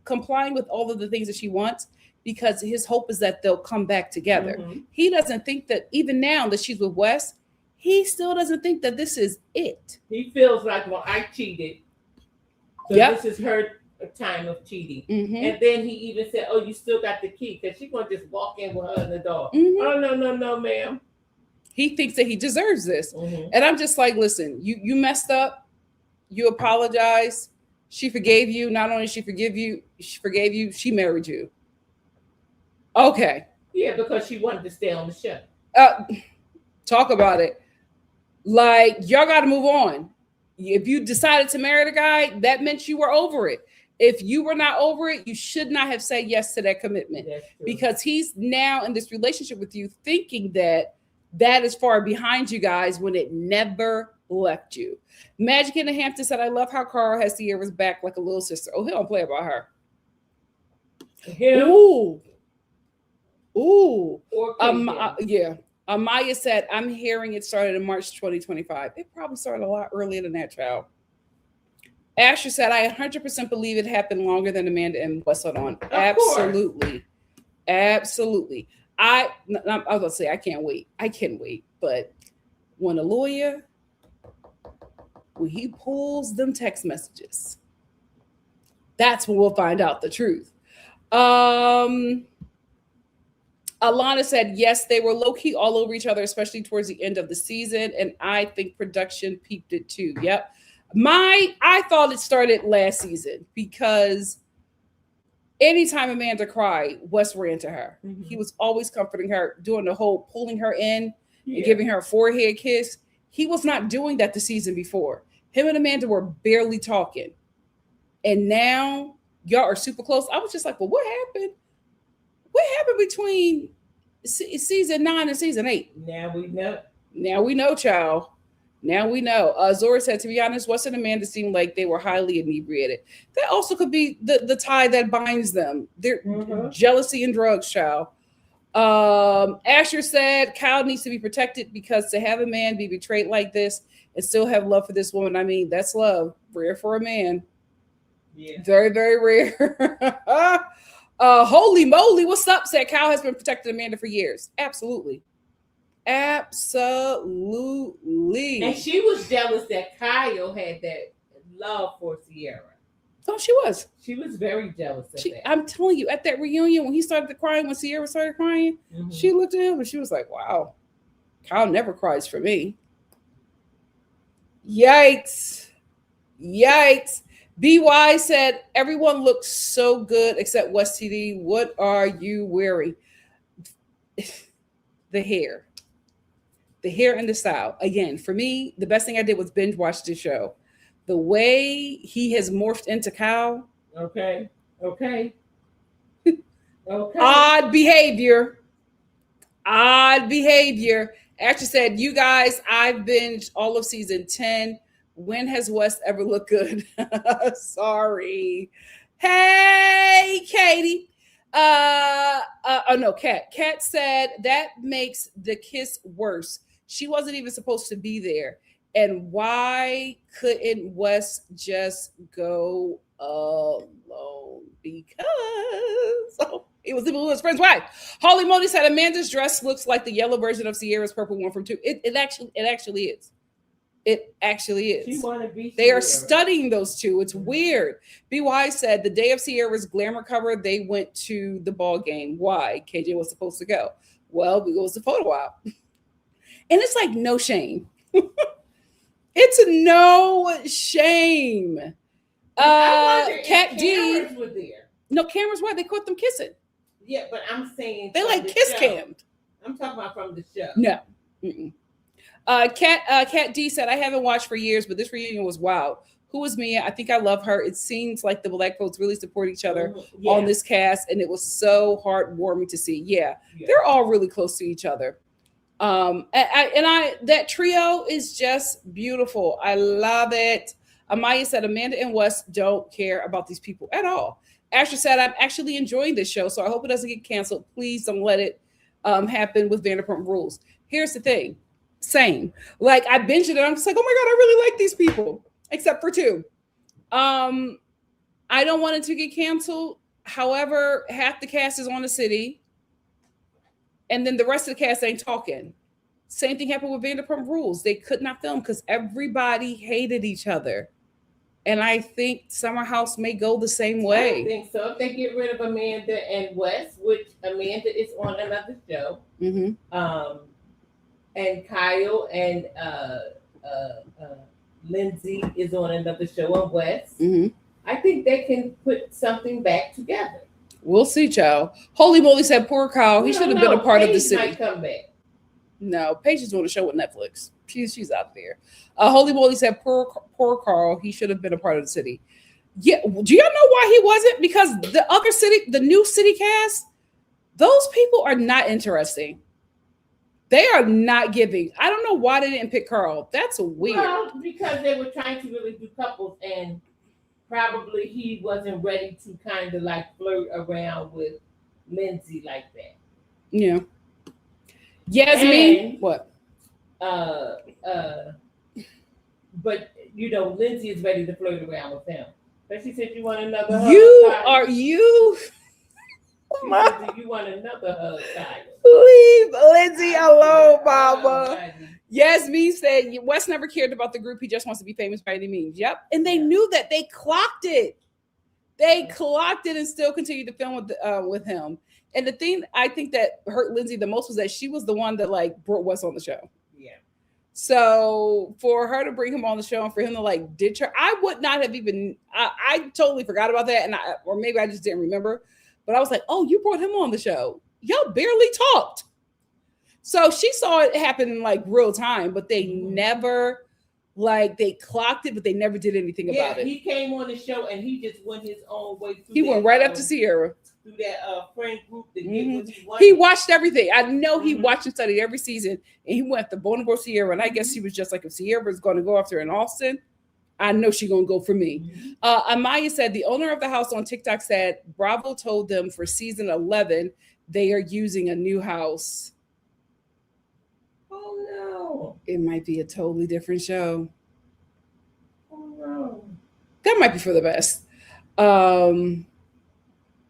complying with all of the things that she wants because his hope is that they'll come back together. He doesn't think that even now that she's with Wes, he still doesn't think that this is it. He feels like, well, I cheated. So this is her time of cheating. And then he even said, oh, you still got the key because she's going to just walk in with her in the door. Oh, no, ma'am. He thinks that he deserves this. And I'm just like, listen, you messed up. You apologize. She forgave you. Not only she forgave you, she married you. Okay. Yeah, because she wanted to stay on the show. Talk about it. Like, y'all got to move on. If you decided to marry the guy, that meant you were over it. If you were not over it, you should not have said yes to that commitment. Because he's now in this relationship with you thinking that is far behind you guys when it never left you. Magic in the Hampton said, I love how Carl has Sierra's back like a little sister. Oh, he don't play about her. Him? Ooh. Yeah. Amaya said, I'm hearing it started in March 2025. It probably started a lot earlier than that, child. Asher said, I 100% believe it happened longer than Amanda and Wes went on. Absolutely. Absolutely. I was going to say, I can't wait. I can wait. But when a lawyer, when he pulls them text messages, that's when we'll find out the truth. Alana said, yes, they were low-key all over each other, especially towards the end of the season. And I think production peeped it too. Yep. I thought it started last season because anytime Amanda cried, Wes ran to her. He was always comforting her, doing the whole pulling her in and giving her a forehead kiss. He was not doing that the season before. Him and Amanda were barely talking. And now y'all are super close. I was just like, well, what happened? What happened between season 9 and season 8? Now we know. Now we know, child. Now we know. Zora said, to be honest, Wes and Amanda seemed like they were highly inebriated. That also could be the tie that binds them. They're jealousy and drugs, child. Asher said, Kyle needs to be protected because to have a man be betrayed like this and still have love for this woman, I mean, that's love. Rare for a man. Yeah. Very, very rare. Holy moly, what's up? Said Kyle has been protecting Amanda for years. Absolutely. Absolutely. And she was jealous that Kyle had that love for Sierra. Oh, she was. She was very jealous of that. I'm telling you, at that reunion, when he started crying, when Sierra started crying, she looked at him and she was like, wow, Kyle never cries for me. Yikes. Yikes. BY said, everyone looks so good except West TD. What are you wearing? The hair and the style. Again, for me, the best thing I did was binge watch the show. The way he has morphed into Kyle. Okay. Odd behavior. Actually said, you guys, I've binged all of season 10. When has Wes ever looked good? Sorry. Hey, Katie. Kat. Kat said that makes the kiss worse. She wasn't even supposed to be there. And why couldn't Wes just go alone? Because it was even his friend's wife. Holly Modi said Amanda's dress looks like the yellow version of Sierra's purple one from 2. It actually is. It actually She is. want to be. They are Sierra. studying those two. It's weird. BY said the day of Sierra's glamour cover, they went to the ball game. Why? KJ was supposed to go. Well, it was the photo op. And it's like no shame. It's no shame. I wonder Cat if D. cameras were there. No cameras were. They caught them kissing. Yeah, but I'm saying They from like the kiss show. cammed. I'm talking about from the show. No. Cat D said, I haven't watched for years, but this reunion was wild. Who is Mia? I think I love her. It seems like the black folks really support each other Yeah. on this cast, and it was so heartwarming to see. Yeah. Yeah. They're all really close to each other. That trio is just beautiful. I love it. Amaya said Amanda and Wes don't care about these people at all. Asher said, I'm actually enjoying this show, so I hope it doesn't get canceled. Please don't let it happen with Vanderpump Rules. Here's the thing. Same. Like I binged it and I'm just like, oh my God, I really like these people. Except for two. I don't want it to get canceled. However, half the cast is on the city. And then the rest of the cast ain't talking. Same thing happened with Vanderpump Rules. They could not film because everybody hated each other. And I think Summer House may go the same way. I think so. If they get rid of Amanda and Wes, which Amanda is on another show, and Kyle and Lindsay is on another show on Wes, I think they can put something back together. We'll see, child. Holy moly said, poor Kyle. He should have been a part of the city. Might come back. No, Paige is doing a show with Netflix. She's out there. Holy moly said, poor Carl. He should have been a part of the city. Yeah. Do y'all know why he wasn't? Because the other city, the new city cast, those people are not interesting. They are not giving. I don't know why they didn't pick Carl. That's weird. Well, because they were trying to really do couples, and probably he wasn't ready to kind of like flirt around with Lindsay like that. Yeah. Yasmin. What? But you know, Lindsay is ready to flirt around with him. But she said, "You want another hug?" You said, "Do you want another hug, Kyle?" Leave Lindsay alone, Mama. Yasmin said, Wes never cared about the group. He just wants to be famous by any means. Yep. And they knew that. They clocked it. They clocked it and still continued to film with him. And the thing I think that hurt Lindsay the most was that she was the one that like brought Wes on the show. Yeah. So for her to bring him on the show and for him to like ditch her, I would not have even. I totally forgot about that, or maybe I just didn't remember. But I was like, oh, you brought him on the show. Y'all barely talked. So she saw it happen in like real time, but they never, like, they clocked it, but they never did anything about it. He came on the show and he just went his own way. He went right up to Sierra. Through that friend group to get what he wanted. He watched everything. I know he watched and studied every season, and he went to vulnerable Sierra. And I guess he was just like, if Sierra is going to go after in Austin, I know she's going to go for me. Amaya said, the owner of the house on TikTok said, Bravo told them for season 11, they are using a new house. Oh, no. It might be a totally different show. Oh, no. That might be for the best. There's a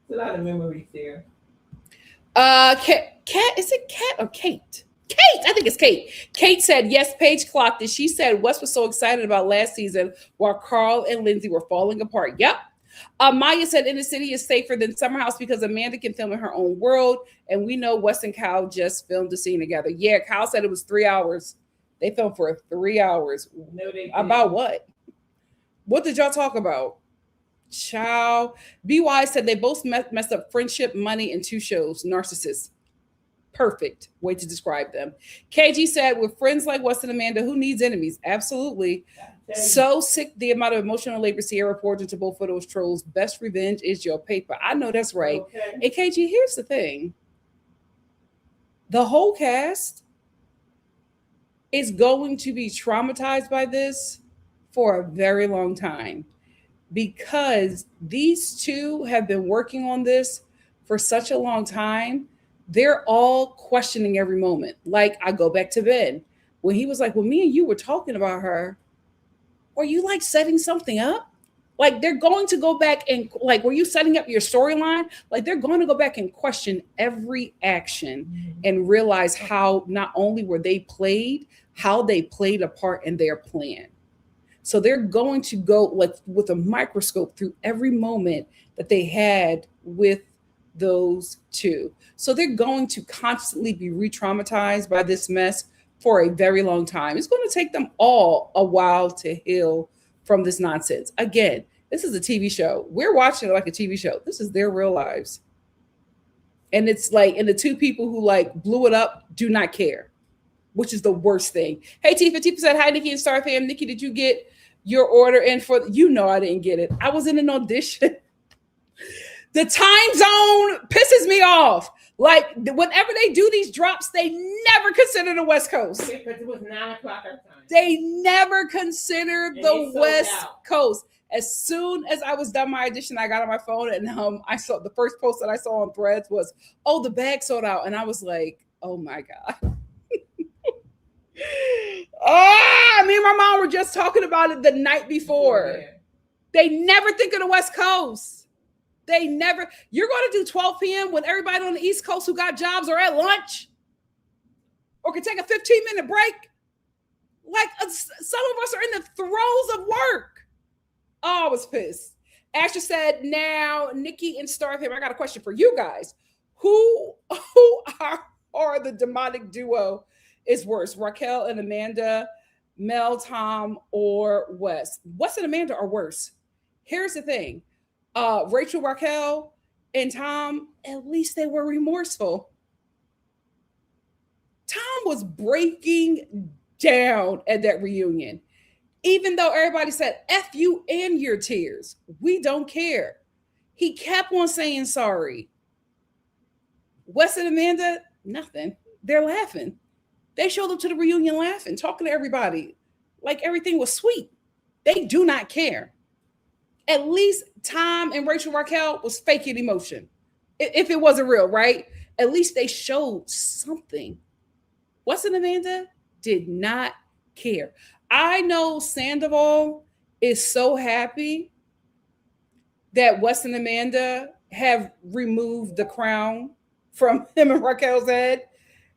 lot of memories there. Kat, is it Kat or Kate? Kate, I think it's Kate. Kate said, yes, Paige clocked it. She said Wes was so excited about last season while Carl and Lindsay were falling apart. Yep. Maya said, in the city is safer than Summer House because Amanda can film in her own world. And we know Wes and Kyle just filmed a scene together. Yeah, Kyle said it was 3 hours. They filmed for 3 hours. No, they didn't. About what? What did y'all talk about? Child. BY said they both messed up friendship, money, and 2 shows. Narcissists. Perfect way to describe them. KG said, with friends like Wes and Amanda, who needs enemies? Absolutely. So sick the amount of emotional labor Sierra poured into both of those trolls. Best revenge is your paper. I know that's right. Okay. And KG, here's the thing. The whole cast is going to be traumatized by this for a very long time because these two have been working on this for such a long time. They're all questioning every moment. Like, I go back to Ben when he was like, well, me and you were talking about her. Are you like setting something up? Like they're going to go back and like, were you setting up your storyline? Like they're going to go back and question every action and realize how not only were they played, how they played a part in their plan. So they're going to go like with a microscope through every moment that they had with those two. So they're going to constantly be re-traumatized by this mess for a very long time. It's going to take them all a while to heal from this nonsense. Again, this is a TV show. We're watching it like a TV show. This is their real lives. And it's like, and the two people who like blew it up do not care, which is the worst thing. Hey, T, 50%. Hi, Nikki and Star fam. Nikki, did you get your order in for, you know, I didn't get it. I was in an audition. The time zone pisses me off. Like whenever they do these drops, they never consider the West Coast. Because it was 9 o'clock our time. They never consider the West Coast. As soon as I was done my audition, I got on my phone and I saw the first post that I saw on Threads was, "Oh, the bag sold out," and I was like, "Oh my god." Me and my mom were just talking about it the night before. They never think of the West Coast. They never. You're going to do 12 p.m. when everybody on the East Coast who got jobs are at lunch or can take a 15-minute break. Like some of us are in the throes of work. Oh, I was pissed. Asher said, "Now, Nikki and Star fam, I got a question for you guys. Who are the demonic duo is worse? Raquel and Amanda, Mel, Tom, or Wes? Wes and Amanda are worse. Here's the thing. Rachel, Raquel, and Tom, at least they were remorseful. Tom was breaking down at that reunion. Even though everybody said, F you and your tears, we don't care. He kept on saying sorry. Wes and Amanda, nothing. They're laughing. They showed up to the reunion laughing, talking to everybody like everything was sweet. They do not care. At least Tom and Rachel Raquel was faking emotion. If it wasn't real, right? At least they showed something. Wes and Amanda did not care. I know Sandoval is so happy that Wes and Amanda have removed the crown from him and Raquel's head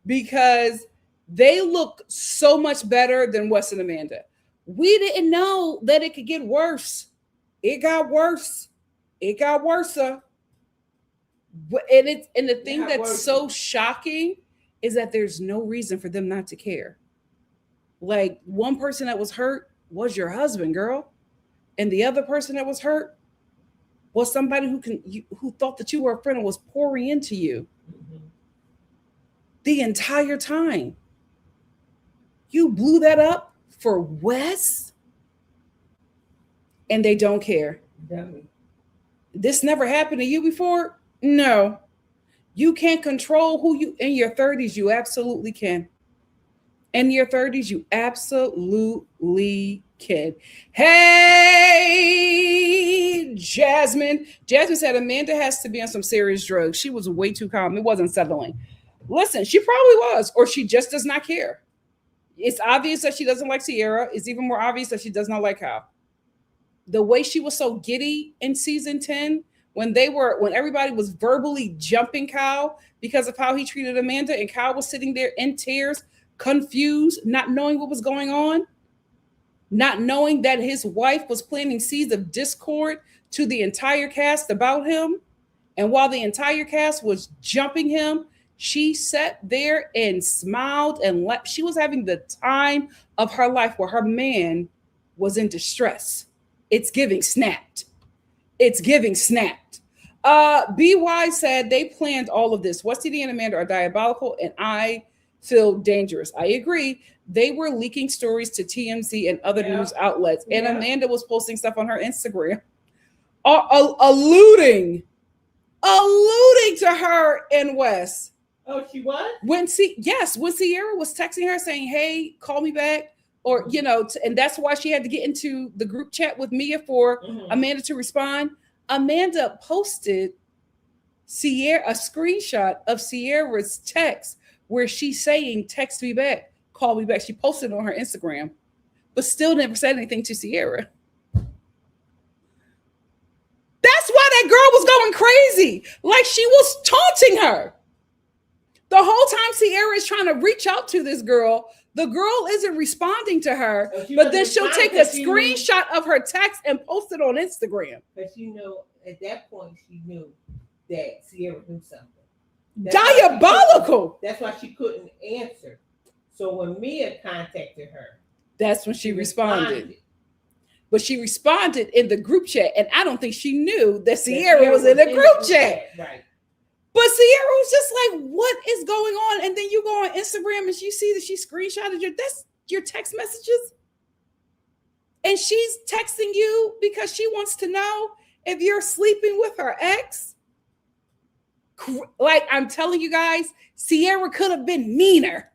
because they look so much better than Wes and Amanda. We didn't know that it could get worse. It got worse. It got worse. And the thing that's so shocking is that there's no reason for them not to care. Like one person that was hurt was your husband, girl, and the other person that was hurt was somebody who thought that you were a friend and was pouring into you the entire time. You blew that up for Wes, and they don't care. This never happened to you before? No. You can't control who you in your 30s. You absolutely can. In your 30s, you absolutely can. Hey, Jasmine. Jasmine said Amanda has to be on some serious drugs. She was way too calm. It wasn't settling. Listen, she probably was, or she just does not care. It's obvious that she doesn't like Sierra. It's even more obvious that she does not like Kyle. The way she was so giddy in season 10, when everybody was verbally jumping Kyle because of how he treated Amanda, and Kyle was sitting there in tears, confused, not knowing what was going on, not knowing that his wife was planting seeds of discord to the entire cast about him. And while the entire cast was jumping him, she sat there and smiled and she was having the time of her life where her man was in distress. It's giving snapped. It's giving snapped. BY said they planned all of this. Wes and Amanda are diabolical, and I feel dangerous. I agree. They were leaking stories to TMZ and other news outlets, and Amanda was posting stuff on her Instagram, alluding to her and Wes. Oh, she was? When Sierra was texting her saying, "Hey, call me back," or and that's why she had to get into the group chat with Mia for Amanda to respond. Amanda posted a screenshot of Sierra's text where she's saying, "Text me back, call me back." She posted it on her Instagram, but still never said anything to Sierra. girl was going crazy. Like she was taunting her. The whole time Sierra is trying to reach out to this girl, the girl isn't responding to her, but then she'll take a screenshot of her text and post it on Instagram. But at that point, she knew that Sierra knew something. Diabolical. That's why she couldn't answer. So when Mia contacted her, that's when she responded. But she responded in the group chat, and I don't think she knew that Sierra was in the group chat. Right. But Sierra was just like, what is going on? And then you go on Instagram and you see that she screenshotted your text messages. And she's texting you because she wants to know if you're sleeping with her ex. Like, I'm telling you guys, Sierra could have been meaner.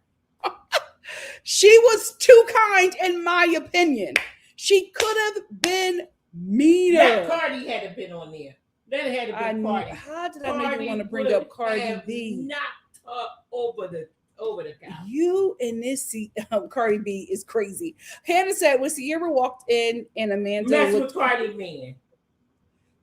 She was too kind, in my opinion. She could have been meaner. That Cardi had to been on there. That had to be Cardi. How did I make you want to bring up Cardi B? Knocked her over the couch. You and this Cardi B is crazy. Hannah said when Sierra walked in and Amanda that's what Cardi mean.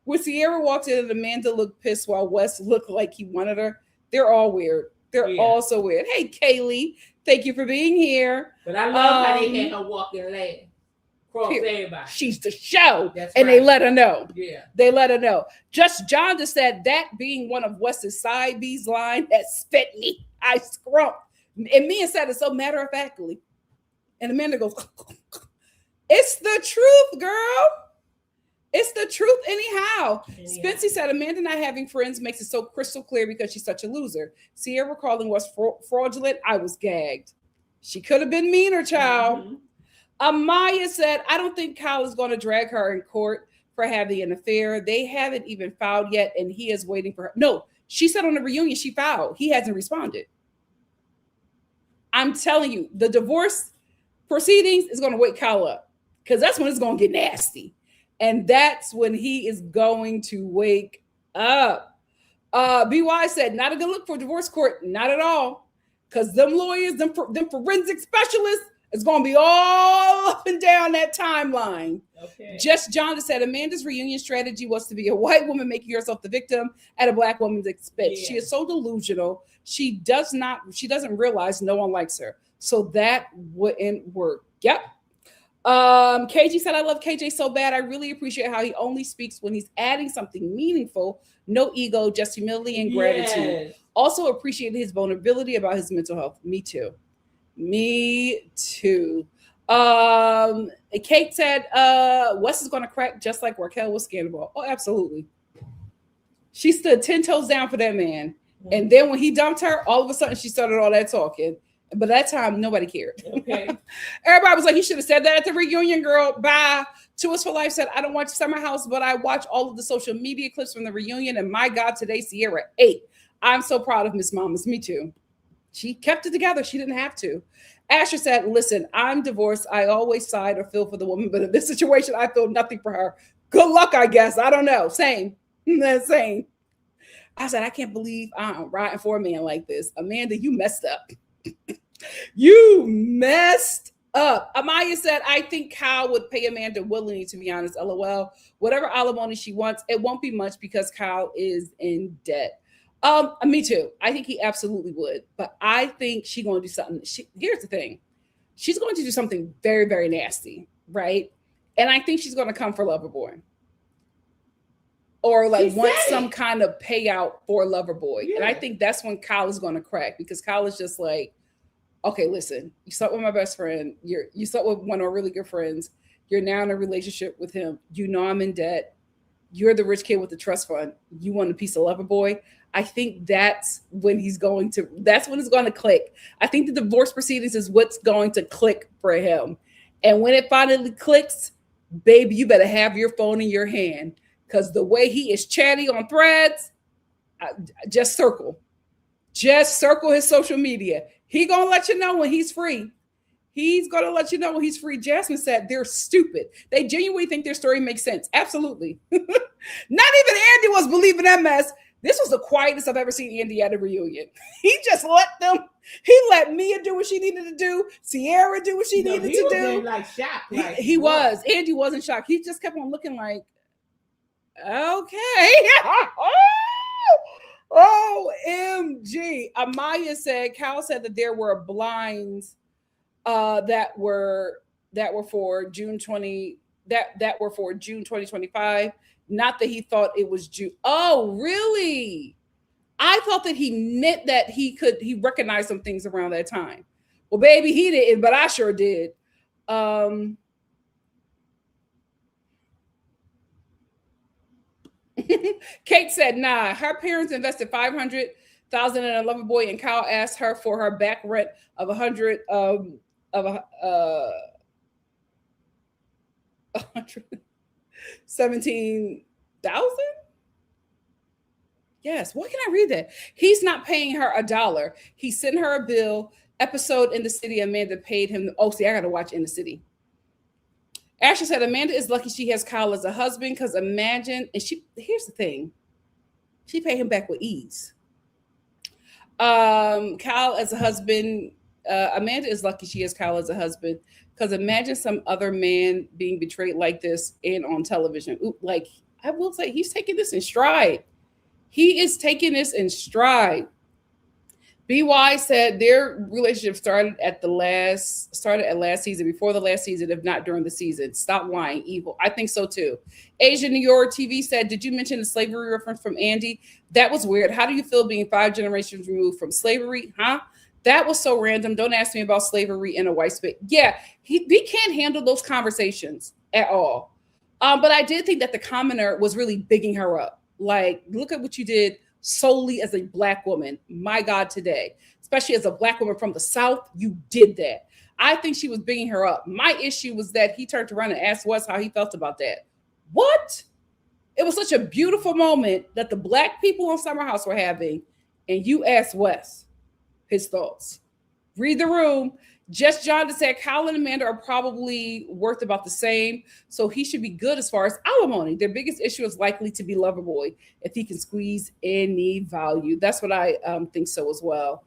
When Sierra walked in and Amanda looked pissed while Wes looked like he wanted her, they're all weird. They're all so weird. Hey, Kaylee, thank you for being here. But I love how they had her walking last. Cross everybody. She's the show. That's and right. They let her know. Yeah. They let her know. Just John just said that being one of Wes's side B's line that spit me. I scrumped. And Mia said it so matter-of-factly. And Amanda goes, it's the truth, girl. It's the truth anyhow. Spency said Amanda not having friends makes it so crystal clear because she's such a loser. Sierra calling was fraudulent. I was gagged. She could have been meaner, child. Mm-hmm. Amaya said, I don't think Kyle is going to drag her in court for having an affair. They haven't even filed yet, and he is waiting for her. No, she said on the reunion she filed. He hasn't responded. I'm telling you, the divorce proceedings is going to wake Kyle up because that's when it's going to get nasty. And that's when he is going to wake up. BY said, not a good look for divorce court. Not at all. Because them lawyers, them forensic specialists, it's going to be all up and down that timeline. Okay. Just John said Amanda's reunion strategy was to be a white woman making herself the victim at a black woman's expense. Yeah. She is so delusional. She doesn't realize no one likes her. So that wouldn't work. Yep. KG said, I love KJ so bad. I really appreciate how he only speaks when he's adding something meaningful. No ego, just humility and gratitude. Yes. Also appreciated his vulnerability about his mental health. Me too. Kate said, Wes is going to crack just like Raquel was scandal. Oh, absolutely. She stood 10 toes down for that man. Mm-hmm. And then when he dumped her, all of a sudden she started all that talking. But that time, nobody cared. Okay. Everybody was like, he should have said that at the reunion, girl. Bye. To Us for Life said, I don't watch Summer House, but I watch all of the social media clips from the reunion. And my God, today, Sierra ate. I'm so proud of Miss Mamas. Me too. She kept it together. She didn't have to. Asher said, listen, I'm divorced. I always side or feel for the woman, but in this situation, I feel nothing for her. Good luck, I guess. I don't know. Same. Same. I said, I can't believe I'm riding for a man like this. Amanda, you messed up. You messed up. Amaya said, I think Kyle would pay Amanda willingly, to be honest. LOL. Whatever alimony she wants, it won't be much because Kyle is in debt. Me too. I think he absolutely would. But I think she's going to do something. Here's the thing. She's going to do something very, very nasty, right? And I think she's going to come for Loverboy. Or like want some kind of payout for Loverboy. Yeah. And I think that's when Kyle is going to crack because Kyle is just like, okay, listen, you slept with my best friend. You slept with one of our really good friends. You're now in a relationship with him. You know I'm in debt. You're the rich kid with the trust fund. You want a piece of Loverboy. I think that's when it's going to click. I think the divorce proceedings is what's going to click for him. And when it finally clicks, baby, you better have your phone in your hand. Because the way he is chatty on Threads, just circle his social media. He going to let you know when he's free. He's going to let you know when he's free. Jasmine said they're stupid. They genuinely think their story makes sense. Absolutely. Not even Andy was believing that mess. This was the quietest I've ever seen Andy at a reunion. He just let Mia do what she needed to do. Sierra do what she needed to do. Like shocked. He was. Andy wasn't shocked. He just kept on looking like, Okay. OMG. Amaya said, Cal said that there were blinds that were for June 20 that were for June 2025. Not that he thought it was June. Oh, really? I thought that he meant that he recognized some things around that time. Well, baby, he didn't, but I sure did. Kate said, "Nah, her parents invested 500,000 in a lover boy, and Kyle asked her for her back rent of 100 of a 117,000." Yes. Why can I read that? He's not paying her $1. He sent her a bill. Episode in the city. Amanda paid him. Oh, see, I got to watch In the City. Ashley said Amanda is lucky she has Kyle as a husband because imagine, and here's the thing, she paid him back with ease. Kyle as a husband, Amanda is lucky she has Kyle as a husband because imagine some other man being betrayed like this and on television. Like I will say, he's taking this in stride. He is taking this in stride. BY said their relationship started at last season, before the last season, if not during the season. Stop lying, evil. I think so too. Asia New York TV said, did you mention the slavery reference from Andy? That was weird. How do you feel being 5 generations removed from slavery? Huh? That was so random. Don't ask me about slavery in a white space. Yeah, he can't handle those conversations at all. But I did think that the commenter was really bigging her up. Like, look at what you did solely as a Black woman. My God, today, especially as a Black woman from the South, you did that. I think she was bigging her up. My issue was that he turned around and asked Wes how he felt about that. What? It was such a beautiful moment that the Black people on Summer House were having, and you asked Wes his thoughts. Read the room. Just John said Kyle and Amanda are probably worth about the same, so he should be good as far as alimony. Their biggest issue is likely to be Loverboy if he can squeeze any value. That's what I think so as well.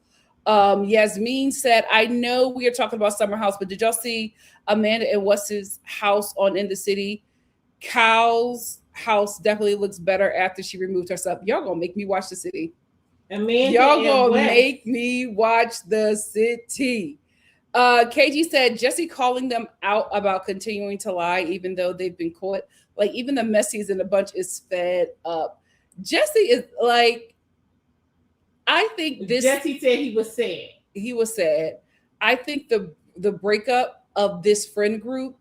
Yasmin said, I know we are talking about Summer House, but did y'all see Amanda and Wes's house on In the City? Kyle's house definitely looks better after she removed herself. Y'all gonna make me watch The City. Amanda, y'all gonna make me watch The City. KG said Jesse calling them out about continuing to lie, even though they've been caught. Like, even the Messies in the bunch is fed up. Jesse is like, I think this. Jesse said he was sad. He was sad. I think the breakup of this friend group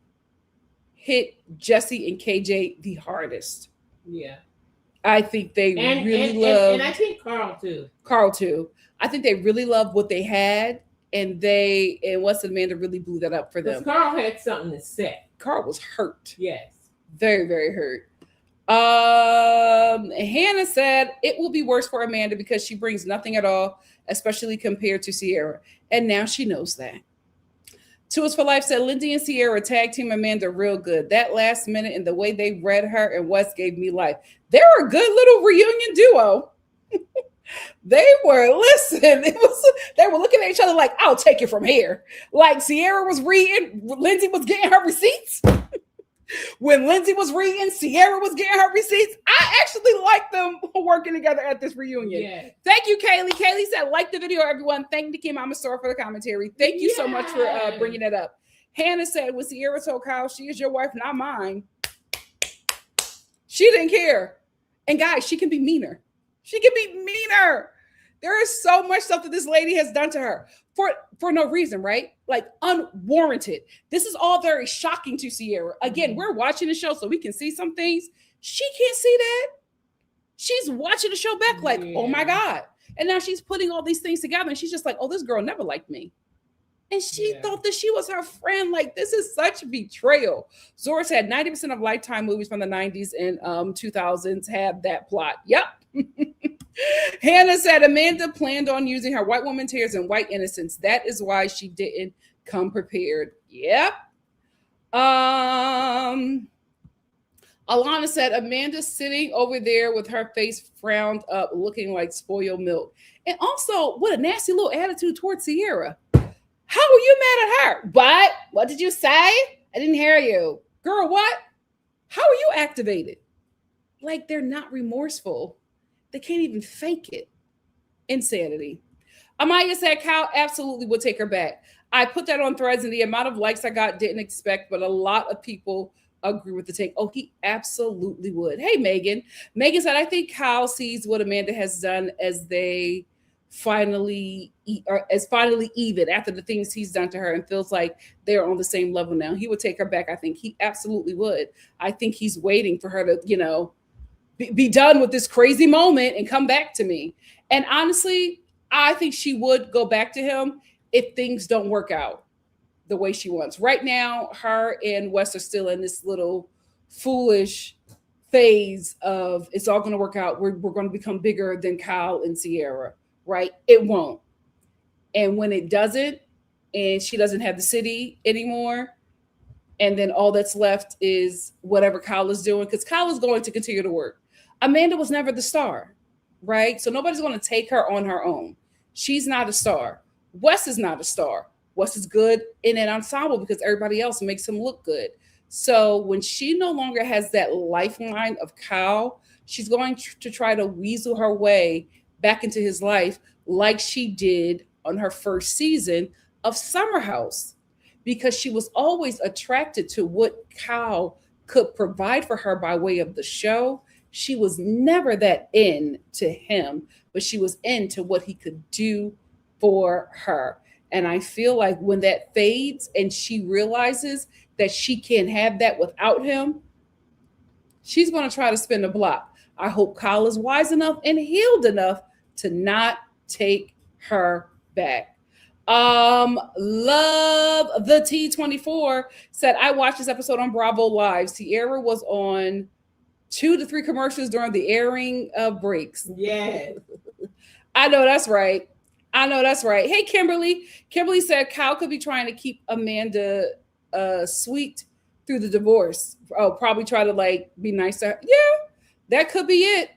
hit Jesse and KJ the hardest. Yeah. I think they really love. And I think Carl too. I think they really loved what they had. And Wes and Amanda really blew that up for them. Carl had something to say. Carl was hurt. Yes. Very, very hurt. Hannah said it will be worse for Amanda because she brings nothing at all, especially compared to Sierra. And now she knows that. Two is for Life said Lindy and Sierra tag team Amanda real good. That last minute and the way they read her and Wes gave me life. They were a good little reunion duo. They were looking at each other like, I'll take it from here. Like Sierra was reading, Lindsay was getting her receipts. When Lindsay was reading, Sierra was getting her receipts. I actually like them working together at this reunion. Yeah. Thank you, Kaylee. Kaylee said, like the video, everyone. Thank Nikki.Star for the commentary. Thank you so much for bringing that up. Hannah said, when Sierra told Kyle, she is your wife, not mine, she didn't care. And guys, she can be meaner. She can be meaner. There is so much stuff that this lady has done to her for no reason, right? Like unwarranted. This is all very shocking to Sierra. Again, we're watching the show so we can see some things. She can't see that. She's watching the show back like, oh my God. And now she's putting all these things together and she's just like, oh, this girl never liked me. And she thought that she was her friend. Like, this is such betrayal. Zora said 90% of Lifetime movies from the 90s and 2000s have that plot. Yep. Hannah said Amanda planned on using her white woman tears and white innocence. That is why she didn't come prepared. Yep. Alana said Amanda's sitting over there with her face frowned up, looking like spoiled milk. And also, what a nasty little attitude towards Sierra. How are you mad at her? What did you say? I didn't hear you. Girl, what? How are you activated? Like they're not remorseful. They can't even fake it. Insanity. Amaya said Kyle absolutely would take her back. I put that on Threads, and the amount of likes I got didn't expect, but a lot of people agree with the take. Oh, he absolutely would. Hey, Megan. Megan said, I think Kyle sees what Amanda has done as they finally even after the things he's done to her, and feels like they're on the same level now. He would take her back. I think he absolutely would. I think he's waiting for her to, be done with this crazy moment and come back to me. And honestly, I think she would go back to him if things don't work out the way she wants. Right now, her and Wes are still in this little foolish phase of it's all going to work out. We're going to become bigger than Kyle and Sierra, right? It won't. And when it doesn't, and she doesn't have the city anymore, and then all that's left is whatever Kyle is doing, because Kyle is going to continue to work. Amanda was never the star, right? So nobody's going to take her on her own. She's not a star. Wes is not a star. Wes is good in an ensemble because everybody else makes him look good. So when she no longer has that lifeline of Kyle, she's going to try to weasel her way back into his life like she did on her first season of Summer House, because she was always attracted to what Kyle could provide for her by way of the show. She was never that into him, but she was into what he could do for her. And I feel like when that fades and she realizes that she can't have that without him, she's going to try to spin the block. I hope Kyle is wise enough and healed enough to not take her back. Love the T24 said, I watched this episode on Bravo Live. Sierra was on 2 to 3 commercials during the airing of breaks. Yes. I know that's right. Hey, Kimberly. Kimberly said Kyle could be trying to keep Amanda sweet through the divorce. Oh, probably try to be nice to her. Yeah, that could be it.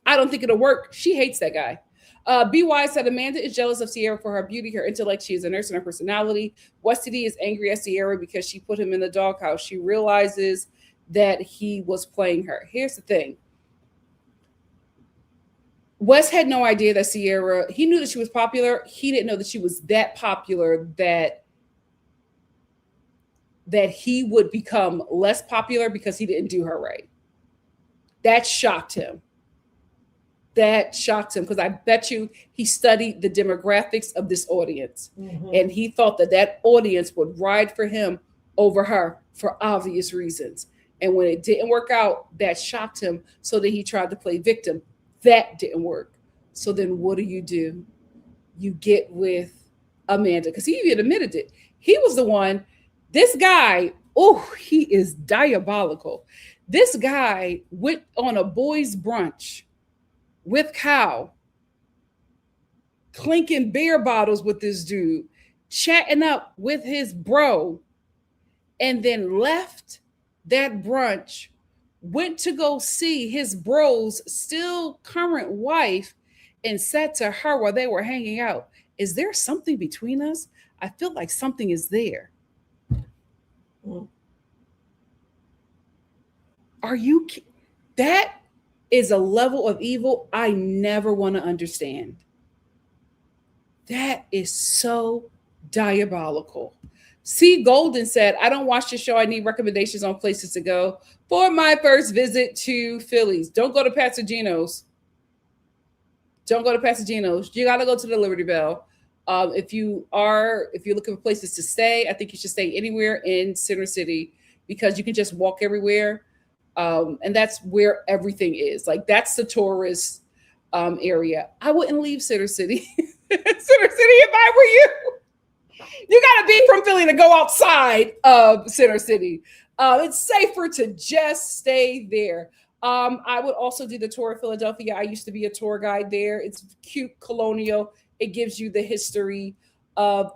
I don't think it'll work. She hates that guy. BY said Amanda is jealous of Sierra for her beauty, her intellect. She is a nurse and her personality. Westity is angry at Sierra because she put him in the doghouse. She realizes that he was playing her. Here's the thing. Wes had no idea that Sierra, he knew that she was popular. He didn't know that she was that popular that he would become less popular because he didn't do her right. That shocked him. Because I bet you he studied the demographics of this audience. Mm-hmm. And he thought that audience would ride for him over her for obvious reasons. And when it didn't work out, that shocked him, so that he tried to play victim. That didn't work. So then what do? You get with Amanda, because he even admitted it. He was the one. This guy, he is diabolical. This guy went on a boys' brunch with Kyle, clinking beer bottles with this dude, chatting up with his bro, and then left that brunch, went to go see his bro's still current wife, and said to her while they were hanging out, is there something between us? I feel like something is there. Are you? That is a level of evil I never want to understand. That is so diabolical. C. Golden said, I don't watch the show. I need recommendations on places to go for my first visit to Phillies. Don't go to Pasagenos. You got to go to the Liberty Bell. If you're looking for places to stay, I think you should stay anywhere in Center City, because you can just walk everywhere. And that's where everything is. That's the tourist area. I wouldn't leave Center City. Center City, if I were you. You got to be from Philly to go outside of Center City. It's safer to just stay there. I would also do the tour of Philadelphia. I used to be a tour guide there. It's cute, colonial. It gives you the history of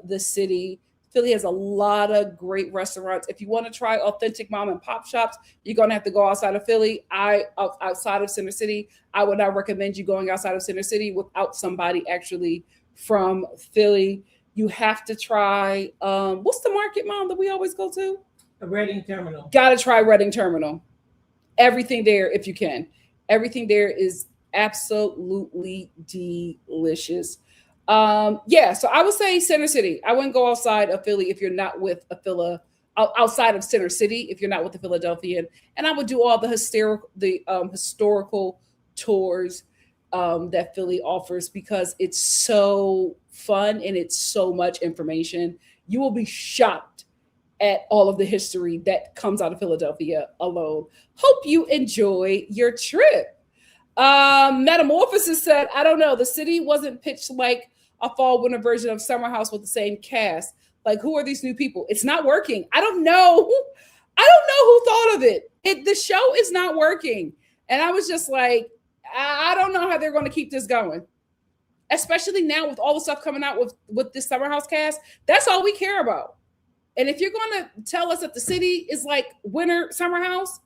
the city. Philly has a lot of great restaurants. If you want to try authentic mom and pop shops, you're going to have to go outside of Philly. Outside of Center City, I would not recommend you going outside of Center City without somebody actually from Philly. You have to try, what's the market, Mom, that we always go to? A Reading Terminal. Got to try Reading Terminal. Everything there, if you can. Everything there is absolutely delicious. Yeah, so I would say Center City. I wouldn't go outside of Philly if you're not with a outside of Center City if you're not with the Philadelphian. And I would do all the historical tours that Philly offers because it's so fun and it's so much information. You will be shocked at all of the history that comes out of Philadelphia alone. Hope you enjoy your trip. Metamorphosis said, I don't know, the city wasn't pitched like a fall winter version of Summer House with the same cast. Like, who are these new people? It's not working. I don't know. I don't know who thought of it. The show is not working. And I was just like, I don't know how they're going to keep this going. Especially now with all the stuff coming out with this Summer House cast. That's all we care about. And if you're going to tell us that the city is like winter Summer House,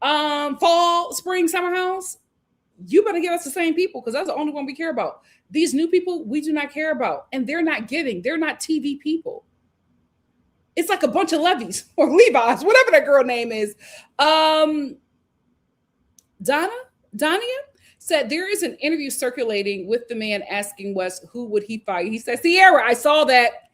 fall, spring Summer House, you better give us the same people because that's the only one we care about. These new people we do not care about, and they're not giving. They're not TV people. It's like a bunch of Levies or Levi's, whatever that girl name is. Donia said there is an interview circulating with the man asking Wes who would he fire. He said, Sierra, I saw that.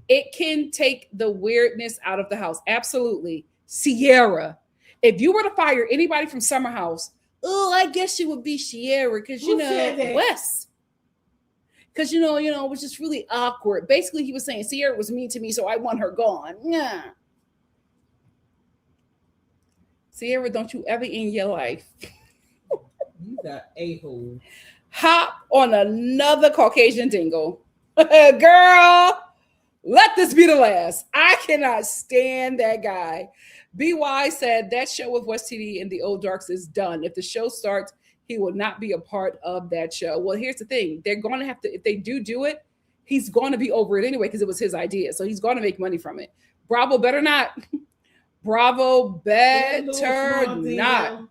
It can take the weirdness out of the house. Absolutely. Sierra, if you were to fire anybody from Summer House, I guess it would be Sierra because, Wes. Because, it was just really awkward. Basically, he was saying Sierra was mean to me, so I want her gone. Yeah. Sierra, don't you ever in your life. You got a-hole. Hop on another Caucasian dingle. Girl, let this be the last. I cannot stand that guy. BY said that show with West TD and the Old Darks is done. If the show starts, he will not be a part of that show. Well, here's the thing. They're going to have to, if they do it, he's going to be over it anyway because it was his idea. So he's going to make money from it. Bravo better not. Bravo better not.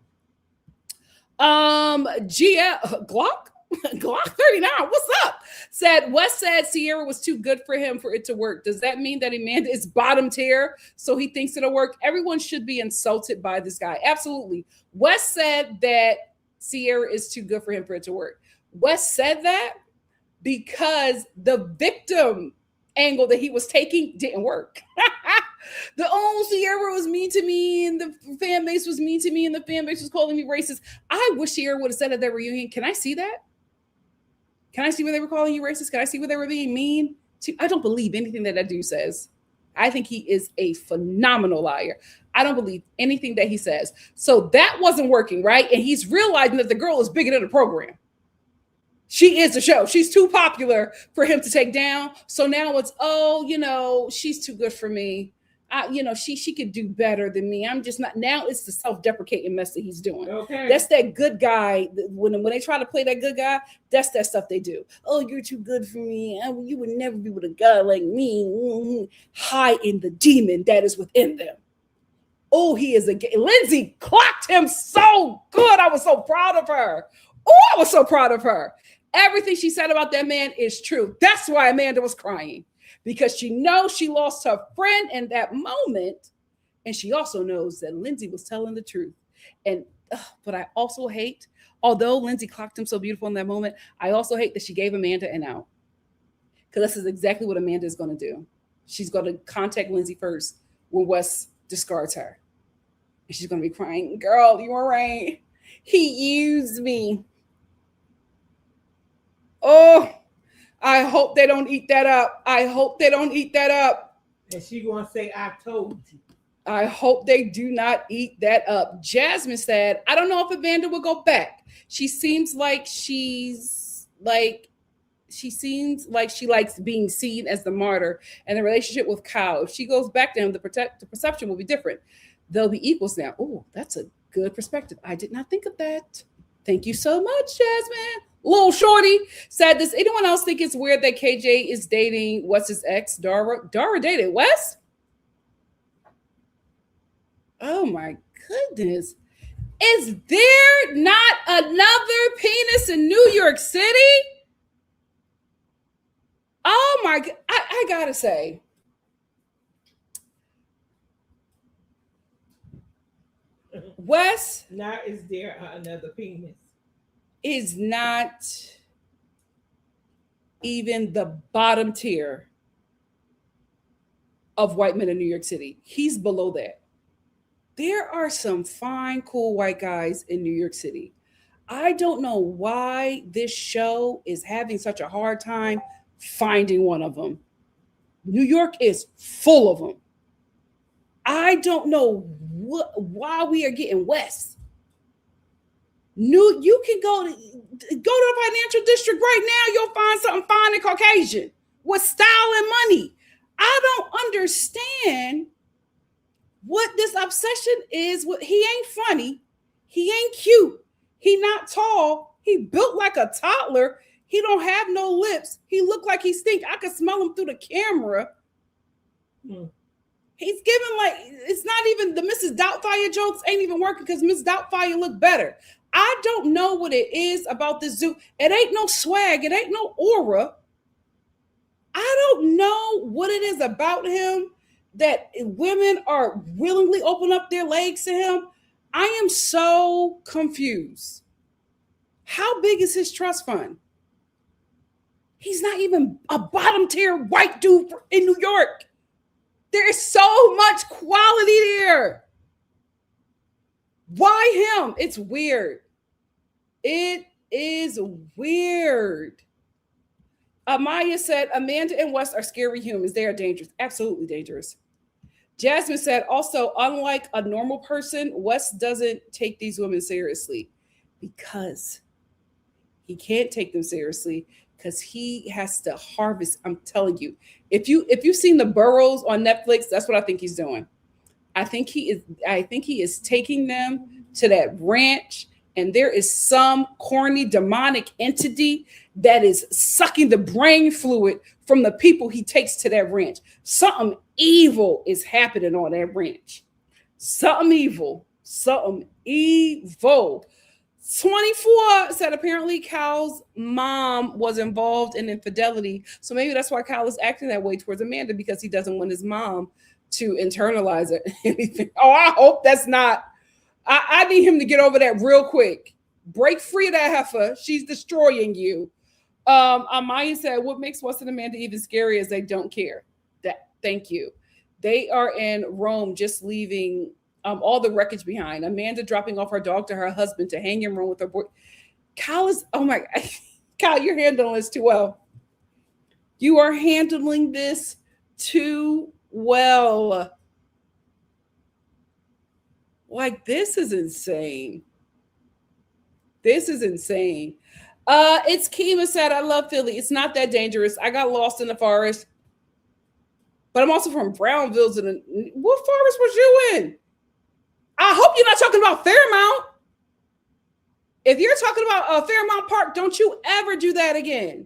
Glock 39, what's up? Said Wes said Sierra was too good for him for it to work. Does that mean that Amanda is bottom tier so he thinks it'll work? Everyone should be insulted by this guy. Absolutely. Wes said that Sierra is too good for him for it to work. Wes said that because the victim angle that he was taking didn't work. Sierra was mean to me and the fan base was mean to me and the fan base was calling me racist. I wish Sierra would have said at their reunion, can I see that? Can I see where they were calling you racist? Can I see where they were being mean? I don't believe anything that dude says. I think he is a phenomenal liar. I don't believe anything that he says. So that wasn't working, right? And he's realizing that the girl is bigger than the program. She is the show. She's too popular for him to take down. So now it's, she's too good for me. She could do better than me. I'm just not. Now it's the self-deprecating mess that he's doing. Okay. That's that good guy. When they try to play that good guy, that's that stuff they do. Oh, you're too good for me. You would never be with a guy like me. Hiding the demon that is within them. Oh, he is a gay. Lindsay clocked him so good. I was so proud of her. Oh, I was so proud of her. Everything she said about that man is true. That's why Amanda was crying. Because she knows she lost her friend in that moment. And she also knows that Lindsay was telling the truth. And but I also hate, although Lindsay clocked him so beautiful in that moment, I also hate that she gave Amanda an out. Because this is exactly what Amanda is going to do. She's going to contact Lindsay first when Wes discards her. And she's going to be crying, girl, you were right. He used me. Oh, I hope they don't eat that up. I hope they don't eat that up. And she going to say, I told you. I hope they do not eat that up. Jasmine said, I don't know if Amanda will go back. She seems like she likes being seen as the martyr and the relationship with Kyle. If she goes back to him, the perception will be different. They'll be equals now. Oh, that's a good perspective. I did not think of that. Thank you so much, Jasmine. Little Shorty said, does anyone else think it's weird that KJ is dating what's his ex, Dara? Dara dated Wes? Oh my goodness. Is there not another penis in New York City? Oh my God. I gotta say. Wes Now is there another penis? is not even the bottom tier of white men in New York City. He's below that. There are some fine, cool white guys in New York City. I don't know why this show is having such a hard time finding one of them. New York is full of them. I don't know why we are getting west. You can go to the financial district right now. You'll find something fine and Caucasian with style and money. I don't understand what this obsession is. He ain't funny. He ain't cute. He not tall. He built like a toddler. He don't have no lips. He look like he stink. I could smell him through the camera. He's giving like, it's not even the Mrs. Doubtfire jokes ain't even working because Mrs. Doubtfire look better. I don't know what it is about this dude. It ain't no swag. It ain't no aura. I don't know what it is about him that women are willingly open up their legs to him. I am so confused. How big is his trust fund? He's not even a bottom tier white dude in New York. There is so much quality there. Why him? It's weird. It is weird. Amaya said, Amanda and Wes are scary humans. They are dangerous. Absolutely dangerous. Jasmine said, also, unlike a normal person, Wes doesn't take these women seriously because he can't take them seriously because he has to harvest. I'm telling you, if you've seen The Burrows on Netflix, that's what I think he's doing. I think he is taking them to that ranch, and there is some corny demonic entity that is sucking the brain fluid from the people he takes to that ranch. Something evil is happening on that ranch. Something evil. 24 said apparently Cal's mom was involved in infidelity. So maybe that's why Cal is acting that way towards Amanda, because he doesn't want his mom to internalize it. Oh, I hope that's not. I need him to get over that real quick. Break free of that heifer. She's destroying you. Amaya said, what makes Wes and Amanda even scary is they don't care. Thank you. They are in Rome, just leaving all the wreckage behind. Amanda dropping off her dog to her husband to hang in Rome with her boy. Kyle is, oh my God. Kyle, you're handling this too well. You are handling this too well. Like, this is insane. This is insane. It's Kima said, I love Philly. It's not that dangerous. I got lost in the forest. But I'm also from Brownville. What forest was you in? I hope you're not talking about Fairmount. If you're talking about Fairmount Park, don't you ever do that again.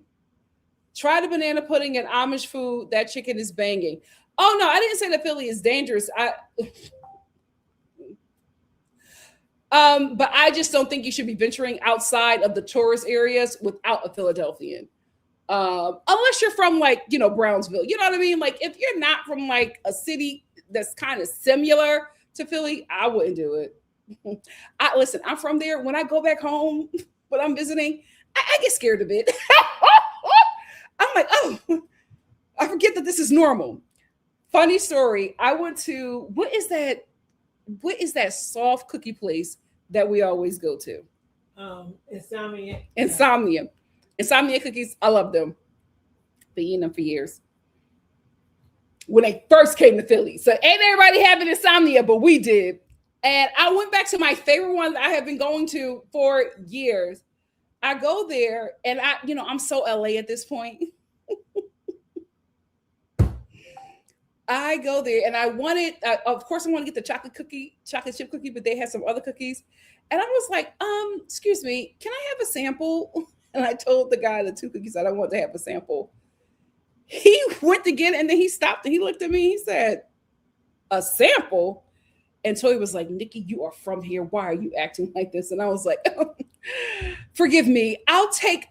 Try the banana pudding and Amish food. That chicken is banging. Oh, no, I didn't say that Philly is dangerous. But I just don't think you should be venturing outside of the tourist areas without a Philadelphian. Unless you're from Brownsville, you know what I mean? Like, if you're not from like a city that's kind of similar to Philly, I wouldn't do it. Listen, I'm from there. When I go back home, when I'm visiting, I get scared a bit. I'm like, oh, I forget that this is normal. Funny story. I went to, what is that soft cookie place that we always go to? Insomnia. Insomnia cookies. I love them. Been eating them for years. When they first came to Philly. So ain't everybody having insomnia, but we did. And I went back to my favorite one that I have been going to for years. I go there and I'm so LA at this point. I go there and of course I want to get the chocolate chip cookie, but they had some other cookies. And I was like, excuse me, can I have a sample? And I told the guy the 2 cookies that I want to have a sample. He went to get it and then he stopped and he looked at me. He said, a sample? And so he was like, Nikki, you are from here. Why are you acting like this? And I was like, forgive me. I'll take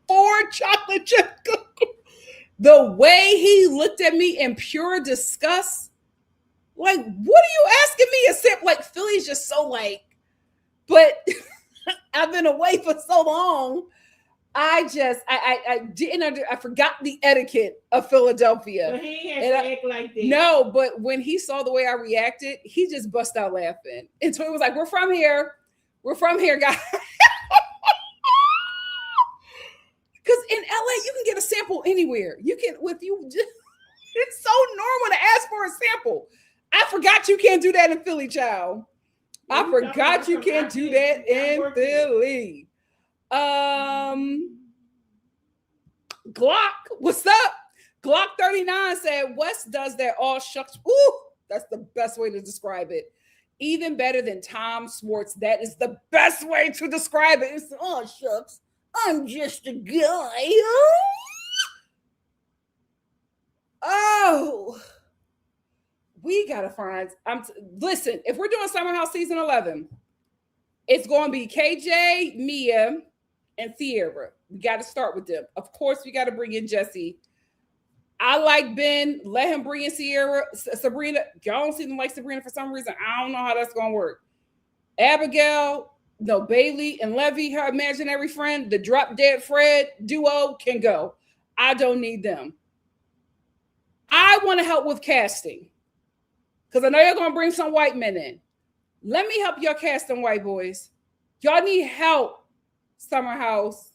4 chocolate chip cookies. The way he looked at me in pure disgust, Like, what are you asking me? Except like Philly's just so like, but I've been away for so long. I forgot the etiquette of Philadelphia. But he has to act like that. No, but when he saw the way I reacted, he just bust out laughing. And so it was like, we're from here, guys. Because in LA, you can get a sample anywhere. You can, it's so normal to ask for a sample. I forgot you can't do that in Philly, child. I forgot you can't do that in Philly. Glock, what's up? Glock 39 said West does that all shucks. Ooh, that's the best way to describe it. Even better than Tom Schwartz. That is the best way to describe it. It's oh shucks. I'm just a guy. Oh, we gotta find. Listen. If we're doing Summer House season 11, it's going to be KJ, Mia, and Sierra. We got to start with them. Of course, we got to bring in Jesse. I like Ben. Let him bring in Sierra, Sabrina. Y'all don't seem like Sabrina for some reason. I don't know how that's going to work. Abigail. No, Bailey and Levy, her imaginary friend, the drop dead Fred duo can go. I don't need them. I want to help with casting because I know you're going to bring some white men in. Let me help y'all cast them white boys. Y'all need help, Summer House.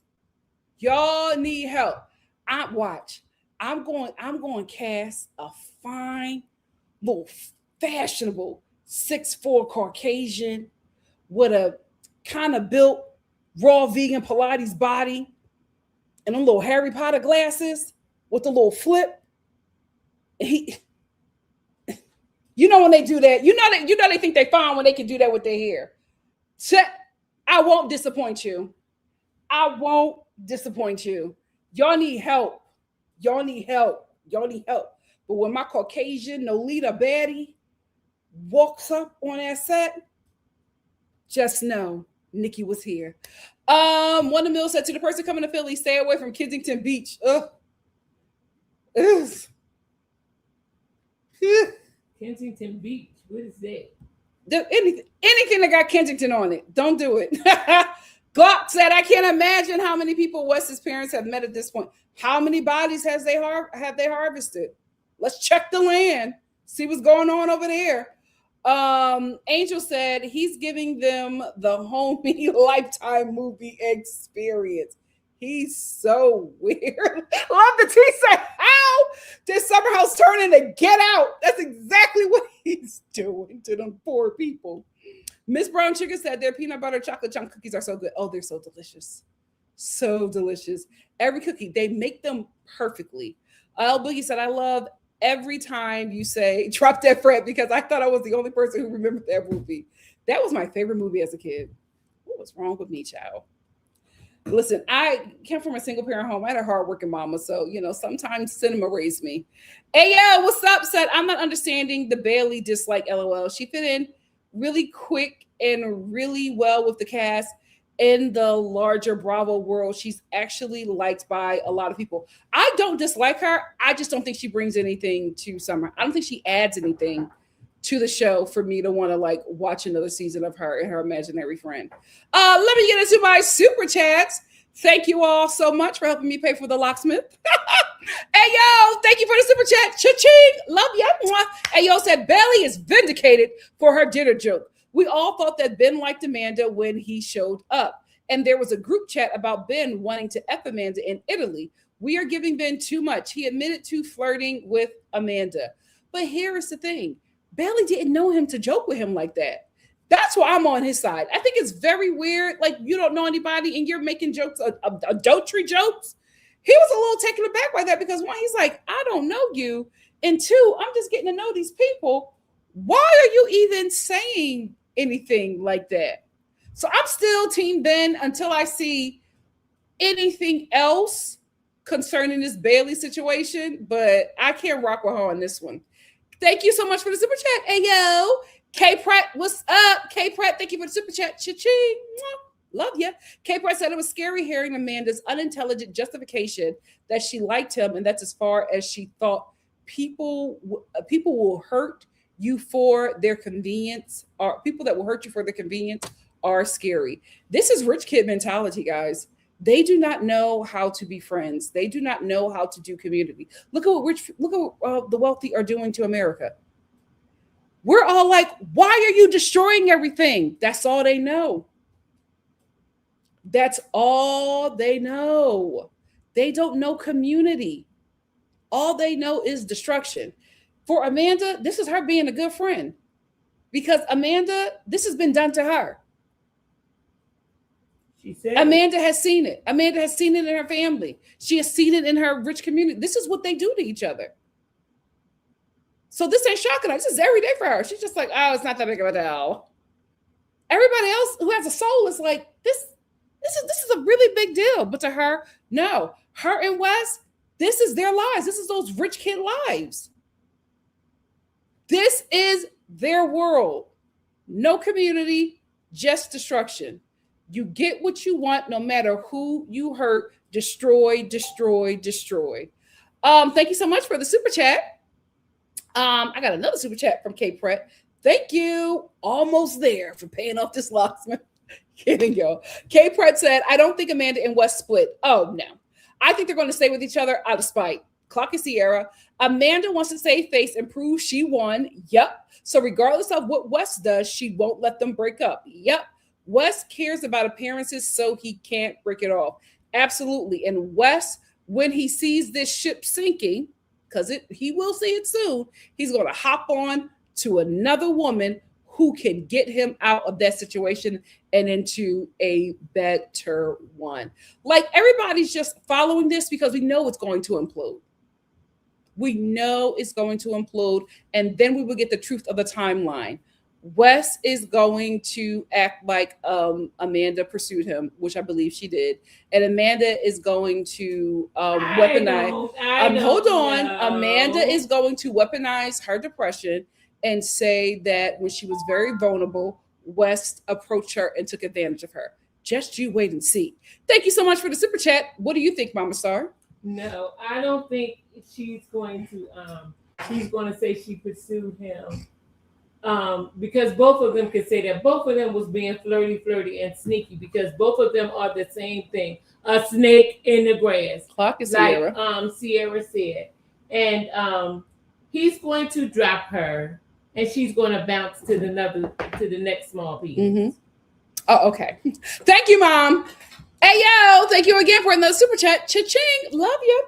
Y'all need help. I'm going to cast a fine, little fashionable 6'4" Caucasian with a kind of built raw vegan Pilates body and them little Harry Potter glasses with the little flip. You know when they do that, you know they think they fine when they can do that with their hair. I won't disappoint you. I won't disappoint you. Y'all need help. Y'all need help. Y'all need help. But when my Caucasian Nolita baddie walks up on that set, just know Nikki was here. Wanda Mills said to the person coming to Philly, stay away from Kensington Beach. Ugh. Kensington Beach. What is that? Anything that got Kensington on it, don't do it. Glock said, I can't imagine how many people Wes's parents have met at this point. How many bodies have they harvested? Let's check the land, see what's going on over there. Angel said he's giving them the homie Lifetime movie experience. He's so weird. Love the T said, how did Summer House turn into Get Out? That's exactly what he's doing to them poor people. Miss Brown Sugar said their peanut butter chocolate chunk cookies are so good. Oh, they're so delicious. So delicious. Every cookie, they make them perfectly. El Boogie said, I love every time you say Drop Dead Fred because I thought I was the only person who remembered that movie. That was my favorite movie as a kid. What was wrong with me, child? Listen, I came from a single parent home. I had a hardworking mama. So, sometimes cinema raised me. Hey, yo, what's up? Said, I'm not understanding the Bailey dislike, LOL. She fit in really quick and really well with the cast. In the larger Bravo world, she's actually liked by a lot of people. I don't dislike her. I just don't think she brings anything to Summer. I don't think she adds anything to the show for me to want to watch another season of her and her imaginary friend. Let me get into my super chats. Thank you all so much for helping me pay for the locksmith. Hey, yo, thank you for the super chat. Cha-ching. Love you. Hey, yo said Bailey is vindicated for her dinner joke. We all thought that Ben liked Amanda when he showed up. And there was a group chat about Ben wanting to F Amanda in Italy. We are giving Ben too much. He admitted to flirting with Amanda. But here is the thing. Bailey didn't know him to joke with him like that. That's why I'm on his side. I think it's very weird. Like, you don't know anybody and you're making jokes, adultery jokes. He was a little taken aback by that because one, he's like, I don't know you. And two, I'm just getting to know these people. Why are you even saying anything like that? So I'm still Team Ben until I see anything else concerning this Bailey situation, but I can't rock with her on this one. Thank you so much for the super chat. Hey, yo. K Pratt, what's up? K Pratt, thank you for the super chat. Cha-ching. Love you. K Pratt said it was scary hearing Amanda's unintelligent justification that she liked him, and that's as far as she thought people will hurt you for their convenience, or people that will hurt you for their convenience, are scary. This is rich kid mentality, guys. They do not know how to be friends. They do not know how to do community. Look at what the wealthy are doing to America. We're all like, why are you destroying everything? That's all they know. That's all they know. They don't know community. All they know is destruction. For Amanda, this is her being a good friend, because Amanda, this has been done to her. She said Amanda has seen it. Amanda has seen it in her family. She has seen it in her rich community. This is what they do to each other. So this ain't shocking her. This is every day for her. She's just like, oh, it's not that big of a deal. Everybody else who has a soul is like, this is a really big deal. But to her, no. Her and Wes, this is their lives. This is those rich kid lives. This is their world. No community, just destruction. You get what you want no matter who you hurt. Destroy, destroy, destroy. Thank you so much for the super chat. I got another super chat from Kate Pratt. Thank you. Almost there for paying off this locksmith. Kidding, yo. Kate Pratt said, I don't think Amanda and Wes split. Oh, no. I think they're going to stay with each other out of spite. Clock is Sierra. Amanda wants to save face and prove she won. Yep. So regardless of what Wes does, she won't let them break up. Yep. Wes cares about appearances, so he can't break it off. Absolutely. And Wes, when he sees this ship sinking, because he will see it soon, he's going to hop on to another woman who can get him out of that situation and into a better one. Like, everybody's just following this because we know it's going to implode. We know it's going to implode, and then we will get the truth of the timeline. Wes is going to act like Amanda pursued him, which I believe she did. And Amanda is going to weaponize. Hold on. Amanda is going to weaponize her depression and say that when she was very vulnerable, Wes approached her and took advantage of her. Just you wait and see. Thank you so much for the super chat. What do you think, Mama Star? No, I don't think she's going to say she pursued him. Because both of them could say that. Both of them was being flirty, and sneaky, because both of them are the same thing. A snake in the grass. Clock is like Sierra. Sierra said. And he's going to drop her, and she's going to bounce to the next small piece. Mm-hmm. Oh, okay. Thank you, Mom. Ayo, thank you again for another super chat. Cha-ching. Love you.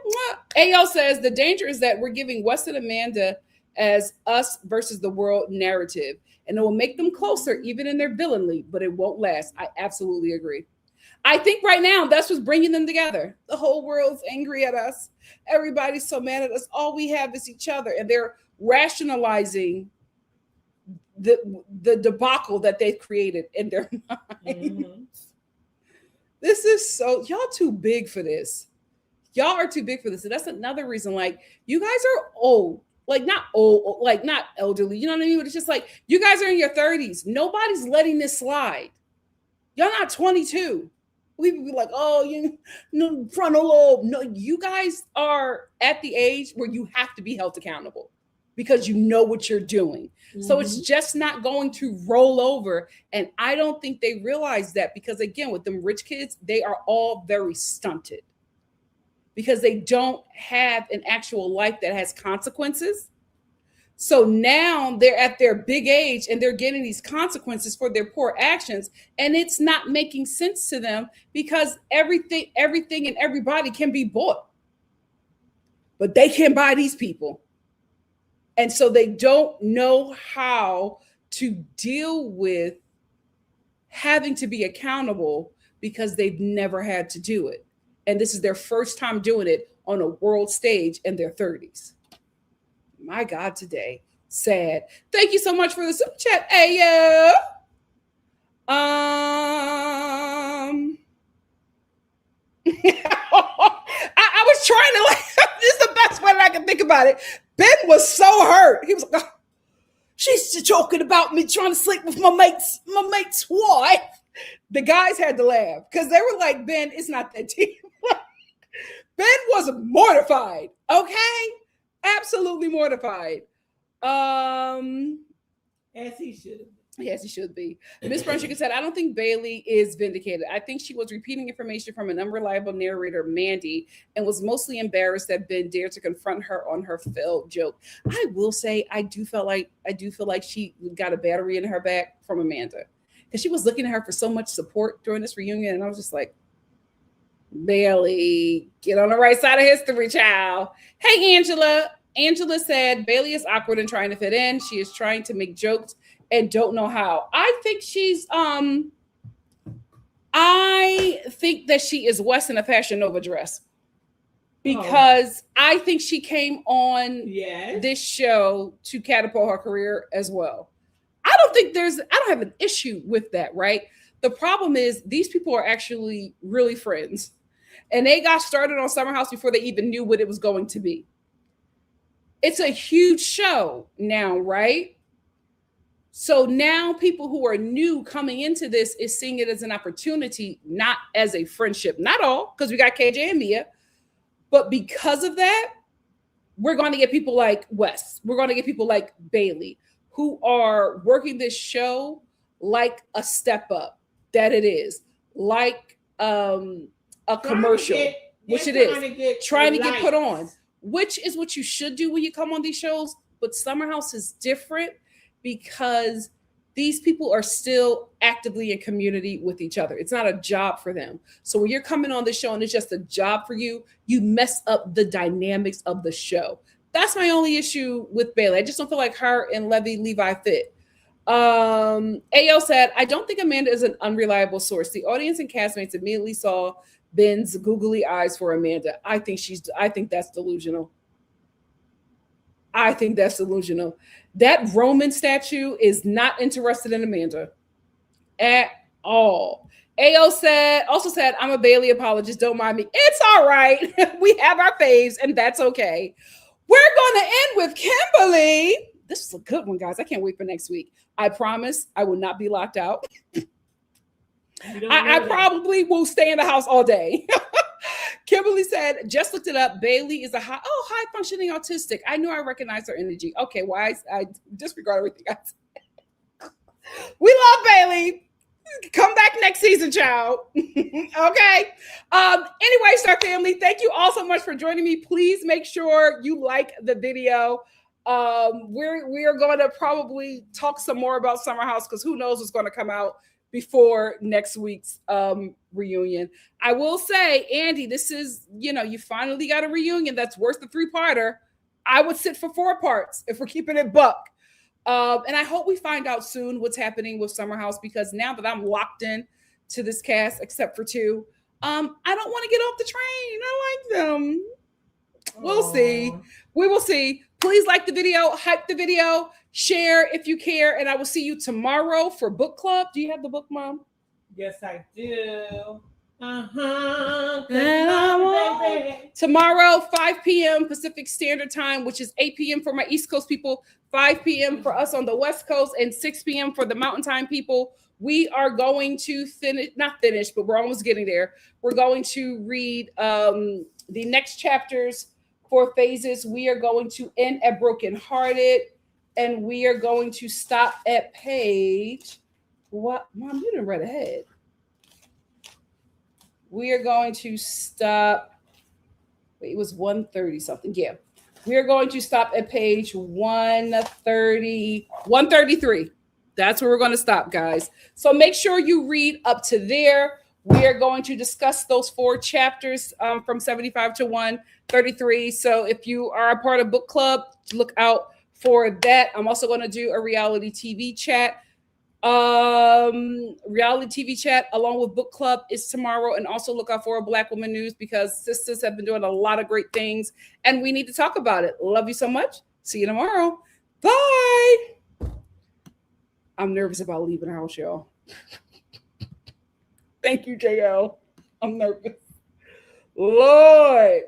Ayo says, the danger is that we're giving Wes and Amanda as us versus the world narrative, and it will make them closer even in their villainy, but it won't last. I absolutely agree. I think right now that's what's bringing them together. The whole world's angry at us. Everybody's so mad at us. All we have is each other, and they're rationalizing the debacle that they've created in their minds. Mm-hmm. This is so, y'all too big for this. Y'all are too big for this. And that's another reason, like, you guys are old. Like, not old, like, not elderly, you know what I mean? But it's just like, you guys are in your 30s. Nobody's letting this slide. Y'all not 22. People be like, oh, you know, frontal lobe. No, you guys are at the age where you have to be held accountable because you know what you're doing. Mm-hmm. So it's just not going to roll over. And I don't think they realize that, because, again, with them rich kids, they are all very stunted, because they don't have an actual life that has consequences. So now they're at their big age and they're getting these consequences for their poor actions. And it's not making sense to them, because everything and everybody can be bought, but they can't buy these people. And so they don't know how to deal with having to be accountable, because they've never had to do it. And this is their first time doing it on a world stage in their 30s. My God, today. Sad. Thank you so much for the super chat, Ayo. I was trying to, like, this is the best way that I can think about it. Ben was so hurt. He was like, oh, she's joking about me trying to sleep with my mate's wife. The guys had to laugh because they were like, Ben, it's not that deep. Ben was mortified, okay? Absolutely mortified. As he should. Yes, he should be. Miss Brunchicken said, I don't think Bailey is vindicated. I think she was repeating information from an unreliable narrator, Mandy, and was mostly embarrassed that Ben dared to confront her on her failed joke. I will say, I do feel like she got a battery in her back from Amanda. Because she was looking at her for so much support during this reunion, and I was just like, Bailey, get on the right side of history, child. Hey, Angela. Angela said, Bailey is awkward and trying to fit in. She is trying to make jokes and don't know how. I think that she is West in a Fashion Nova dress. Because I think she came on this show to catapult her career as well. I don't have an issue with that, right? The problem is these people are actually really friends. And they got started on Summer House before they even knew what it was going to be. It's a huge show now, right? So now people who are new coming into this is seeing it as an opportunity, not as a friendship. Not all, because we got KJ and Mia. But because of that, we're going to get people like Wes. We're going to get people like Bailey, who are working this show like a step up that it is, like a commercial, which it is, trying to get put on, which is what you should do when you come on these shows. But Summer House is different because these people are still actively in community with each other. It's not a job for them. So when you're coming on the show and it's just a job for you, you mess up the dynamics of the show. That's my only issue with Bailey. I just don't feel like her and Levi fit. Ayo said, I don't think Amanda is an unreliable source. The audience and castmates immediately saw Ben's googly eyes for Amanda. I think that's delusional. That Roman statue is not interested in Amanda at all. Ayo also said, I'm a Bailey apologist. Don't mind me. It's all right. We have our faves, and that's okay. We're going to end with Kimberly. This is a good one, guys. I can't wait for next week. I promise I will not be locked out. I probably will stay in the house all day. Kimberly said, just looked it up. Bailey is a high functioning autistic. I knew I recognized her energy. Okay, I disregard everything I said. We love Bailey. Come back next season, child. Okay. Anyway, Star family, thank you all so much for joining me. Please make sure you like the video. We are going to probably talk some more about Summer House because who knows what's going to come out before next week's reunion. I will say, Andy, this is, you finally got a reunion that's worth the 3-parter. I would sit for 4 parts if we're keeping it buck. And I hope we find out soon what's happening with Summer House, because now that I'm locked in to this cast, except for 2, I don't want to get off the train. I like them. We'll see. We will see. Please like the video, hype the video, share if you care, and I will see you tomorrow for book club. Do you have the book, Mom? Yes, I do. Tomorrow, 5 p.m. Pacific Standard Time, which is 8 p.m. for my East Coast people, 5 p.m. for us on the West Coast, and 6 p.m. for the Mountain Time people. We are going to not finish, but we're almost getting there. We're going to read the next chapters for phases. We are going to end at Broken Hearted, and we are going to stop at page. What, Mom? You didn't read ahead. We are going to stop. Wait, it was 130 something. Yeah. We are going to stop at page 133. That's where we're going to stop, guys. So make sure you read up to there. We are going to discuss those 4 chapters from 75 to 133. So if you are a part of book club, look out for that. I'm also going to do a reality TV chat. Reality TV chat along with book club is tomorrow, and also look out for Black Woman News, because sisters have been doing a lot of great things and we need to talk about it. Love you so much. See you tomorrow. Bye. I'm nervous about leaving the house, y'all. Thank you, JL. I'm nervous. Lord.